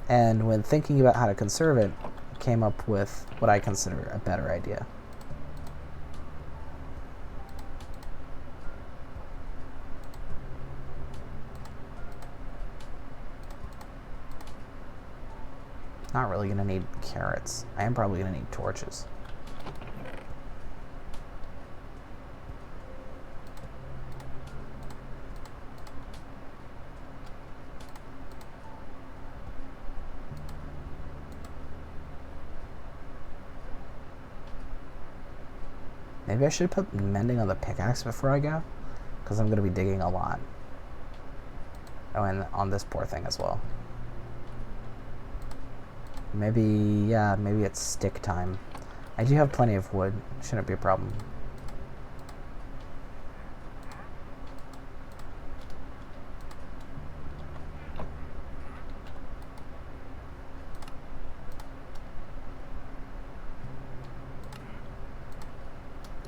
And when thinking about how to conserve it, I came up with what I consider a better idea. Not really gonna need carrots. I am probably gonna need torches. Maybe I should put mending on the pickaxe before I go, because I'm gonna be digging a lot. Oh, and on this poor thing as well. Maybe, yeah, maybe it's stick time. I do have plenty of wood. Shouldn't be a problem.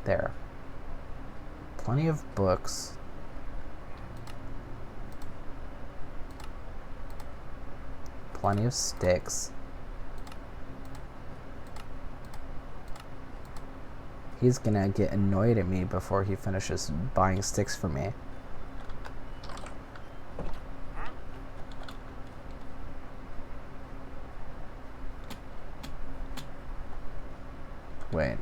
There. Plenty of books. Plenty of sticks. He's gonna get annoyed at me before he finishes buying sticks for me. Wait.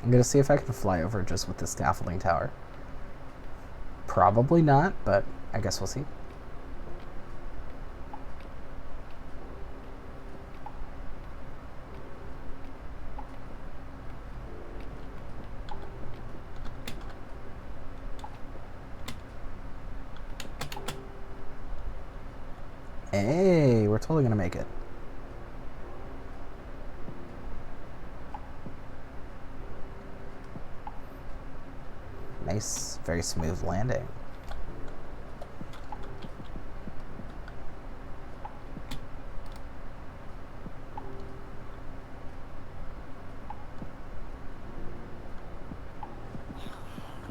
I'm gonna see if I can fly over just with the scaffolding tower. Probably not, but I guess we'll see. Hey, we're totally gonna make it. Nice, very smooth landing.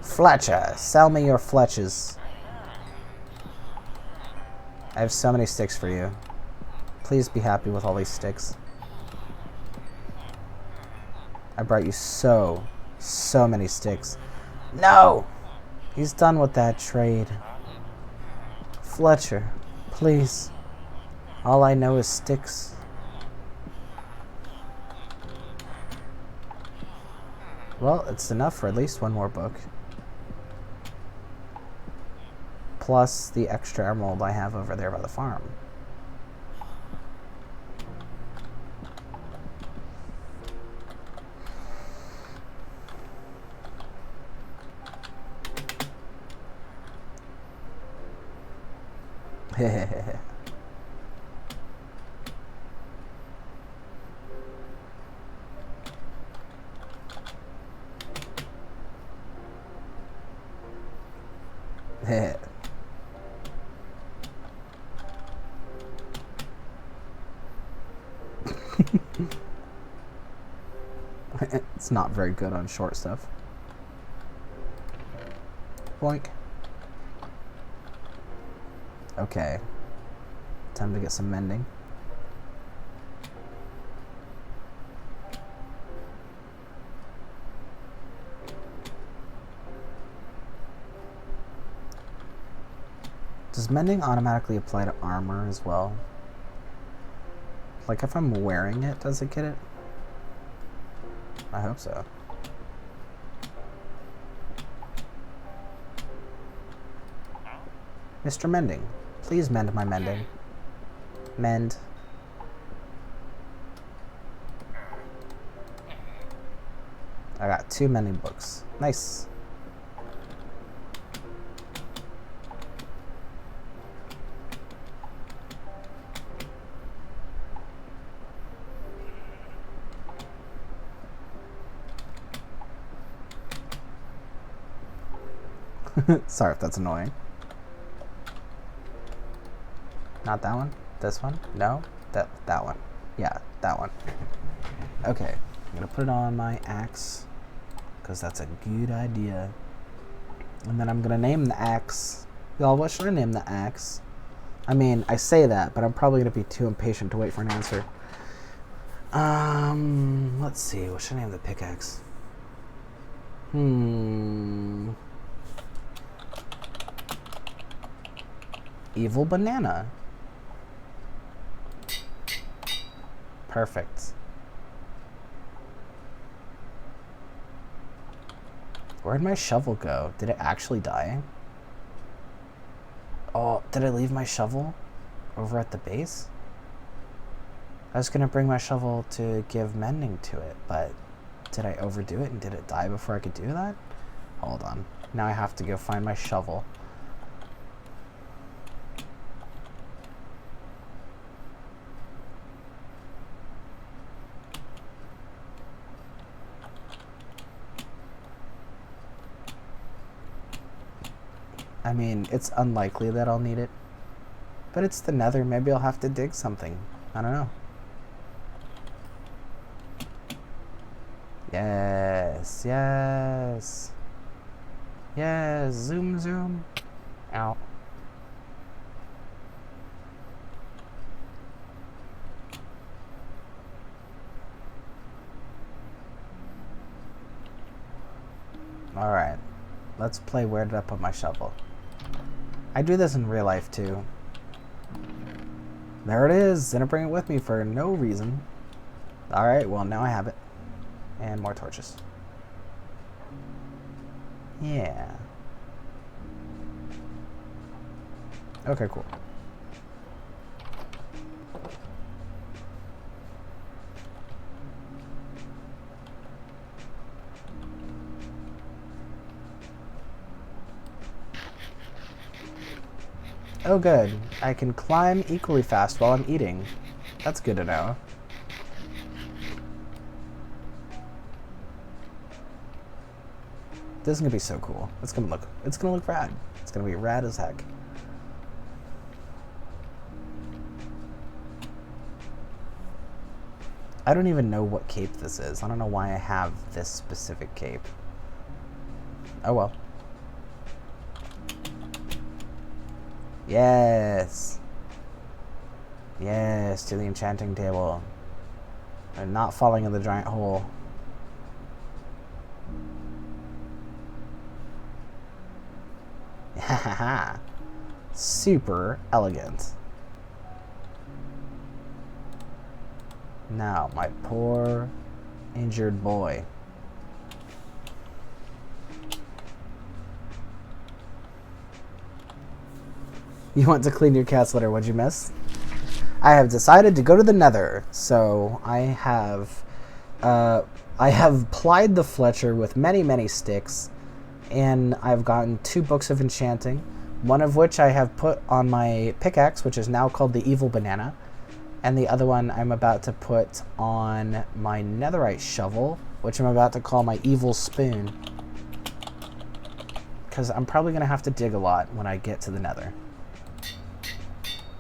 Fletcher, sell me your fletches. I have so many sticks for you. Please be happy with all these sticks. I brought you so many sticks. No! He's done with that trade. Fletcher, please. All I know is sticks. Well, it's enough for at least one more book. plus the extra emerald I have over there by the farm. It's not very good on short stuff. Boink. Okay. Time to get some mending. Does mending automatically apply to armor as well? Like if I'm wearing it, does it get it? I hope so. Mr. Mending, please mend my mending. Mend. I got 2 mending books. Nice. Sorry if that's annoying. Not that one? This one? No? That one. Yeah, that one. Okay, I'm gonna put it on my axe, because that's a good idea. And then I'm gonna name the axe. Y'all, what should I name the axe? I mean, I say that, but I'm probably gonna be too impatient to wait for an answer. Let's see, what should I name the pickaxe? Evil banana. Perfect. Where'd my shovel go? Did it actually die? Oh, did I leave my shovel over at the base? I was gonna bring my shovel to give mending to it, but did I overdo it and did it die before I could do that? Hold on. Now I have to go find my shovel. I mean, it's unlikely that I'll need it. But it's the nether, maybe I'll have to dig something. I don't know. Yes, yes. Yes, zoom, zoom. Ow. Alright, let's play Where Did I Put My Shovel? I do this in real life too. There it is. Didn't bring it with me for no reason. Alright, well now I have it. And more torches. Yeah. Okay, cool. Oh good, I can climb equally fast while I'm eating. That's good to know. This is gonna be so cool. It's gonna look rad. It's gonna be rad as heck. I don't even know what cape this is. I don't know why I have this specific cape. Oh well. Yes. Yes, to the enchanting table. I'm not falling in the giant hole. Hahaha. Super elegant. Now, my poor injured boy. You want to clean your cat's litter. What'd you miss? I have decided to go to the Nether, so I have plied the Fletcher with many, many sticks, and I've gotten 2 books of enchanting, one of which I have put on my pickaxe, which is now called the Evil Banana, and the other one I'm about to put on my netherite shovel, which I'm about to call my Evil Spoon, because I'm probably going to have to dig a lot when I get to the Nether.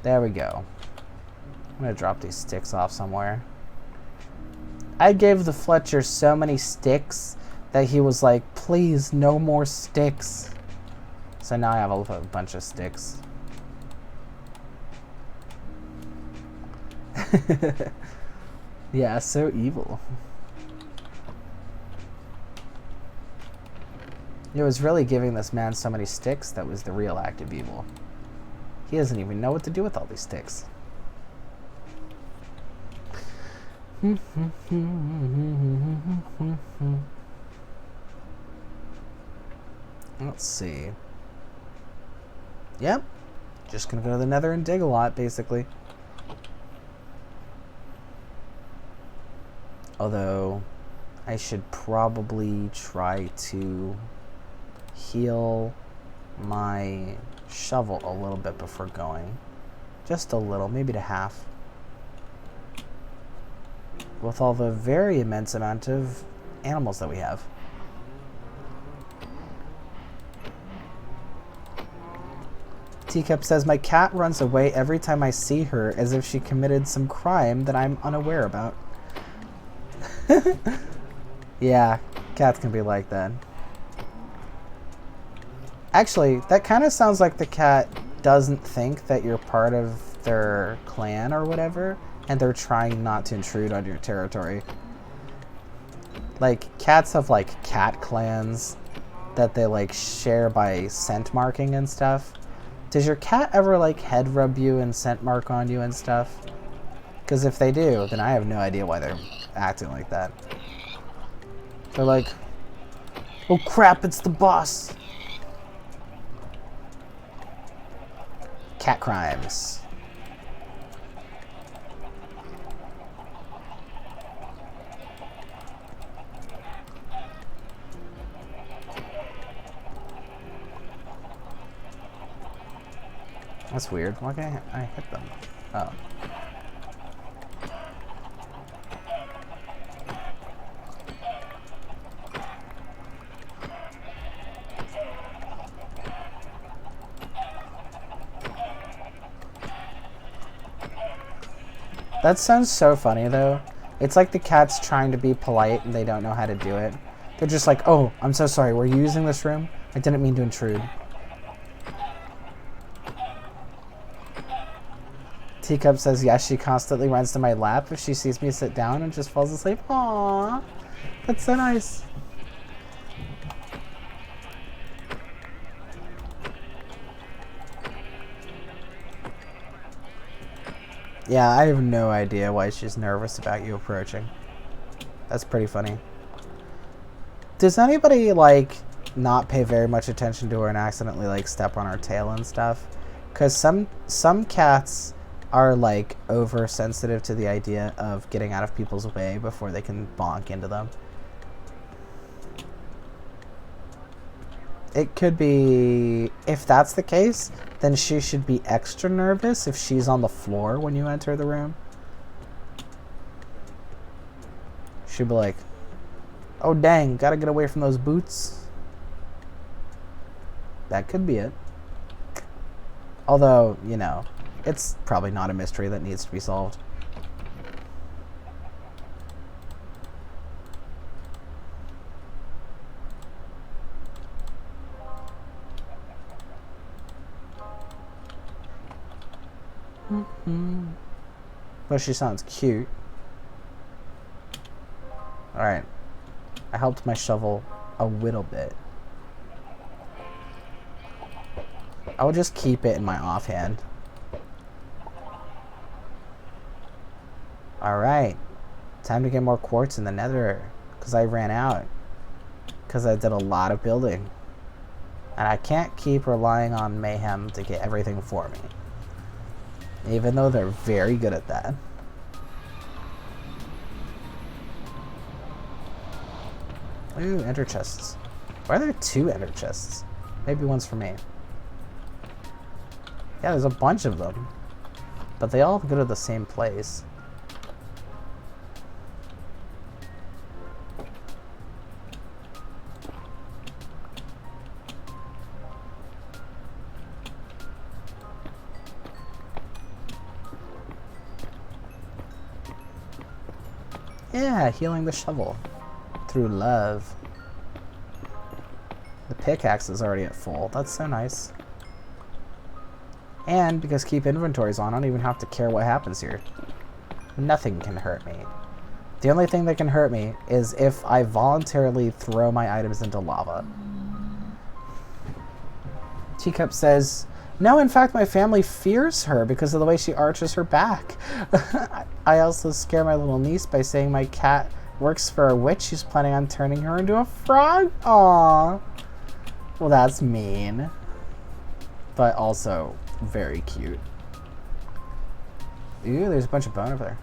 There we go. I'm going to drop these sticks off somewhere. I gave the Fletcher so many sticks that he was like, please, no more sticks. So now I have a bunch of sticks. Yeah, so evil. It was really giving this man so many sticks that was the real act of evil. He doesn't even know what to do with all these sticks. Let's see. Yep. Just gonna go to the Nether and dig a lot, basically. Although, I should probably try to heal my shovel a little bit before going. Just a little, maybe to half. With all the very immense amount of animals that we have. Teacup says, my cat runs away every time I see her as if she committed some crime that I'm unaware about. Yeah, cats can be like that. Actually, that kind of sounds like the cat doesn't think that you're part of their clan or whatever, and they're trying not to intrude on your territory. Like, cats have, like, cat clans that they, like, share by scent marking and stuff. Does your cat ever, like, head rub you and scent mark on you and stuff? Because if they do, then I have no idea why they're acting like that. They're like, oh crap, it's the boss. Cat crimes. That's weird. Why can't I hit them? Oh. That sounds so funny, though. It's like the cat's trying to be polite and they don't know how to do it. They're just like, oh, I'm so sorry. Were you using this room? I didn't mean to intrude. Teacup says, yes, she constantly runs to my lap if she sees me sit down and just falls asleep. Aww, that's so nice. Yeah, I have no idea why she's nervous about you approaching. That's pretty funny. Does anybody, like, not pay very much attention to her and accidentally, like, step on her tail and stuff? Because some cats are, like, oversensitive to the idea of getting out of people's way before they can bonk into them. It could be, if that's the case, then she should be extra nervous if she's on the floor when you enter the room. She'd be like, oh dang, gotta get away from those boots. That could be it. Although, you know, it's probably not a mystery that needs to be solved. Well, she sounds cute. Alright. I helped my shovel a little bit. I'll just keep it in my offhand. Alright. Time to get more quartz in the nether. Because I ran out. Because I did a lot of building. And I can't keep relying on Mayhem to get everything for me. Even though they're very good at that. Ooh, ender chests. Why are there 2 ender chests? Maybe one's for me. Yeah, there's a bunch of them. But they all go to the same place. Yeah, healing the shovel. Through love. The pickaxe is already at full. That's so nice. And because keep inventory's on, I don't even have to care what happens here. Nothing can hurt me. The only thing that can hurt me is if I voluntarily throw my items into lava. Teacup says, no, in fact, my family fears her because of the way she arches her back. I also scare my little niece by saying my cat works for a witch who's planning on turning her into a frog. Aww. Well, that's mean. But also very cute. Ooh, there's a bunch of bone over there.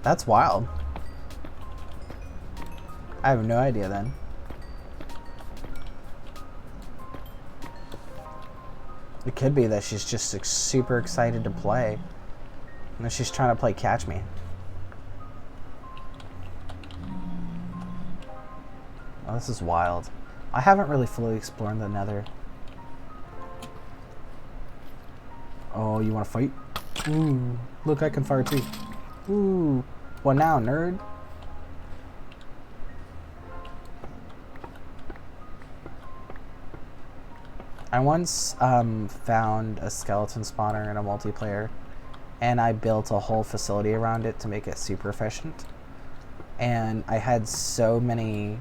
That's wild. I have no idea then. It could be that she's just like, super excited to play. And that she's trying to play catch me. Oh, this is wild. I haven't really fully explored the nether. Oh, you want to fight? Ooh, look, I can fire too. Ooh, what now, nerd? I once found a skeleton spawner in a multiplayer, and I built a whole facility around it to make it super efficient. And I had so much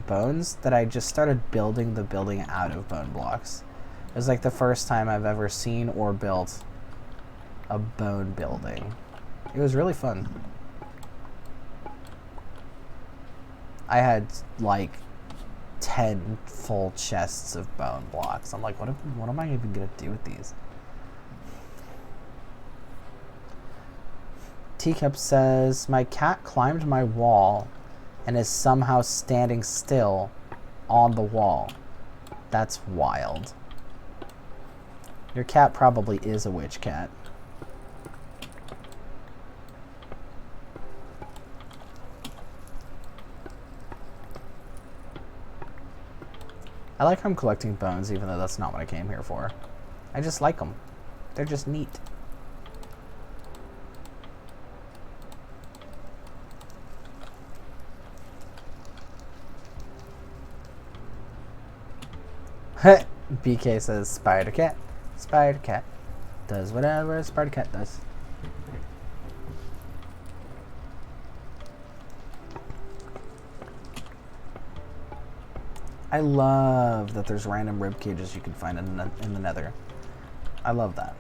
bones that I just started building the building out of bone blocks. It was like the first time I've ever seen or built a bone building. It was really fun. I had like 10 full chests of bone blocks. I'm like, what am I even gonna do with these? Teacup says, my cat climbed my wall and is somehow standing still on the wall. That's wild. Your cat probably is a witch cat. I like how I'm collecting bones even though that's not what I came here for. I just like them. They're just neat. BK says spider cat. Spider cat does whatever a spider cat does. I love that there's random rib cages you can find in the nether. I love that.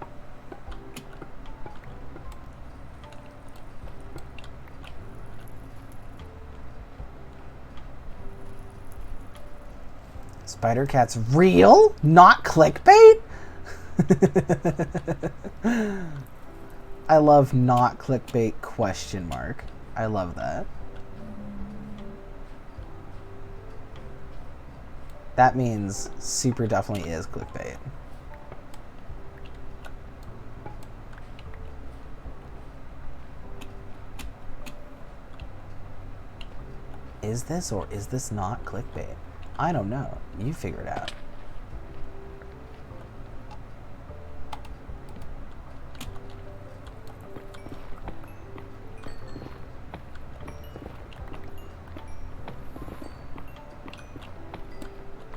Spider cat's real, not clickbait? I love not clickbait question mark. I love that. That means super definitely is clickbait. Is this or is this not clickbait? I don't know. You figure it out.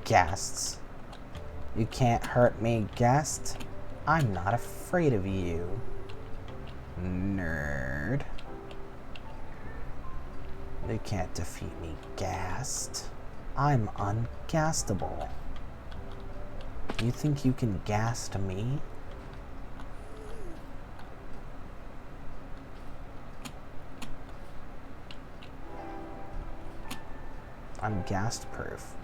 Ghasts. You can't hurt me, Ghast. I'm not afraid of you. Nerd. They can't defeat me, Ghast. I'm ungastable. You think you can ghast me? I'm ghast proof.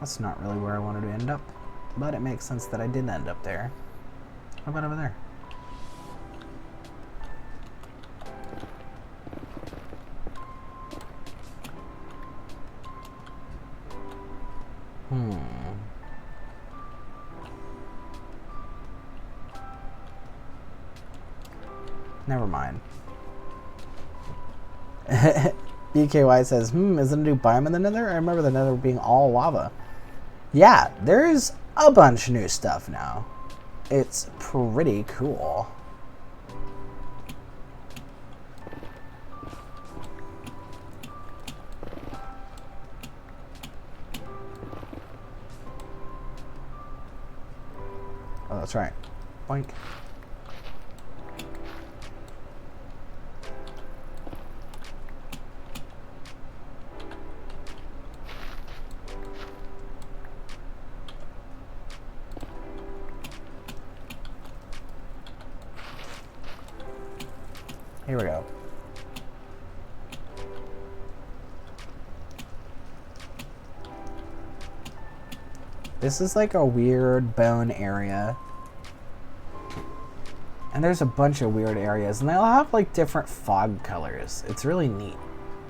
That's not really where I wanted to end up, but it makes sense that I did end up there. How about over there? Never mind. BKY says, isn't a new biome in the Nether? I remember the Nether being all lava. Yeah, there's a bunch of new stuff now. It's pretty cool. Oh, that's right. Boink. Here we go. This is like a weird bone area. And there's a bunch of weird areas, and they all have like different fog colors. It's really neat.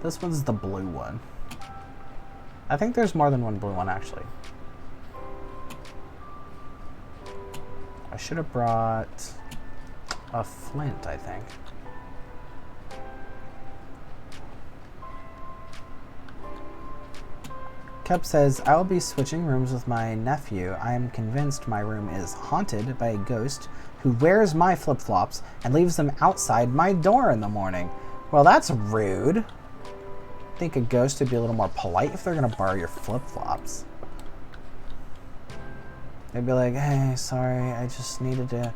This one's the blue one. I think there's more than one blue one, actually. I should have brought a flint, I think. Kep says, I will be switching rooms with my nephew. I am convinced my room is haunted by a ghost who wears my flip-flops and leaves them outside my door in the morning. Well, that's rude. I think a ghost would be a little more polite if they're going to borrow your flip-flops. They'd be like, hey, sorry, I just needed to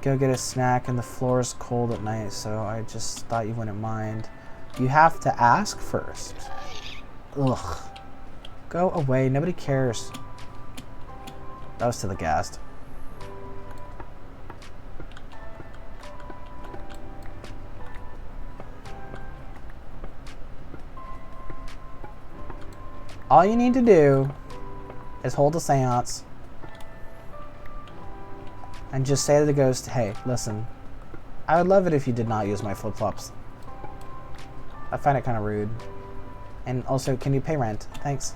go get a snack and the floor is cold at night, so I just thought you wouldn't mind. You have to ask first. Ugh. Go away, nobody cares. That was to the ghast. All you need to do is hold a seance and just say to the ghost, hey, listen, I would love it if you did not use my flip-flops. I find it kind of rude. And also, can you pay rent? Thanks.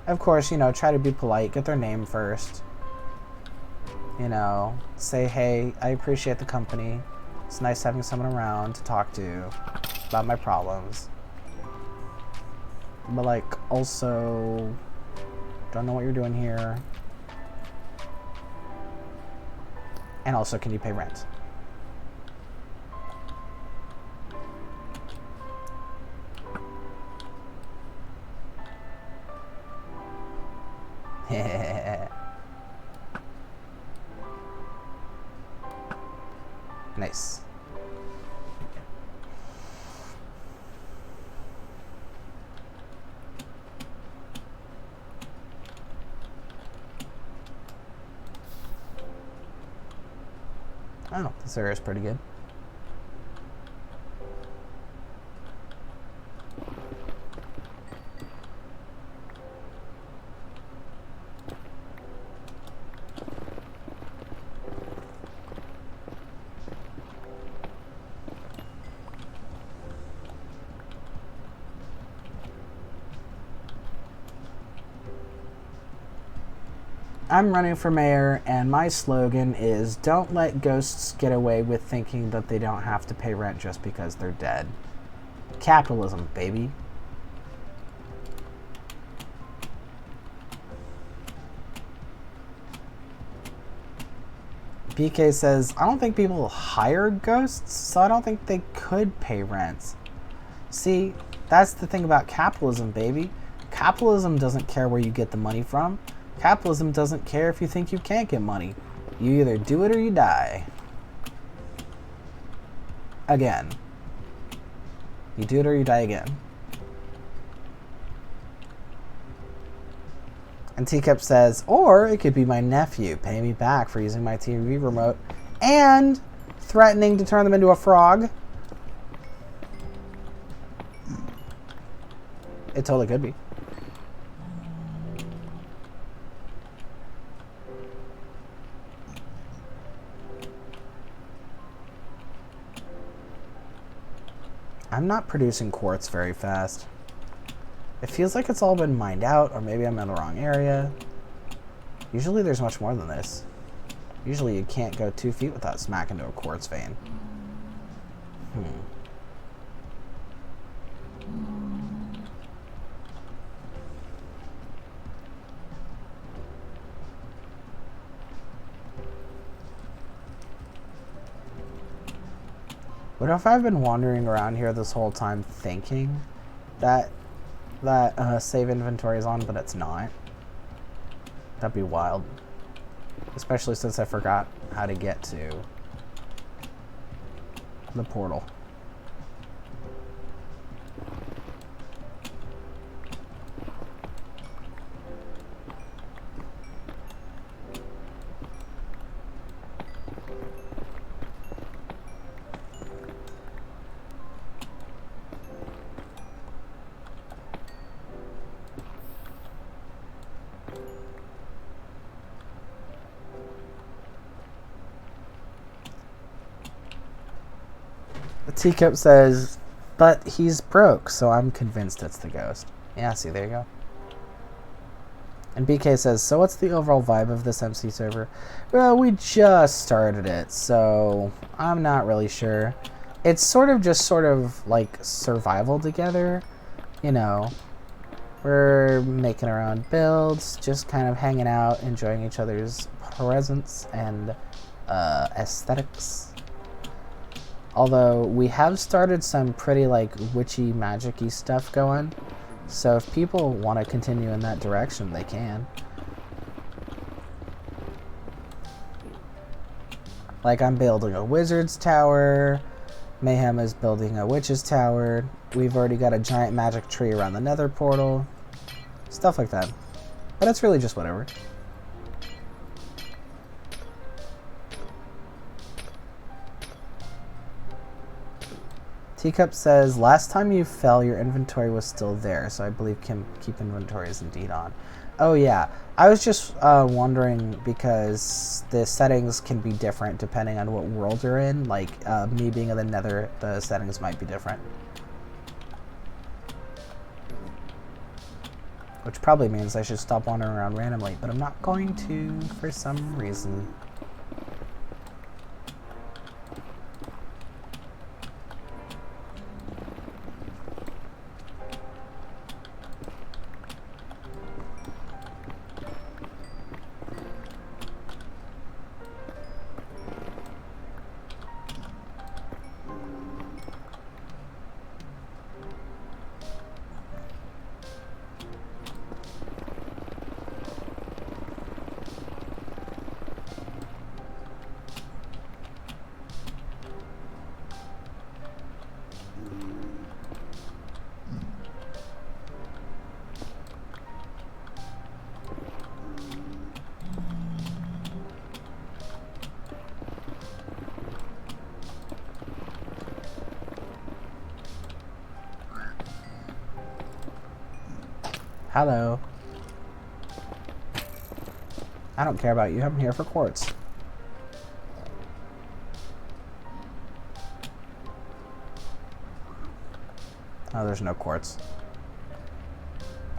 Of course, you know, try to be polite. Get their name first. You know, say, hey, I appreciate the company. It's nice having someone around to talk to about my problems. But, like, also, don't know what you're doing here. And also, can you pay rent? Nice. Oh, this area is pretty good. I'm running for mayor, and my slogan is, don't let ghosts get away with thinking that they don't have to pay rent just because they're dead. Capitalism, baby. BK says, I don't think people hire ghosts, so I don't think they could pay rents. See, that's the thing about capitalism, baby. Capitalism doesn't care where you get the money from. Capitalism doesn't care if you think you can't get money. You either do it or you die. Again. You do it or you die again. And Teacup says, or it could be my nephew paying me back for using my TV remote and threatening to turn them into a frog. It totally could be. I'm not producing quartz very fast. It feels like it's all been mined out, or maybe I'm in the wrong area. Usually there's much more than this. Usually you can't go 2 feet without smacking into a quartz vein. What if I've been wandering around here this whole time thinking that save inventory is on, but it's not? That'd be wild. Especially since I forgot how to get to the portal. Teacup says, but he's broke, so I'm convinced it's the ghost. Yeah, see, there you go. And BK says, so what's the overall vibe of this MC server? Well, we just started it, so I'm not really sure. It's sort of like survival together, you know. We're making our own builds, just kind of hanging out, enjoying each other's presence and aesthetics. Although we have started some pretty like witchy, magic-y stuff going. So if people want to continue in that direction, they can. Like I'm building a wizard's tower. Mayhem is building a witch's tower. We've already got a giant magic tree around the nether portal. Stuff like that. But it's really just whatever. Teacup says, last time you fell, your inventory was still there, so I believe keep inventory is indeed on. Oh yeah, I was just wondering because the settings can be different depending on what world you're in. Like me being in the nether, the settings might be different. Which probably means I should stop wandering around randomly, but I'm not going to for some reason. Hello. I don't care about you. I'm here for quartz. Oh, there's no quartz.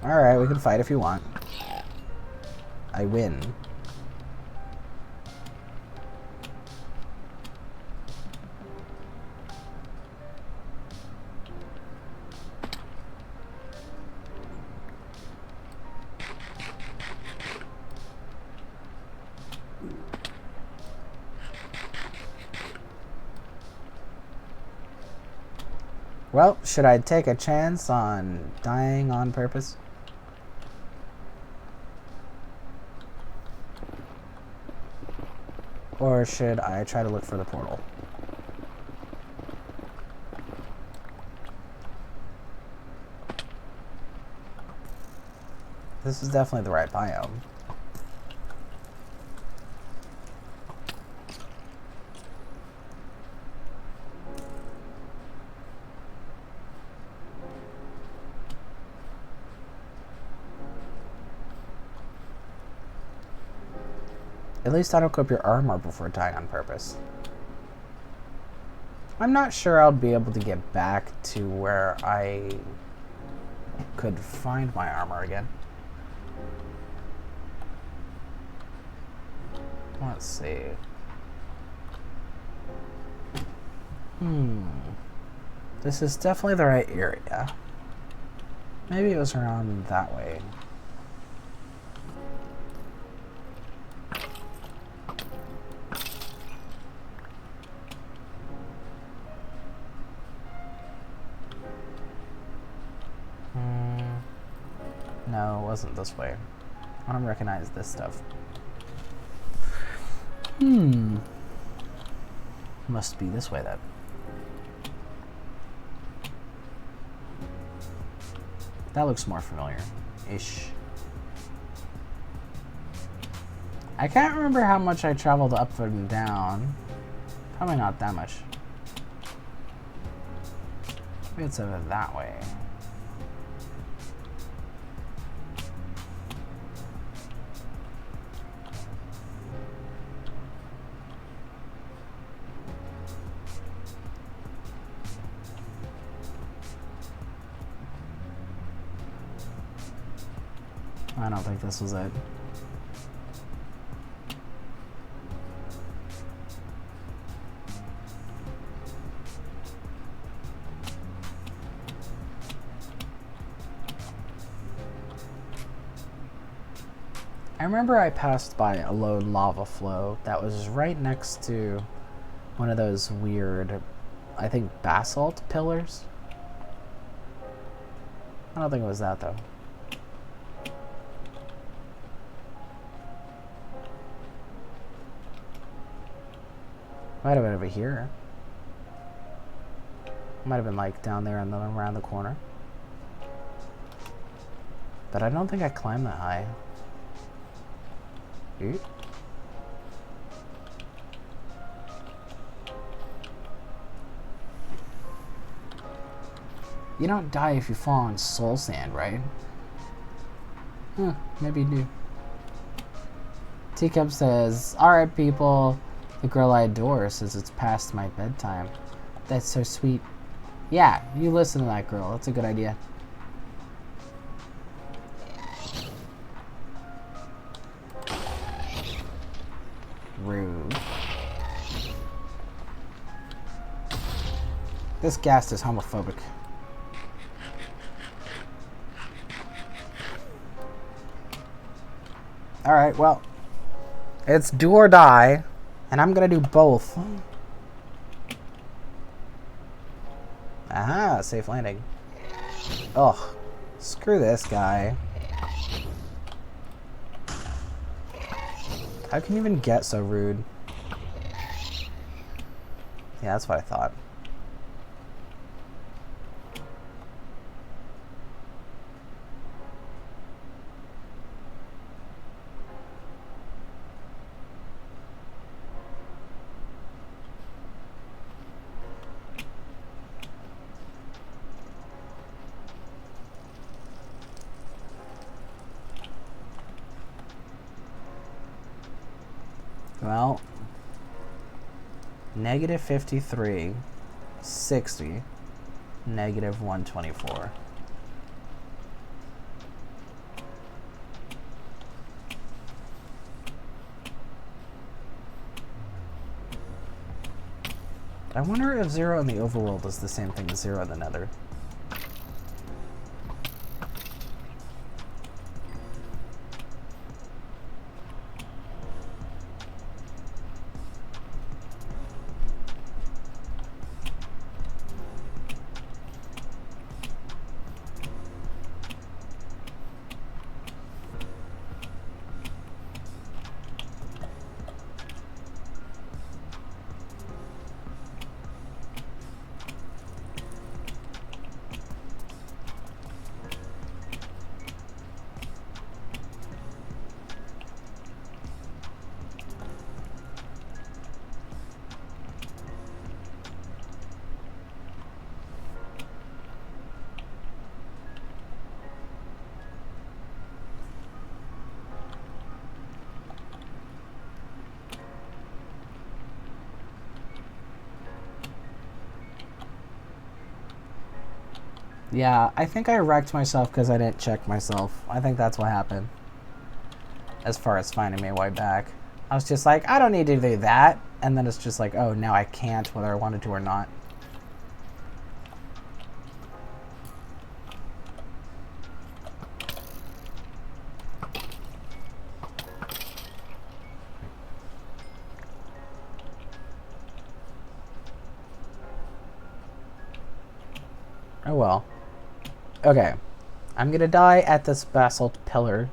Alright, we can fight if you want. I win. Well, should I take a chance on dying on purpose? Or should I try to look for the portal? This is definitely the right biome. At least I don't equip your armor before dying on purpose. I'm not sure I'll be able to get back to where I could find my armor again. Let's see. This is definitely the right area. Maybe it was around that way. No, it wasn't this way. I don't recognize this stuff. Must be this way then. That looks more familiar-ish. I can't remember how much I traveled up and down. Probably not that much. Maybe it's over that way. I don't think this was it. I remember I passed by a lone lava flow that was right next to one of those weird, I think, basalt pillars. I don't think it was that though. Might have been over here. Might have been like down there and then around the corner. But I don't think I climbed that high. Ooh. You don't die if you fall on soul sand, right? Maybe you do. Teacup says, "Alright people, the girl I adore says it's past my bedtime." That's so sweet. Yeah, you listen to that girl. That's a good idea. Rude. This ghast is homophobic. Alright, well, it's do or die, and I'm gonna do both. Aha, safe landing. Ugh, screw this guy. How can you even get so rude? Yeah, that's what I thought. Well, negative 53, 60, negative 124. I wonder if 0 in the overworld is the same thing as 0 in the nether. Yeah, I think I wrecked myself because I didn't check myself. I think that's what happened. As far as finding my way back. I was just like, I don't need to do that. And then it's just like, oh, now I can't whether I wanted to or not. Oh well. Okay. I'm gonna die at this basalt pillar.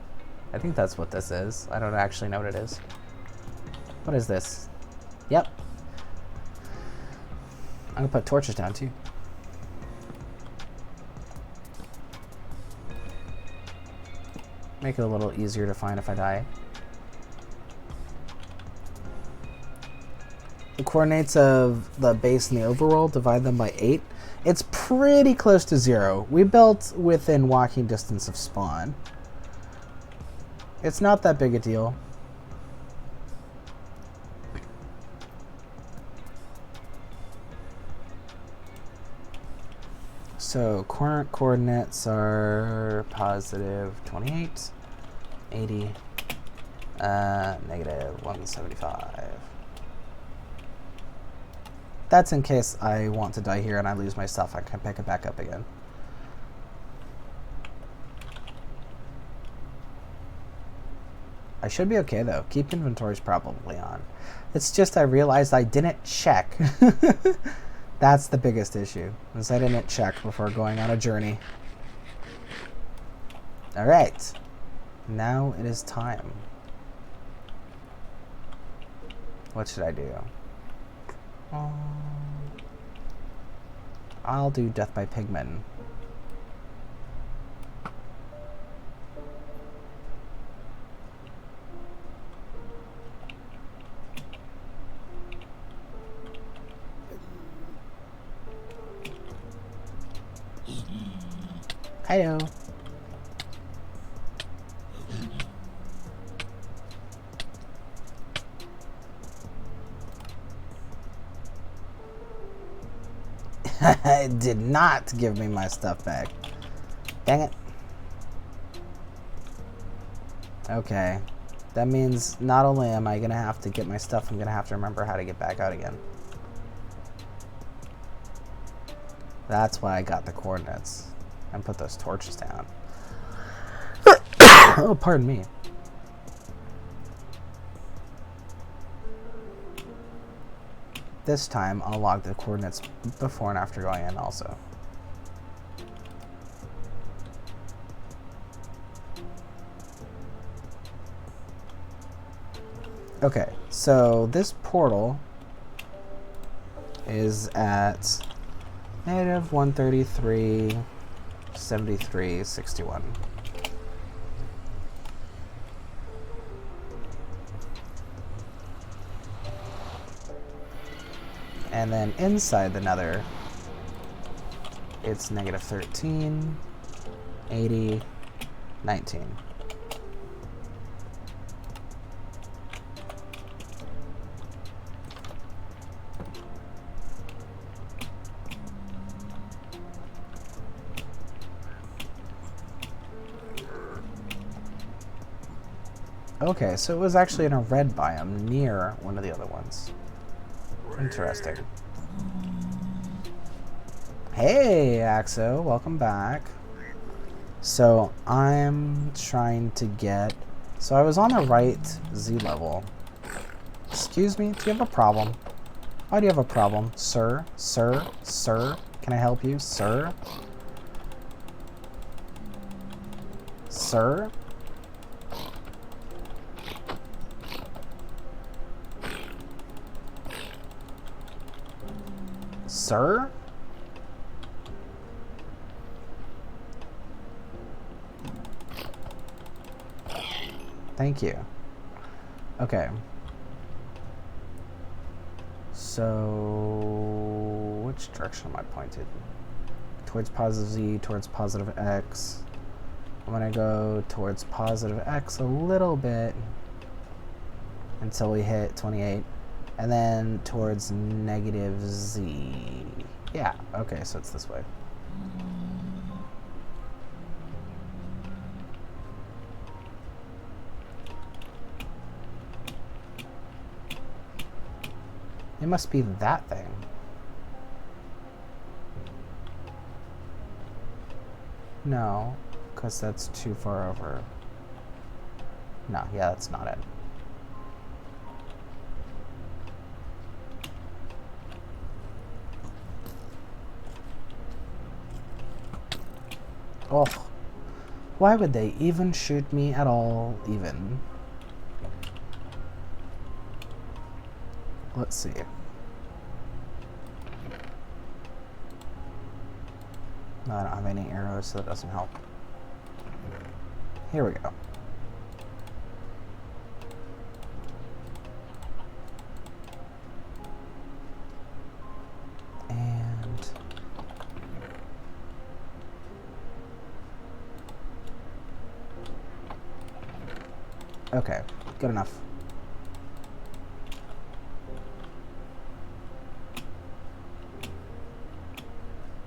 I think that's what this is. I don't actually know what it is. What is this? Yep. I'm gonna put torches down too. Make it a little easier to find if I die. The coordinates of the base and the overworld, divide them by 8. It's pretty close to 0. We built within walking distance of spawn. It's not that big a deal. So current coordinates are positive 28, 80, negative 175. That's in case I want to die here and I lose my stuff. I can pick it back up again. I should be okay though. Keep inventory's probably on. It's just I realized I didn't check. That's the biggest issue, is I didn't check before going on a journey. Alright. Now it is time. What should I do? I'll do Death by Pigmen. Hello. It did not give me my stuff back. Dang it. Okay. That means not only am I going to have to get my stuff, I'm going to have to remember how to get back out again. That's why I got the coordinates and put those torches down. Oh, pardon me. This time, I'll log the coordinates before and after going in also. Okay, so this portal is at negative 133, 73, 61. And then inside the nether, it's negative 13, 80, 19. Okay, so it was actually in a red biome near one of the other ones. Interesting. Hey, Axo, welcome back. So I'm trying to get... So I was on the right Z level. Excuse me, do you have a problem? Why do you have a problem? Sir? Sir? Sir? Can I help you? Sir? Sir? Sir? Thank you. Okay. So, which direction am I pointed? Towards positive Z, towards positive X. I'm gonna go towards positive X a little bit until we hit 28. And then towards negative Z. Yeah, okay, so it's this way. It must be that thing. No, because that's too far over. No, yeah, that's not it. Oh, why would they even shoot me at all, even? Let's see. No, I don't have any arrows, so that doesn't help. Here we go. And okay, good enough.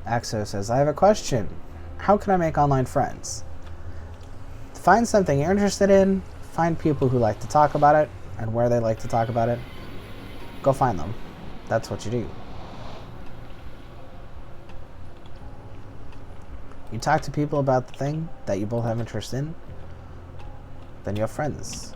Axo says, I have a question. How can I make online friends? Find something you're interested in, find people who like to talk about it, and where they like to talk about it. Go find them. That's what you do. You talk to people about the thing that you both have interest in, then you have friends.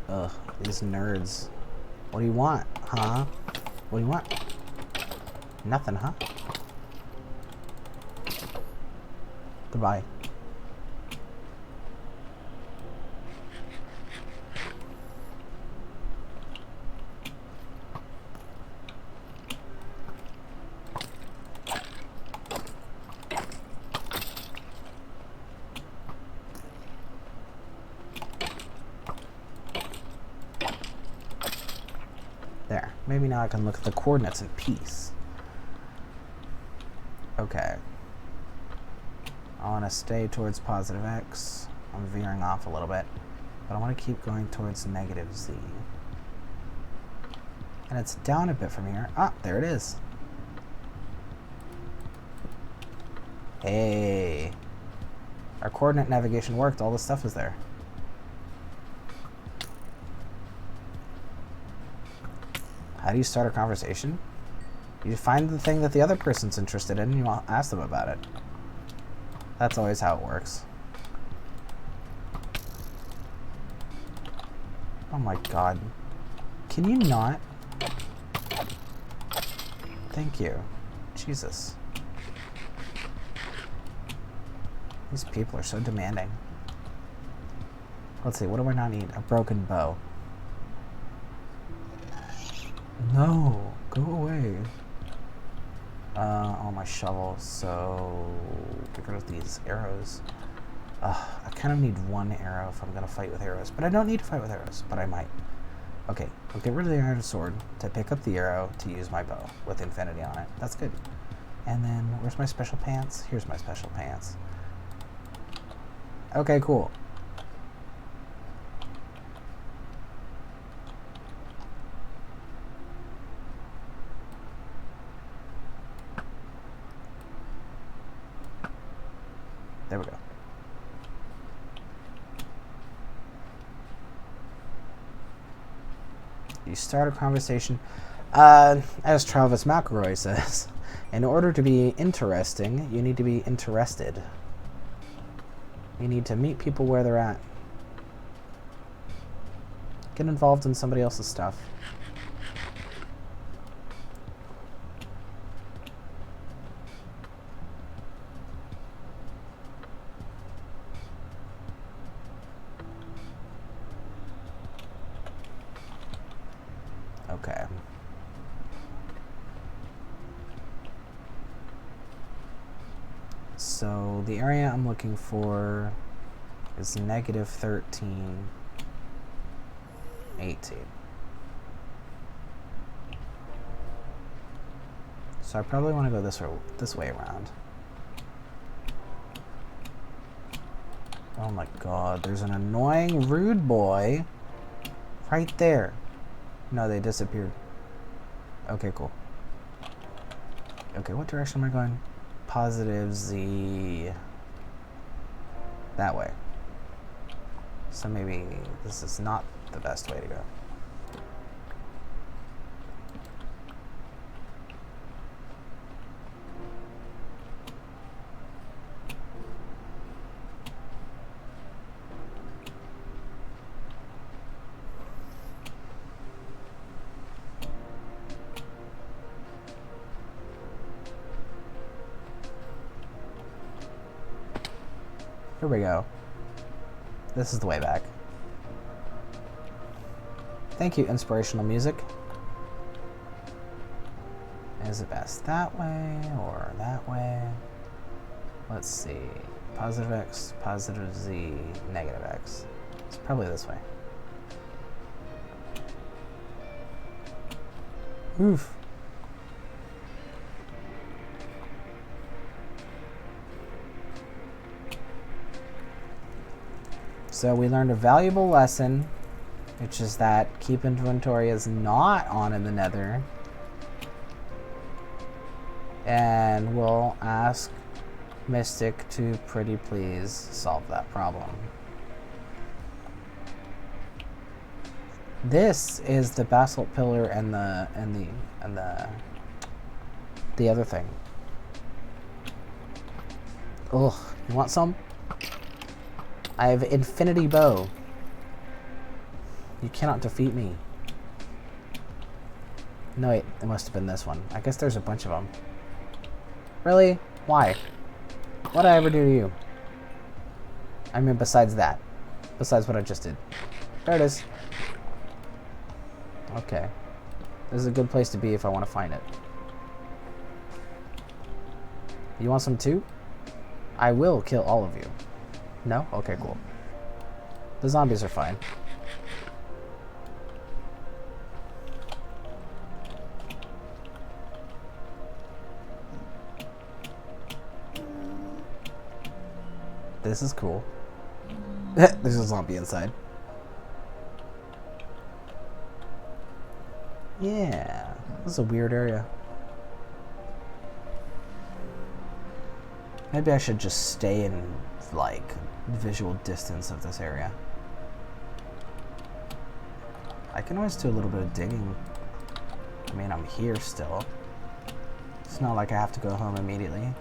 Ugh, these nerds. What do you want, huh? What do you want? Nothing, huh? Goodbye. There. Maybe now I can look at the coordinates in peace. Okay. I want to stay towards positive x. I'm veering off a little bit. But I want to keep going towards negative z. And it's down a bit from here. Ah, there it is. Hey. Our coordinate navigation worked. All the stuff is there. How do you start a conversation? You find the thing that the other person's interested in and you ask them about it. That's always how it works. Oh my god. Can you not? Thank you. Jesus. These people are so demanding. Let's see, what do I not need? A broken bow. No, go away. Oh, my shovel, so get rid of these arrows. I kind of need one arrow if I'm gonna fight with arrows, but I don't need to fight with arrows, but I might. Okay, I'll get rid of the iron sword to pick up the arrow to use my bow with infinity on it. That's good. And then, where's my special pants? Here's my special pants. Okay, cool. There we go. You start a conversation. As Travis McElroy says, in order to be interesting, you need to be interested. You need to meet people where they're at. Get involved in somebody else's stuff. Okay. so the area I'm looking for is negative 13, 18. So I probably want to go this way around. Oh my god, there's an annoying rude boy right there. No, they disappeared. Okay, cool. Okay, what direction am I going? Positive Z. That way. So maybe this is not the best way to go. Here we go. This is the way back. Thank you, inspirational music. Is it best that way or that way? Let's see. Positive X, positive Z, negative X. It's probably this way. Oof. So we learned a valuable lesson, which is that keep inventory is not on in the Nether. And we'll ask Mystic to pretty please solve that problem. This is the basalt pillar and the other thing. Ugh, you want some? I have infinity bow. You cannot defeat me. No wait, it must have been this one. I guess there's a bunch of them. Really? Why? What did I ever do to you? I mean, besides that. Besides what I just did. There it is. Okay. This is a good place to be if I want to find it. You want some too? I will kill all of you. No? Okay, cool. The zombies are fine. This is cool. There's a zombie inside. Yeah, this is a weird area. Maybe I should just stay in, like, visual distance of this area. I can always do a little bit of digging. I mean, I'm here still. It's not like I have to go home immediately.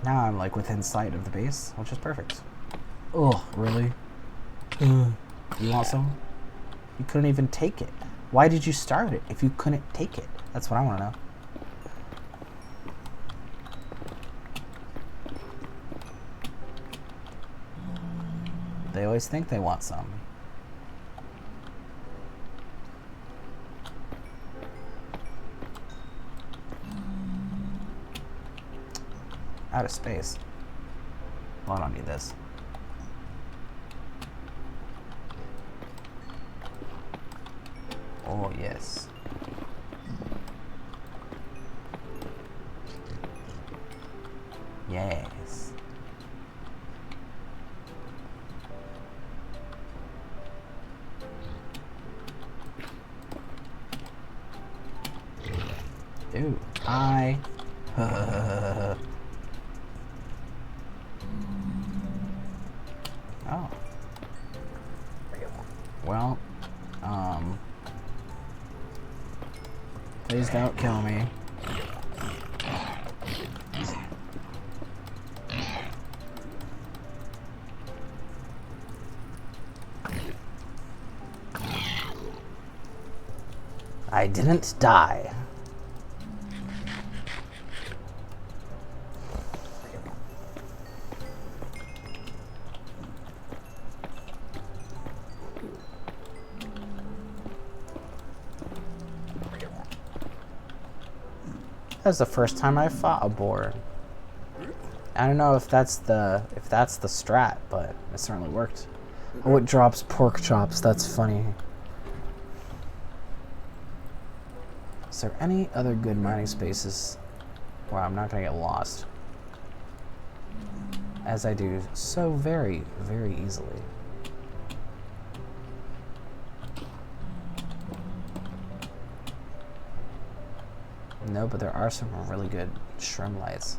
Now I'm, like, within sight of the base, which is perfect. Oh, really? You want some? You couldn't even take it. Why did you start it if you couldn't take it? That's what I want to know. They always think they want some. Out of space. Well, I don't need this. Oh, yes. Yes. Dude, hi. Oh. Well, please don't kill me. I didn't die. That's the first time I fought a boar. I don't know if that's the strat, but it certainly worked. Oh, it drops pork chops. That's funny. Is there any other good mining spaces where I'm not gonna get lost? As I do so very, very easily. No, but there are some really good shroom lights.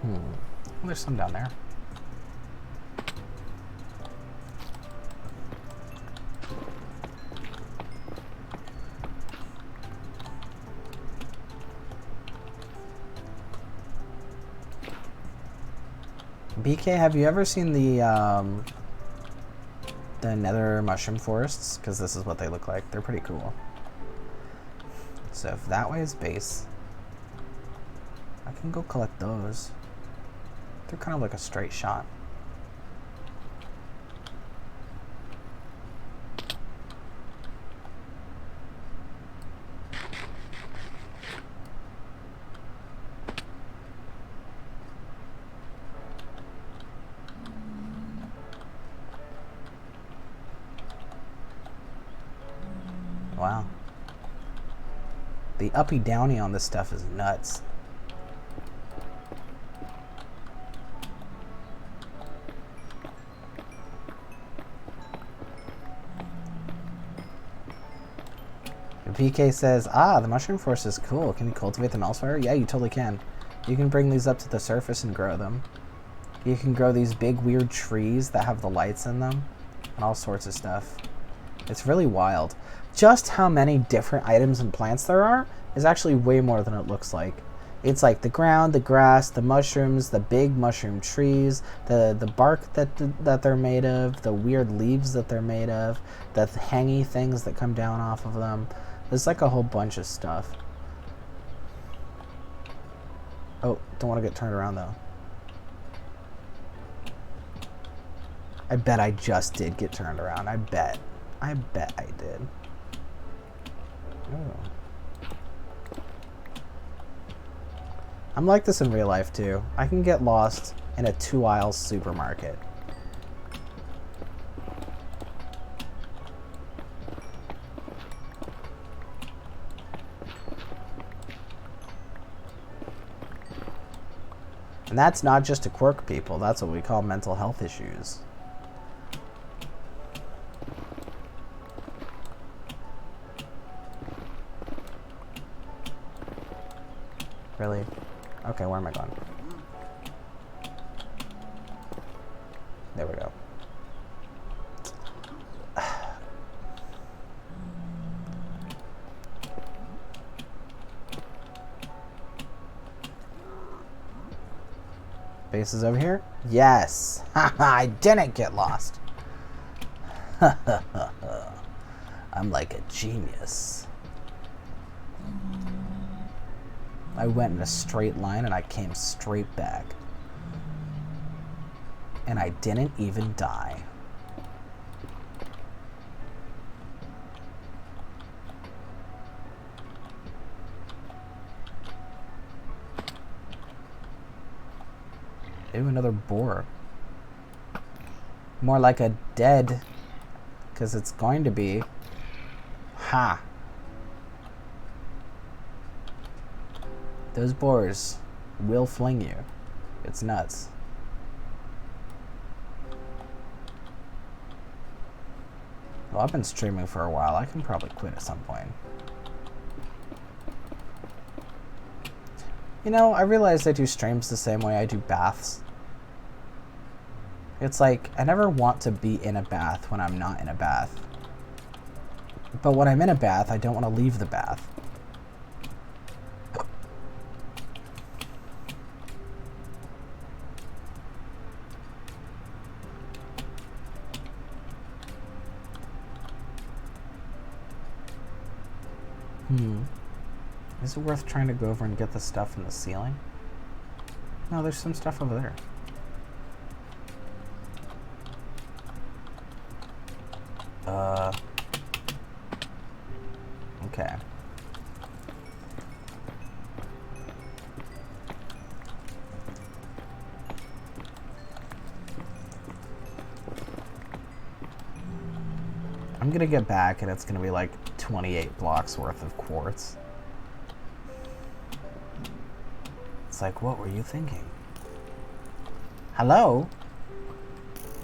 Well, there's some down there. BK, have you ever seen the nether mushroom forests? Because this is what they look like. They're pretty cool. So if that way is base, I can go collect those. They're kind of like a straight shot. Wow. The uppy downy on this stuff is nuts. VK says, the mushroom forest is cool. Can you cultivate them elsewhere? Yeah, you totally can. You can bring these up to the surface and grow them. You can grow these big weird trees that have the lights in them and all sorts of stuff. It's really wild. Just how many different items and plants there are is actually way more than it looks like. It's like the ground, the grass, the mushrooms, the big mushroom trees, the bark that they're made of, the weird leaves that they're made of, the hangy things that come down off of them. There's like a whole bunch of stuff. Oh, don't want to get turned around though. I bet I just did get turned around. I bet I did. Oh. I'm like this in real life too. I can get lost in a 2-aisle supermarket. And that's not just a quirk, people. That's what we call mental health issues. Really? Okay, where am I going? There we go. Base is over here? Yes! I didn't get lost! I'm like a genius. I went in a straight line and I came straight back. And I didn't even die. Ew, another boar. More like a dead, because it's going to be. Ha! Those boars will fling you. It's nuts. Well, I've been streaming for a while. I can probably quit at some point. You know, I realize I do streams the same way I do baths. It's like, I never want to be in a bath when I'm not in a bath. But when I'm in a bath, I don't want to leave the bath. Is it worth trying to go over and get the stuff in the ceiling? No, there's some stuff over there. Okay. I'm gonna get back and it's gonna be like 28 blocks worth of quartz. It's like, what were you thinking? Hello?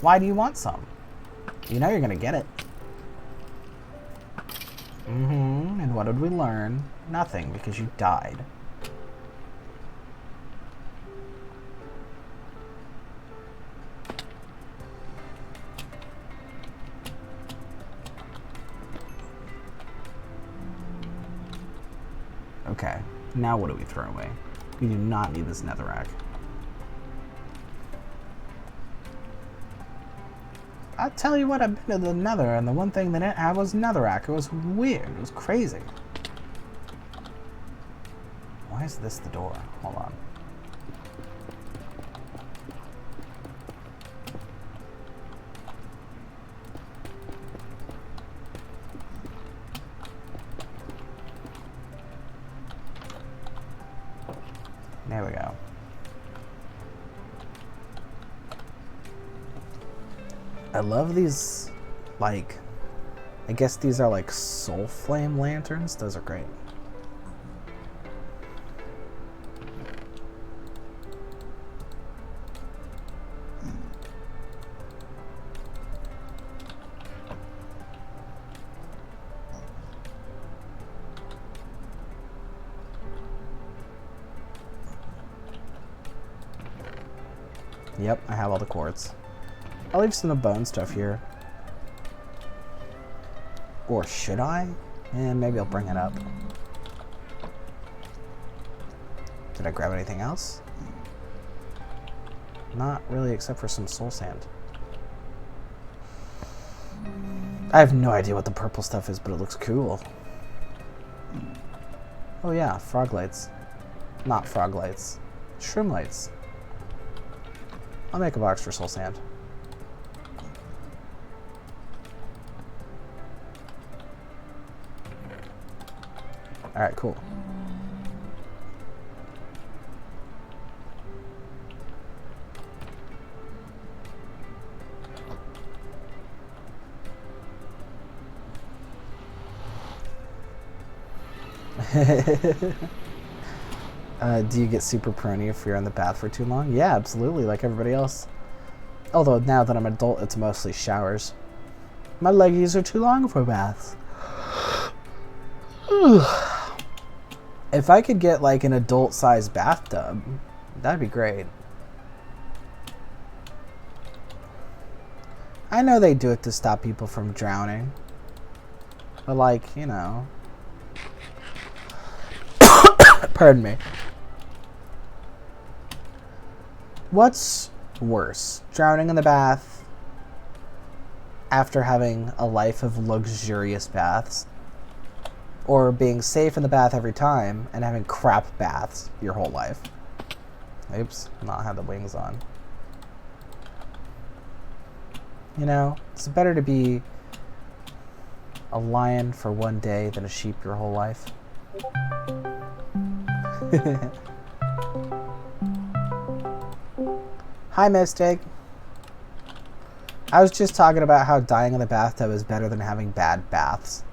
Why do you want some? You know you're gonna get it. And what did we learn? Nothing, because you died. Okay, now what do we throw away? We do not need this netherrack. I'll tell you what, I've been to the nether, and the one thing that it had was netherrack. It was weird. It was crazy. Why is this the door? Hold on. There we go. I love these, like, I guess these are like soul flame lanterns. Those are great. Yep, I have all the quartz. I'll leave some of the bone stuff here. Or should I? And maybe I'll bring it up. Did I grab anything else? Not really, except for some soul sand. I have no idea what the purple stuff is, but it looks cool. Oh yeah, frog lights. Not frog lights. Shroom lights. I'll make a box for soul sand. Alright, cool. Do you get super prony if you're in the bath for too long? Yeah, absolutely, like everybody else. Although now that I'm an adult, it's mostly showers. My leggies are too long for baths. If I could get like an adult-sized bathtub, that'd be great. I know they do it to stop people from drowning. But like, you know. Pardon me. What's worse? Drowning in the bath after having a life of luxurious baths? Or being safe in the bath every time and having crap baths your whole life? Oops, not had the wings on. You know, it's better to be a lion for one day than a sheep your whole life. Hi, Mystic. I was just talking about how dying in the bathtub is better than having bad baths.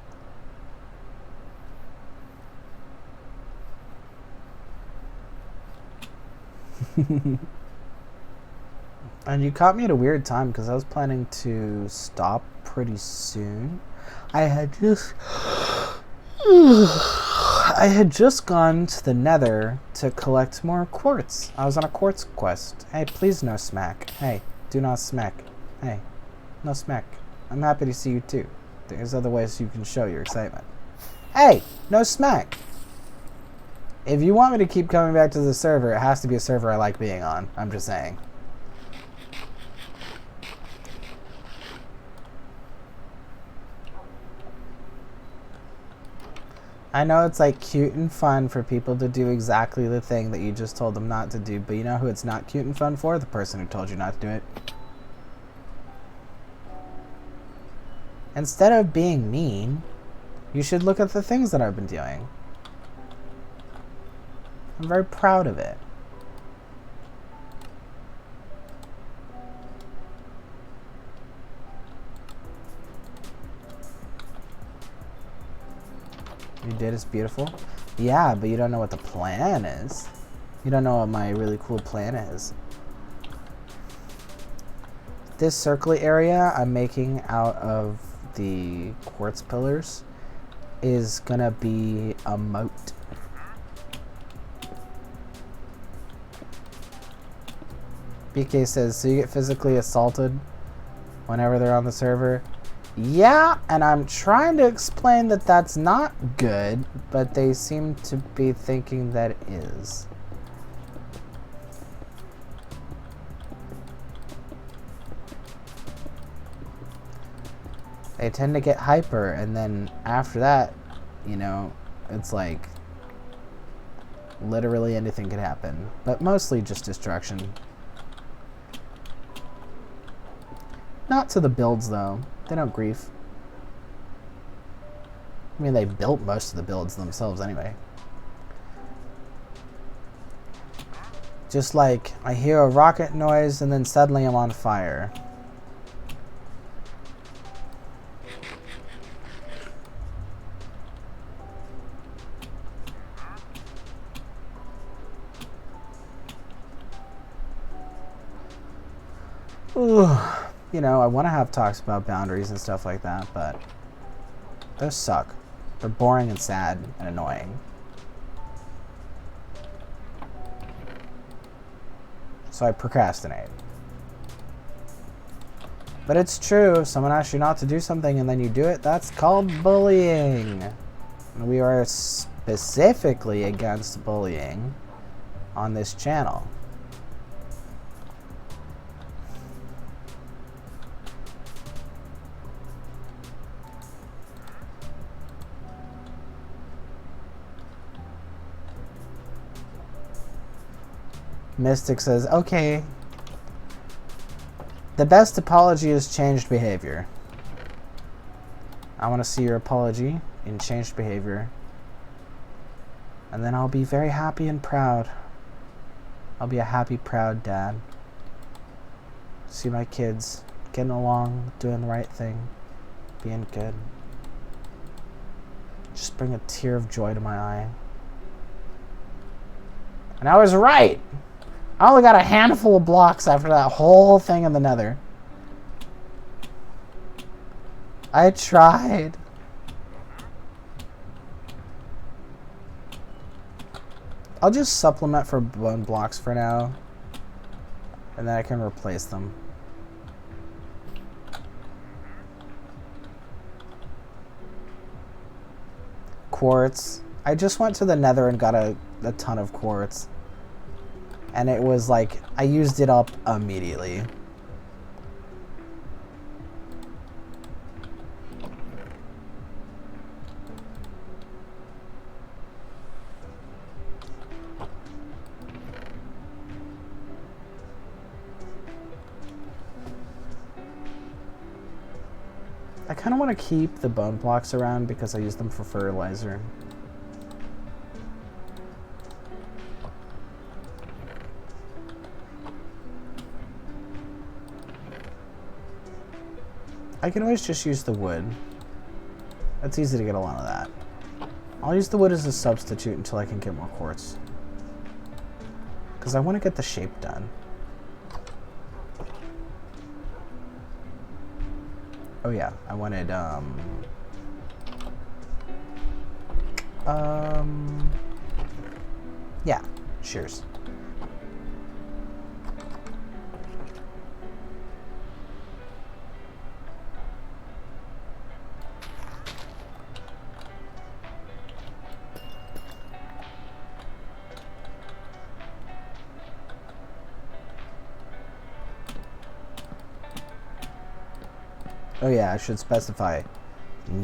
And you caught me at a weird time because I was planning to stop pretty soon. I had just gone to the nether to collect more quartz. I was on a quartz quest. Hey, please no smack. Hey, do not smack. Hey, no smack. I'm happy to see you too. There's other ways you can show your excitement. Hey, no smack. If you want me to keep coming back to the server, it has to be a server I like being on. I'm just saying. I know it's like cute and fun for people to do exactly the thing that you just told them not to do, but you know who it's not cute and fun for? The person who told you not to do it. Instead of being mean, You should look at the things that I've been doing. I'm very proud of it. You did, it's beautiful. Yeah, but you don't know what the plan is. You don't know what my really cool plan is. This circly area I'm making out of the quartz pillars is gonna be a moat. BK says, so you get physically assaulted whenever they're on the server? Yeah, and I'm trying to explain that that's not good, but they seem to be thinking that it is. They tend to get hyper, and then after that, you know, it's like literally anything could happen, but mostly just destruction. Not to the builds, though. They don't grief. I mean, they built most of the builds themselves anyway. Just like, I hear a rocket noise, and then suddenly I'm on fire. Ooh. You know, I want to have talks about boundaries and stuff like that, but those suck. They're boring and sad and annoying. So I procrastinate. But it's true, if someone asks you not to do something and then you do it, that's called bullying. And we are specifically against bullying on this channel. Mystic says, okay. The best apology is changed behavior. I want to see your apology in changed behavior. And then I'll be very happy and proud. I'll be a happy, proud dad. See my kids getting along, doing the right thing, being good. Just bring a tear of joy to my eye. And I was right! I only got a handful of blocks after that whole thing in the nether. I tried. I'll just supplement for bone blocks for now. And then I can replace them. Quartz. I just went to the nether and got a ton of quartz. And it was like, I used it up immediately. I kind of want to keep the bone blocks around because I use them for fertilizer. I can always just use the wood. It's easy to get a lot of that. I'll use the wood as a substitute until I can get more quartz. Because I want to get the shape done. Oh yeah, I wanted, yeah, shears. Oh yeah, I should specify.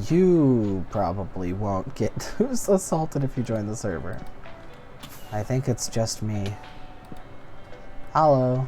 You probably won't get assaulted if you join the server. I think it's just me. Hello.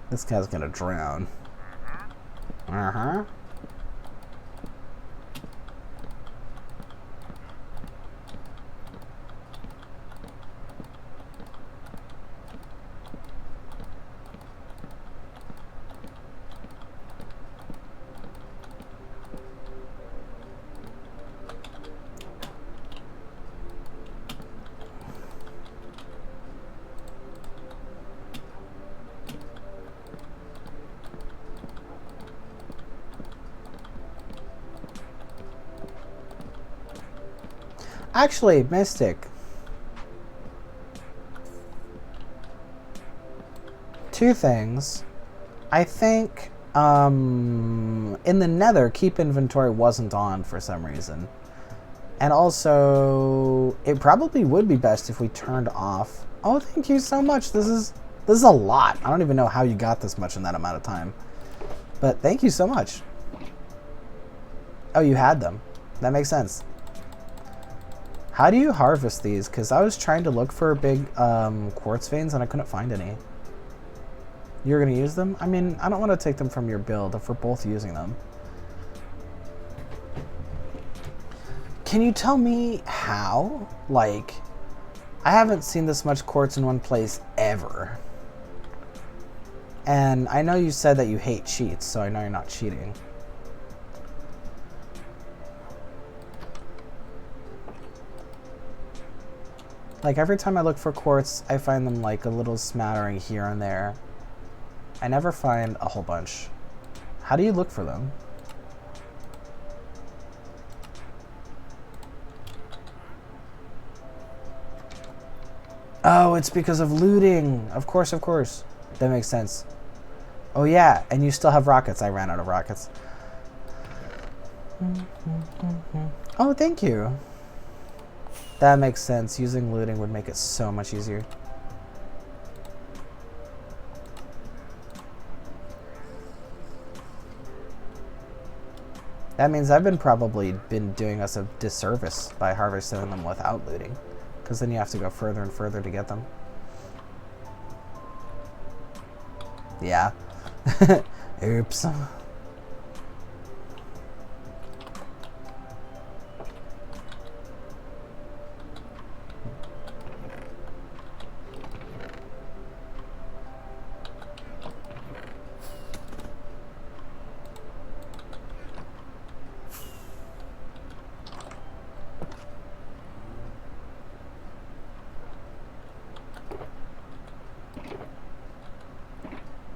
This guy's gonna drown. Uh-huh. Actually, Mystic. Two things. I think in the Nether, keep inventory wasn't on for some reason. And also, it probably would be best if we turned off. Oh, thank you so much. This is a lot. I don't even know how you got this much in that amount of time. But thank you so much. Oh, you had them. That makes sense. How do you harvest these? Because I was trying to look for big quartz veins and I couldn't find any. You're going to use them? I mean, I don't want to take them from your build if we're both using them. Can you tell me how? Like, I haven't seen this much quartz in one place ever. And I know you said that you hate cheats, so I know you're not cheating. Like, every time I look for quartz, I find them like a little smattering here and there. I never find a whole bunch. How do you look for them? Oh, it's because of looting. Of course, of course. That makes sense. Oh yeah, and you still have rockets. I ran out of rockets. Oh, thank you. That makes sense. Using looting would make it so much easier. That means I've probably been doing us a disservice by harvesting them without looting. Because then you have to go further and further to get them. Yeah. Oops.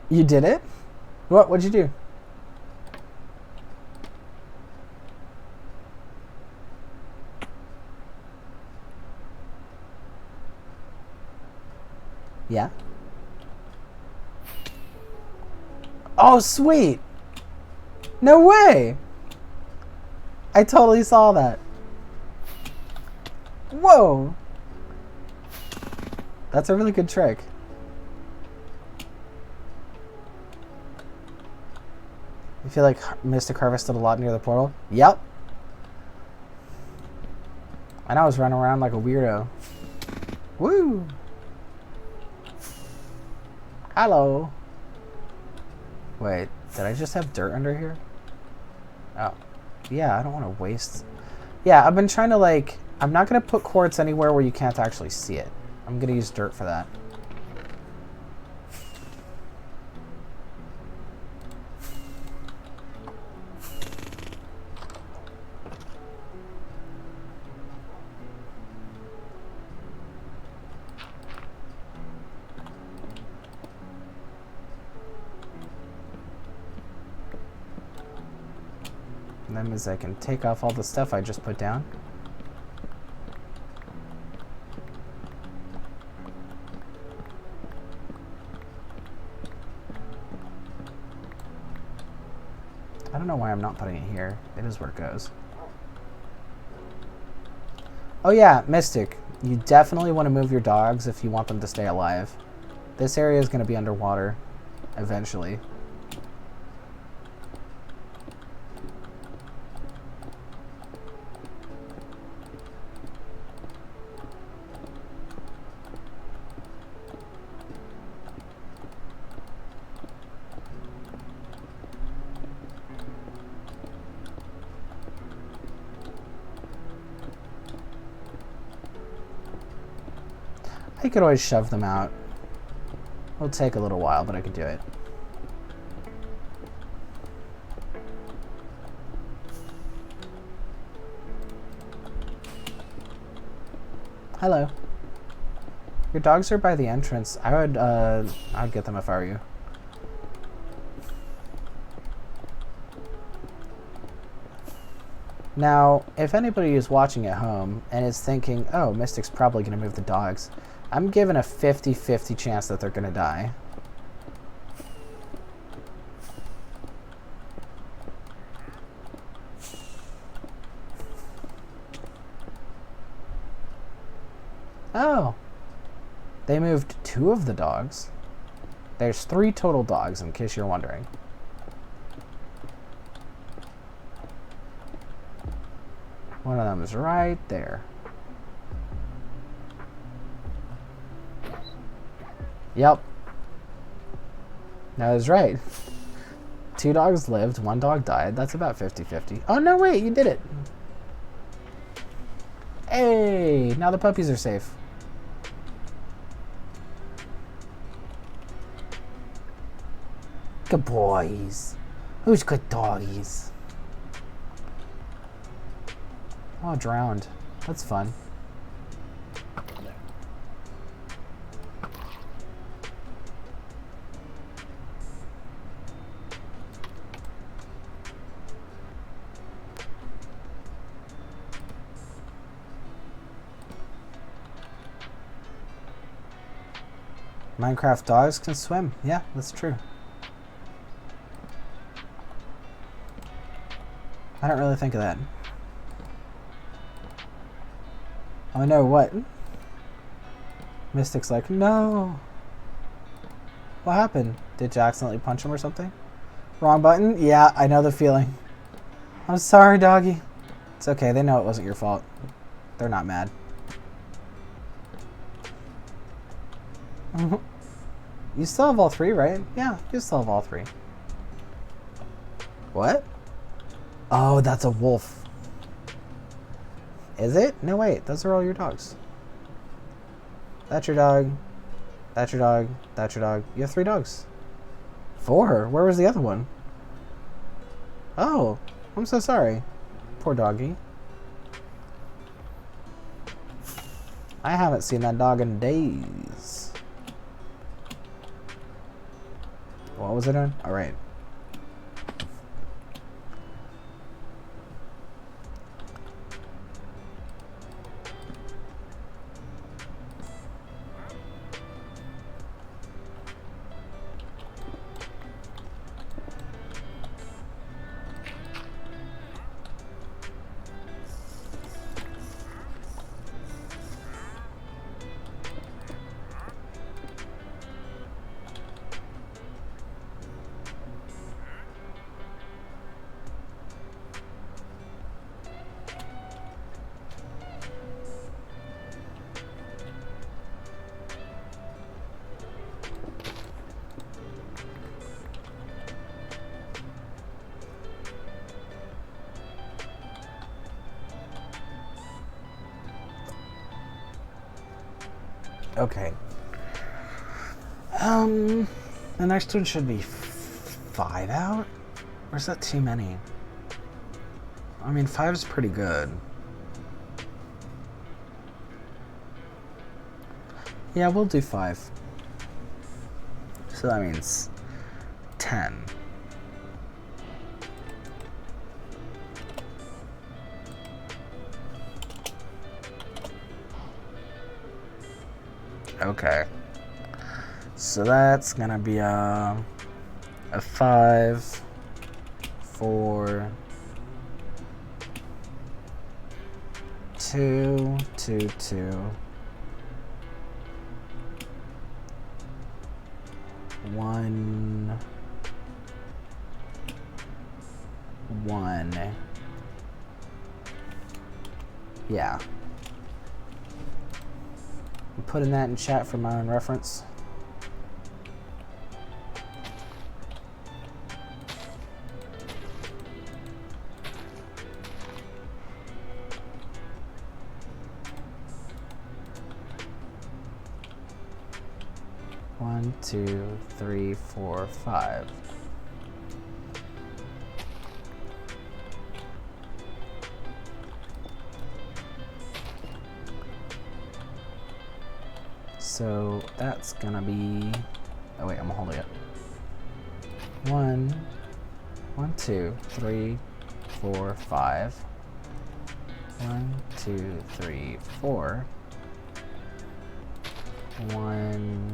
You did it? What'd you do? Yeah. Oh, sweet. No way. I totally saw that. Whoa. That's a really good trick. You feel like Mystic harvested a lot near the portal? Yep. And I was running around like a weirdo. Woo! Hello. Wait, did I just have dirt under here? Oh. Yeah, I don't want to waste... Yeah, I've been trying to like... I'm not going to put quartz anywhere where you can't actually see it. I'm going to use dirt for that. And that means I can take off all the stuff I just put down. I don't know why I'm not putting it here. It is where it goes. Oh yeah, Mystic. You definitely want to move your dogs if you want them to stay alive. This area is going to be underwater eventually. I could always shove them out. It'll take a little while, but I could do it. Hello. Your dogs are by the entrance. I'd get them if I were you. Now, if anybody is watching at home and is thinking, oh, Mystic's probably going to move the dogs, I'm given a 50-50 chance that they're going to die. Oh. They moved 2 of the dogs. There's 3 total dogs, in case you're wondering. One of them is right there. Yep. That was right. 2 dogs lived, 1 dog died. That's about 50-50. Oh, no, wait, you did it. Hey, now the puppies are safe. Good boys. Who's good doggies? Oh, drowned. That's fun. Minecraft dogs can swim. Yeah, that's true. I don't really think of that. Oh no, what? Mystic's like, no. What happened? Did you accidentally punch him or something? Wrong button? Yeah, I know the feeling. I'm sorry, doggy. It's okay, they know it wasn't your fault. They're not mad. You still have all 3, right? Yeah, you still have all 3. What? Oh, that's a wolf. Is it? No, wait. Those are all your dogs. That's your dog. That's your dog. That's your dog. You have 3 dogs. 4? Where was the other one? Oh, I'm so sorry. Poor doggy. I haven't seen that dog in days. What was it in? All right. Okay. The next one should be 5 out? Or is that too many? I mean, 5 is pretty good. Yeah, we'll do 5. So that means 10. Okay. So that's gonna be a 5, 4, 2, 2, 2, 1, 1. Yeah. I'm putting that in chat for my own reference. 1, 2, 3, 4, 5. So that's gonna be, oh wait, I'm holding it. 1, 2, 3, 4, 5. 1, 2, 3, 4. 1,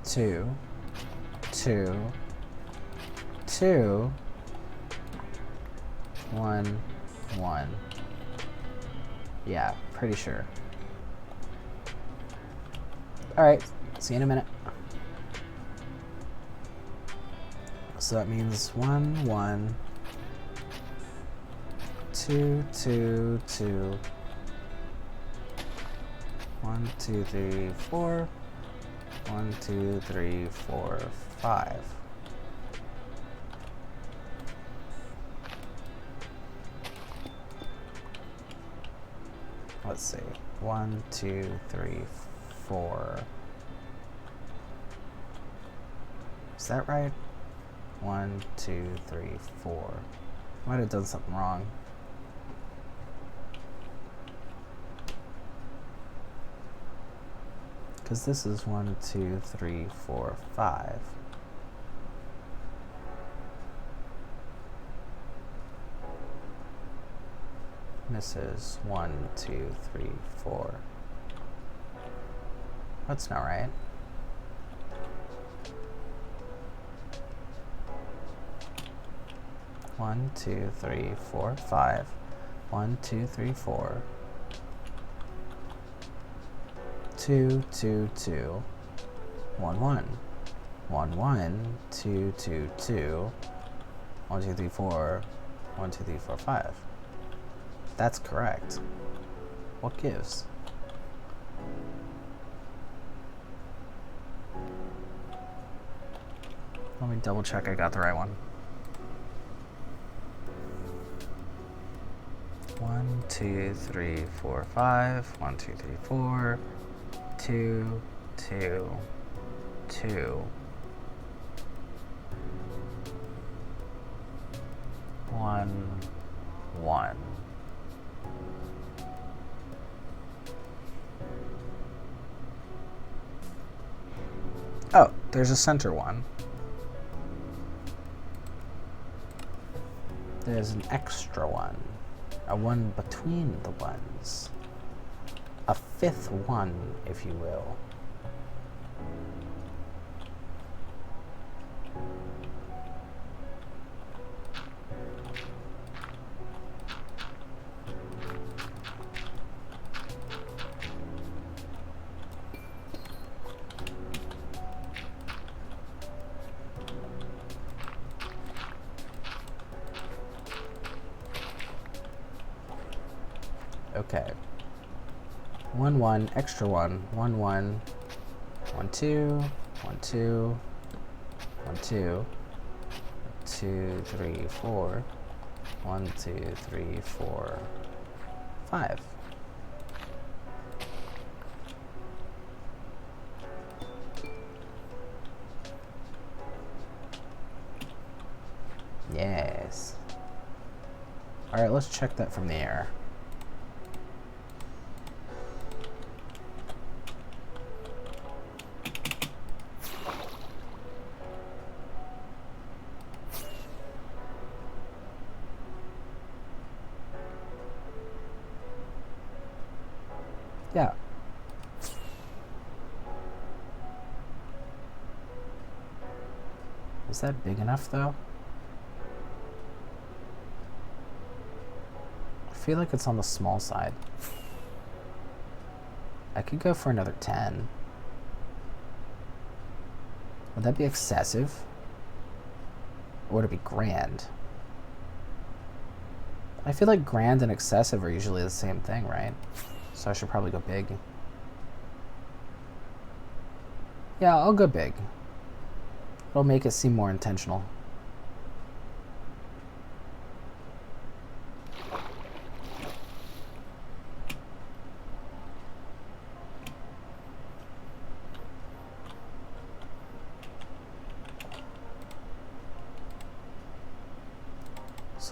2, 2, 2, 1, 1. Yeah, pretty sure. Alright, see you in a minute. So that means 1, 1, 2, 2, 2, 1, 2, 3, 4, 1, 2, 3, 4, 5. Let's see. 1, 2, 3, 4. Is that right? 1, 2, 3, 4. Might have done something wrong. Because this is 1, 2, 3, 4, 5. This is 1, 2, 3, 4. That's not right. One, 2, 3, 4, 5. 1, 2, 3, 4. 2, 2, 2. 1, 1. 1, 1, 2, 2, 2. 1, 2, 3, 4. 1, 2, 3, 4, 5. That's correct. What gives? Let me double check I got the right one. 1, 2, 3, 4, 5. 1, 2, 3, 4. 2, 2, 2. 1, 1. Oh, there's a center one. There's an extra one. A one between the ones. A fifth one, if you will. Okay. 1, 1, extra one. 1, 1. 1, 2. 1, 2. 1, 2. 2, 3, 4. 1, 2, 3, 4. 5. Yes. Alright, let's check that from the air. Yeah. Is that big enough, though? I feel like it's on the small side. I could go for another 10. Would that be excessive? Or would it be grand? I feel like grand and excessive are usually the same thing, right? So I should probably go big. Yeah, I'll go big. It'll make it seem more intentional.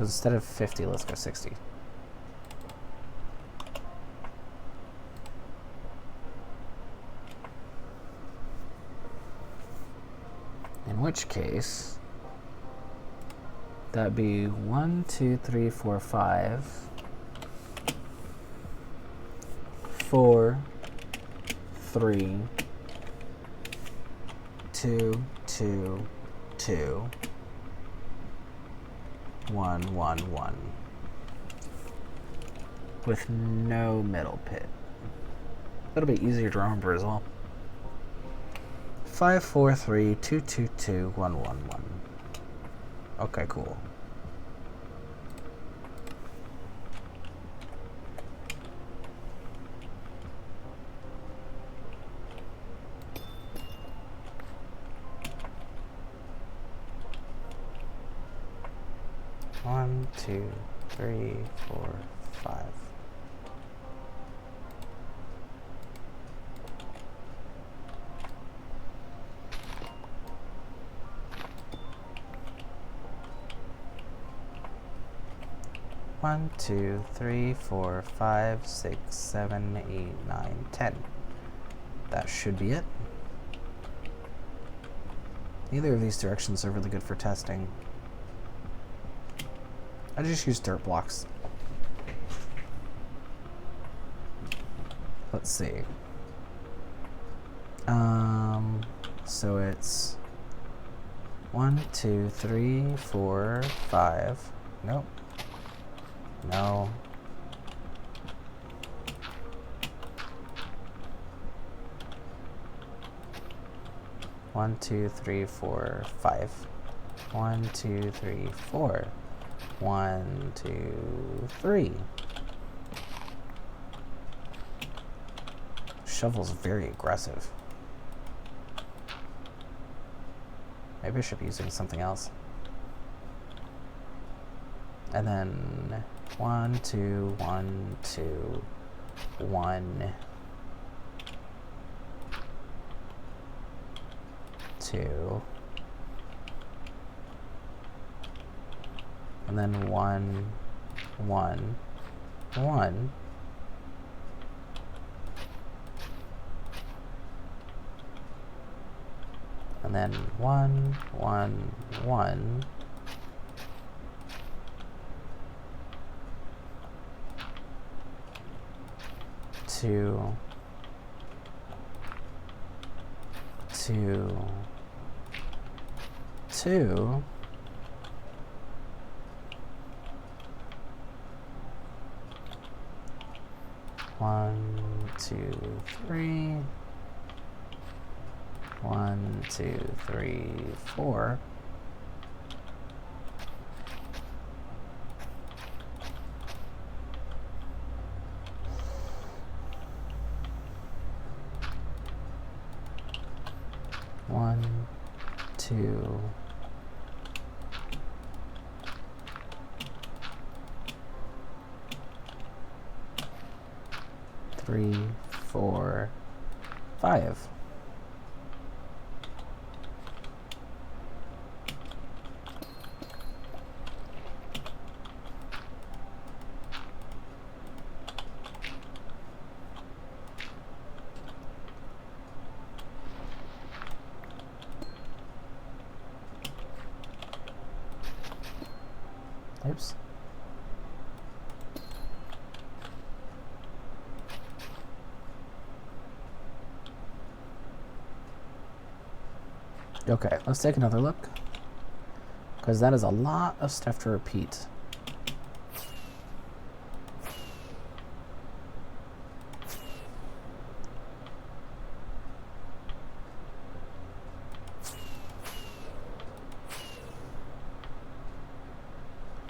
So instead of 50, let's go 60. In which case, that'd be 1, 2, 3, 4, 5, 4, 3, 2, 2, 2, 1, 1, 1. With no middle pit. That'll be easier to remember as well. 5, 4, 3, 2, 2, 2, 1, 1, 1. Okay, cool. One, 2, 3, 4, 5. One, 2, 3, 4, 5, 6, 7, 8, 9, 10. That should be it. Neither of these directions are really good for testing. I just use dirt blocks. Let's see. So it's 1, 2, 3, 4, 5. Nope. No. One, 2, 3, 4, 5. 1, 2, 3, 4. 1, 2, 3. Shovel's very aggressive. Maybe I should be using something else. And then 1, 2, 1, 2, 1, 2, and then 1, 1, 1. And then 1, 1, 1. Two, 2, 2. One, 2, 3. 1, 2, 3, 4. One, 2, 3, 4, 5. Oops. Okay, let's take another look, because that is a lot of stuff to repeat.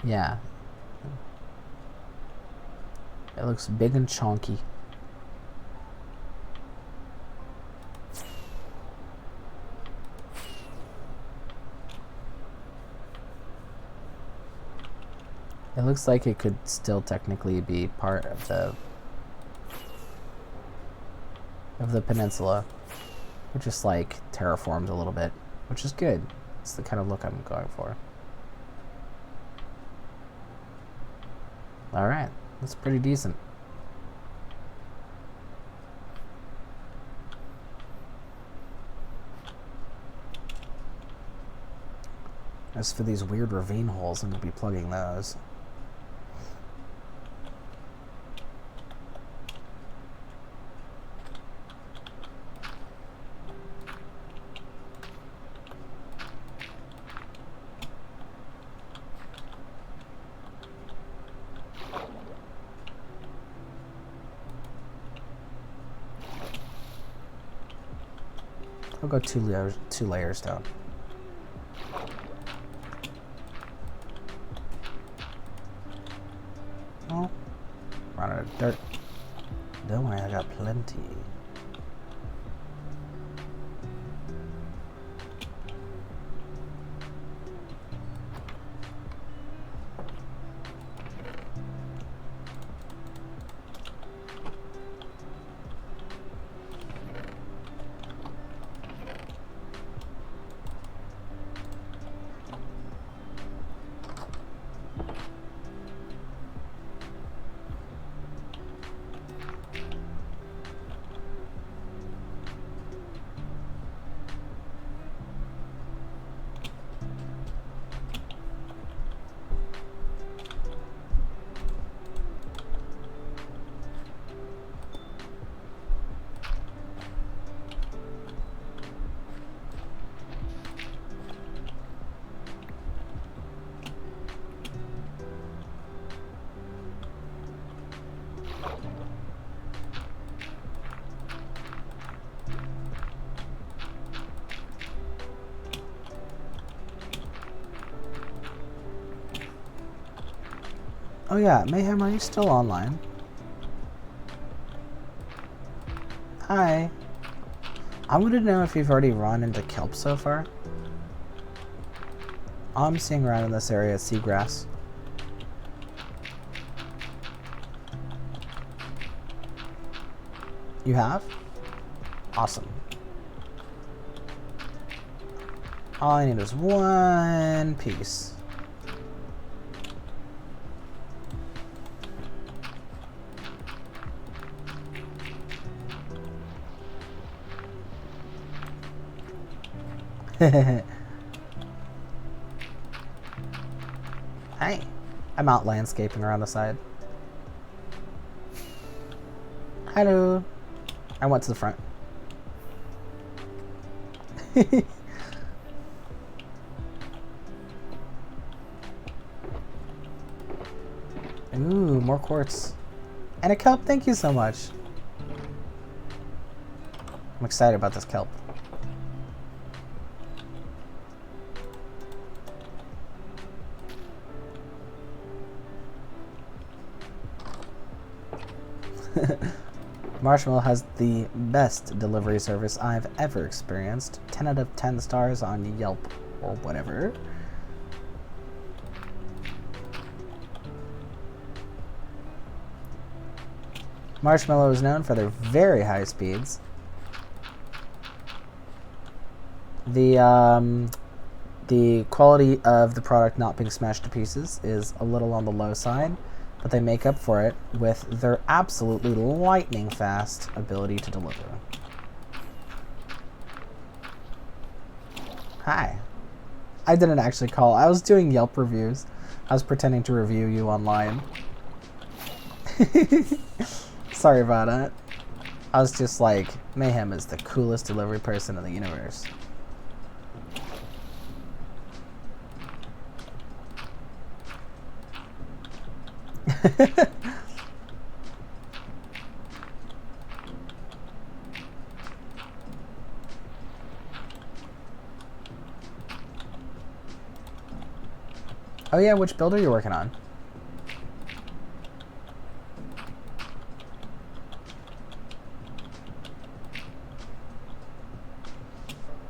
Yeah. It looks big and chunky. It looks like it could still technically be part of the peninsula. It just like terraformed a little bit, which is good. It's the kind of look I'm going for. Alright, that's pretty decent. As for these weird ravine holes, I'm going to be plugging those. I'll go two layers down. Oh, run out of dirt. Don't worry, I got plenty. Oh yeah, Mayhem, are you still online? Hi. I wanted to know if you've already run into kelp so far. All I'm seeing around in this area is seagrass. You have? Awesome. All I need is one piece. Hi. I'm out landscaping around the side. Hello. I went to the front. Ooh, more quartz. And a kelp, thank you so much. I'm excited about this kelp. Marshmallow has the best delivery service I've ever experienced. 10 out of 10 stars on Yelp or whatever. Marshmallow is known for their very high speeds. The quality of the product not being smashed to pieces is a little on the low side, but they make up for it with their absolutely lightning fast ability to deliver. Hi. I didn't actually call. I was doing Yelp reviews. I was pretending to review you online. Sorry about it. I was just like, Mayhem is the coolest delivery person in the universe. Oh yeah, which build are you working on?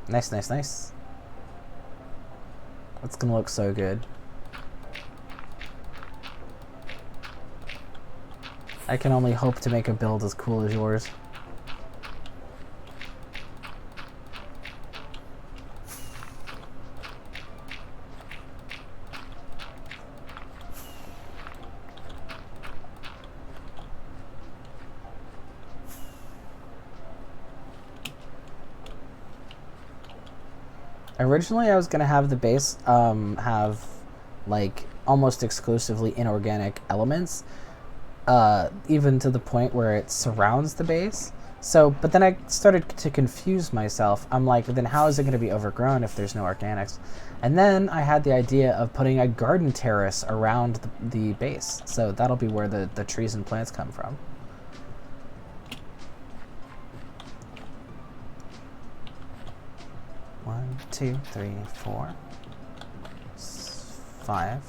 Nice, nice, nice. It's gonna look so good. I can only hope to make a build as cool as yours. Originally, I was gonna have the base have like almost exclusively inorganic elements, even to the point where it surrounds the base. So, but then I started to confuse myself. I'm like, then how is it going to be overgrown if there's no organics? And then I had the idea of putting a garden terrace around the base. So that'll be where the trees and plants come from. One, two, three, 4, 5.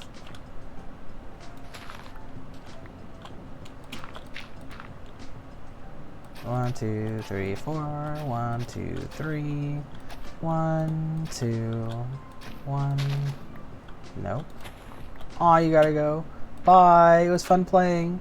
One, two, three, 4. 1, 2, 3. 1, 2, 1. Nope. Aw, you gotta go. Bye. It was fun playing.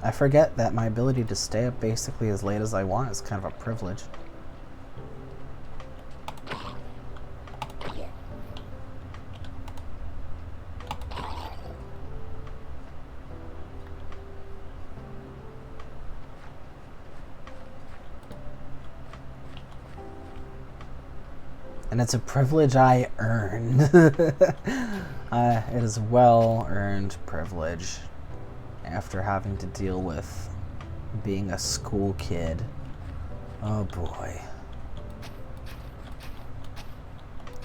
I forget that my ability to stay up basically as late as I want is kind of a privilege. And it's a privilege I earned. It is well-earned privilege after having to deal with being a school kid. Oh boy.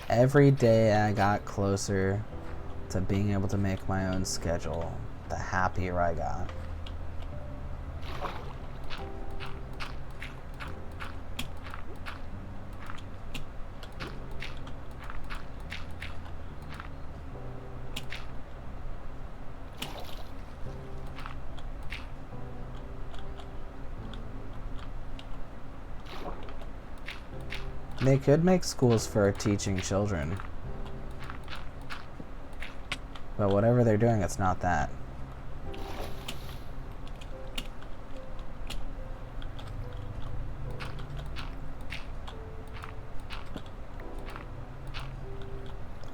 Every day I got closer to being able to make my own schedule, the happier I got. They could make schools for teaching children. But whatever they're doing, it's not that.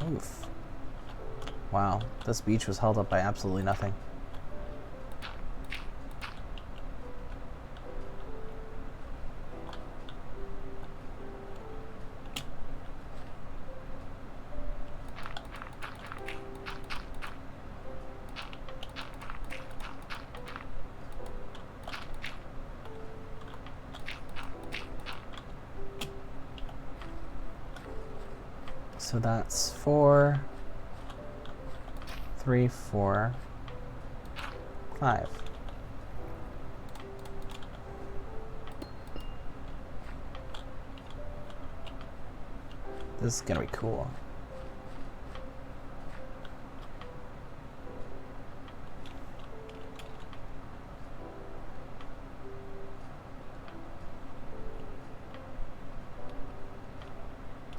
Oof. Wow, this beach was held up by absolutely nothing. So that's 4, 3, 4, 5. This is gonna be cool.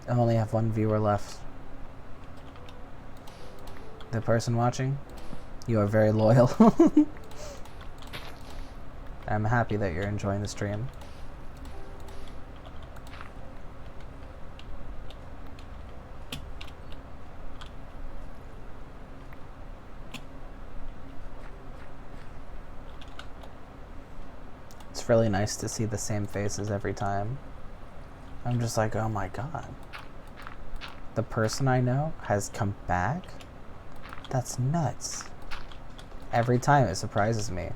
I only have one viewer left. The person watching, you are very loyal. I'm happy that you're enjoying the stream. It's really nice to see the same faces every time. I'm just like, oh my god. The person I know has come back? That's nuts. Every time it surprises me.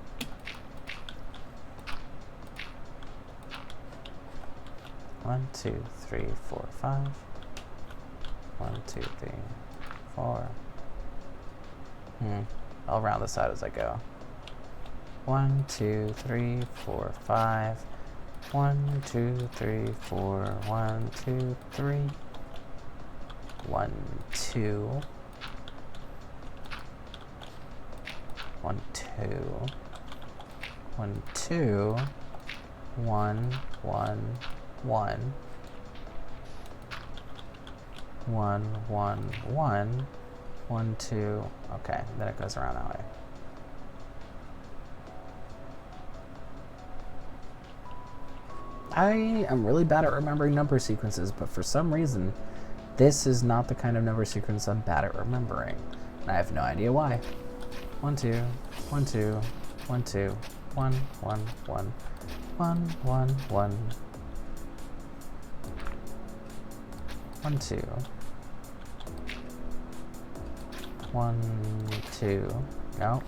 One, 2, 3, 4, 5. 1, 2, 3, 4. I'll round this out as I go. 1, 2, 3, 4, 5. 1, 2, 3, 4. 1, 2, 3. 1, 2. 1, 2. 1, 2. 1, 1, 1. 1, 1, 1. 1, 2. Okay, then it goes around that way. I am really bad at remembering number sequences, but for some reason, this is not the kind of number sequence I'm bad at remembering. And I have no idea why. 1, 2, 1, 2, 1, 2, 1, 1, 1, 1, 1, 1. 1, 2. 1, 2. No.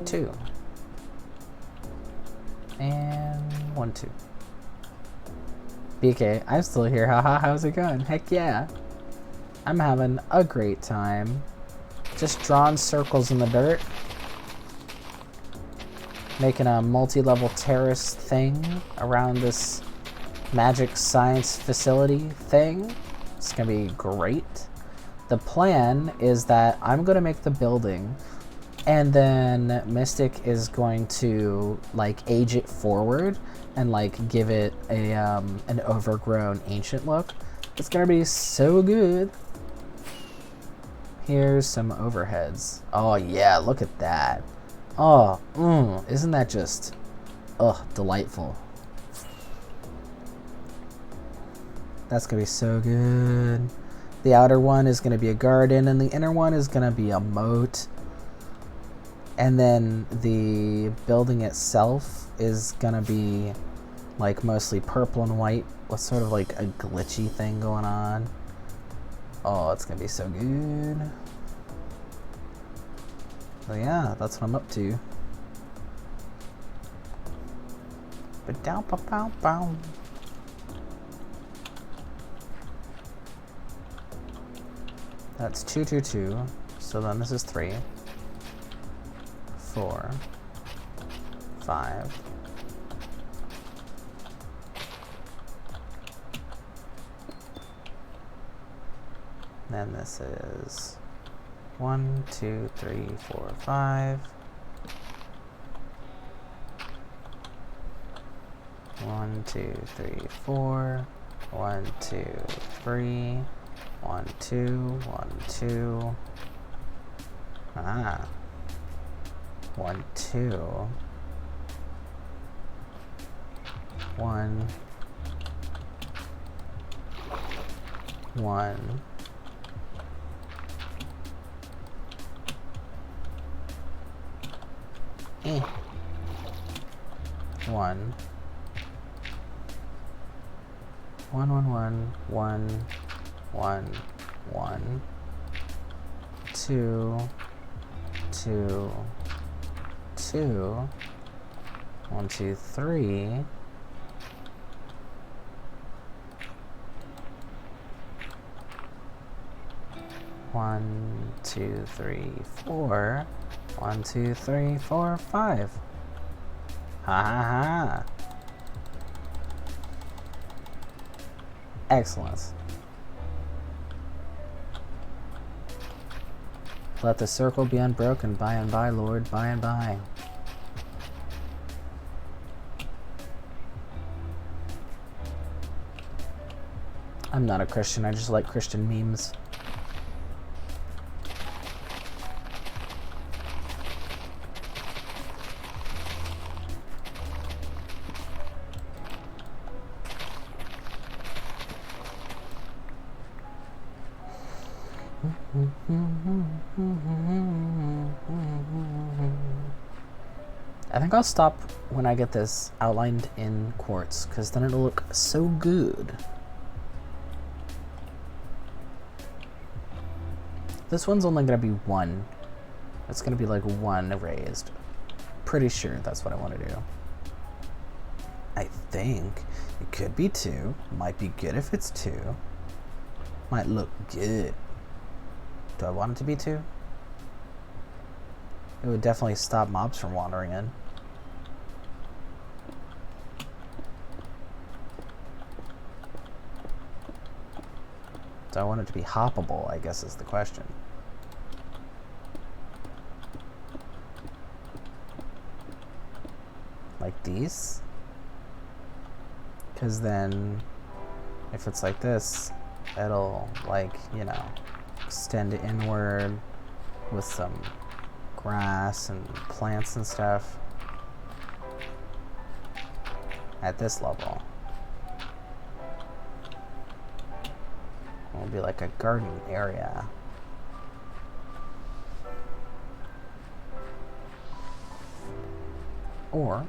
2. And 1, 2. BK, I'm still here. Haha, how's it going? Heck yeah. I'm having a great time. Just drawing circles in the dirt. Making a multi-level terrace thing around this magic science facility thing. It's gonna be great. The plan is that I'm gonna make the building, and then Mystic is going to like age it forward and like give it a an overgrown ancient look. It's gonna be so good. Here's some overheads. Oh yeah, look at that. Oh, isn't that just, delightful. That's gonna be so good. The outer one is gonna be a garden, and the inner one is gonna be a moat. And then the building itself is gonna be like mostly purple and white with sort of like a glitchy thing going on. Oh, it's gonna be so good. So yeah, that's what I'm up to. Ba-dow-ba-bow-bow. That's 2, 2, 2. So then this is 3, 4, 5. Then this is 1, 2, 3, 4, 5. 1, 2, 3, 4. 1, 2, 3. 1, 2, 1, 2. Ah. 1, 2. 1. 1. 1. 1, 1, 1, 1, 1, 1. 2, 2, 2. 1, 2, 3. 1, 2, 3, 4. 1, 2, 3, 4, 5. Ha ha ha. Excellent. Let the circle be unbroken by and by, Lord, by and by. I'm not a Christian, I just like Christian memes. I think I'll stop when I get this outlined in quartz, because then it'll look so good. This one's only going to be 1. It's going to be like 1 raised. Pretty sure that's what I want to do. I think it could be 2. Might be good if it's 2. Might look good. Do I want it to be 2? It would definitely stop mobs from wandering in. So I want it to be hoppable, I guess is the question. Like these? Because then, if it's like this, it'll, like, you know, extend inward with some grass and plants and stuff at this level. It'll be like a garden area. Or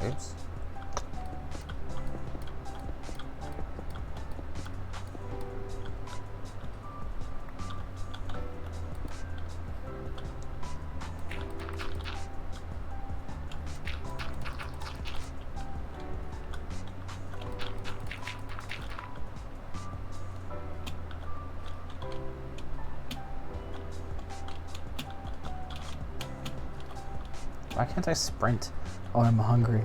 oops. Why can't I sprint? Oh, I'm hungry.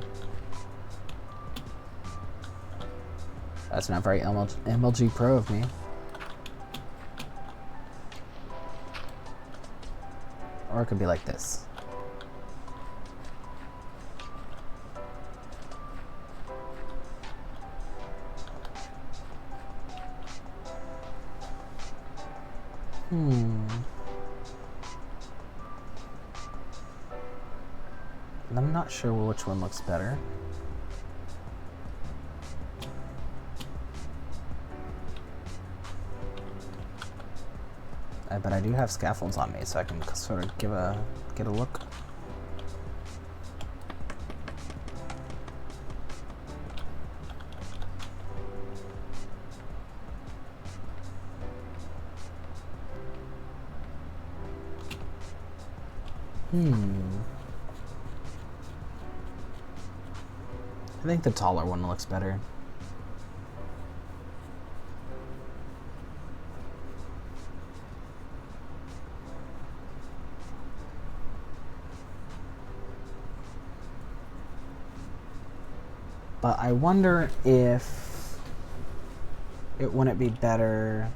That's not very MLG Pro of me. Or it could be like this. I'm not sure which one looks better. But I do have scaffolds on me, so I can sort of get a look. I think the taller one looks better. But I wonder if it wouldn't be better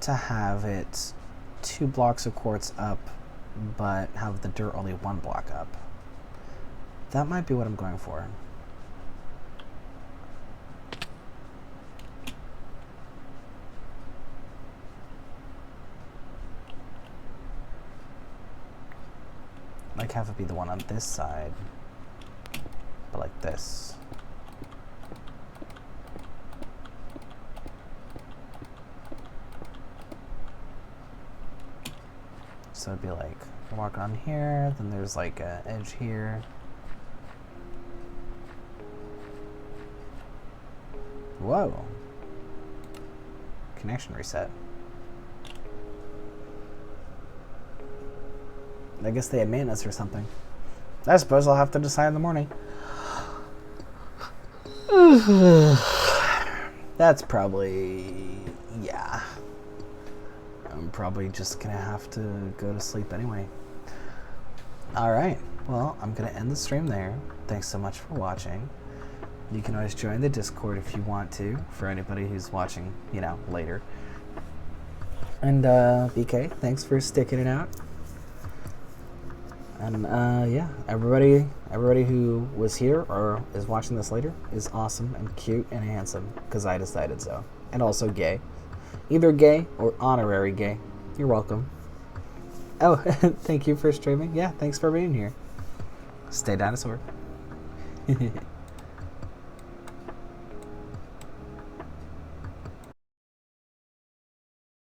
to have it 2 blocks of quartz up, but have the dirt only 1 block up. That might be what I'm going for. Like have it be the one on this side, but like this. So it'd be like, walk on here, then there's like an edge here. Whoa. Connection reset. I guess they had maintenance or something. I suppose I'll have to decide in the morning. That's probably, yeah. I'm probably just gonna have to go to sleep anyway. Alright, well, I'm gonna end the stream there. Thanks so much for watching. You can always join the Discord if you want to, for anybody who's watching, you know, later. And, BK, thanks for sticking it out. And, yeah, everybody who was here or is watching this later is awesome and cute and handsome, because I decided so. And also gay. Either gay or honorary gay. You're welcome. Oh, thank you for streaming. Yeah, thanks for being here. Stay dinosaur.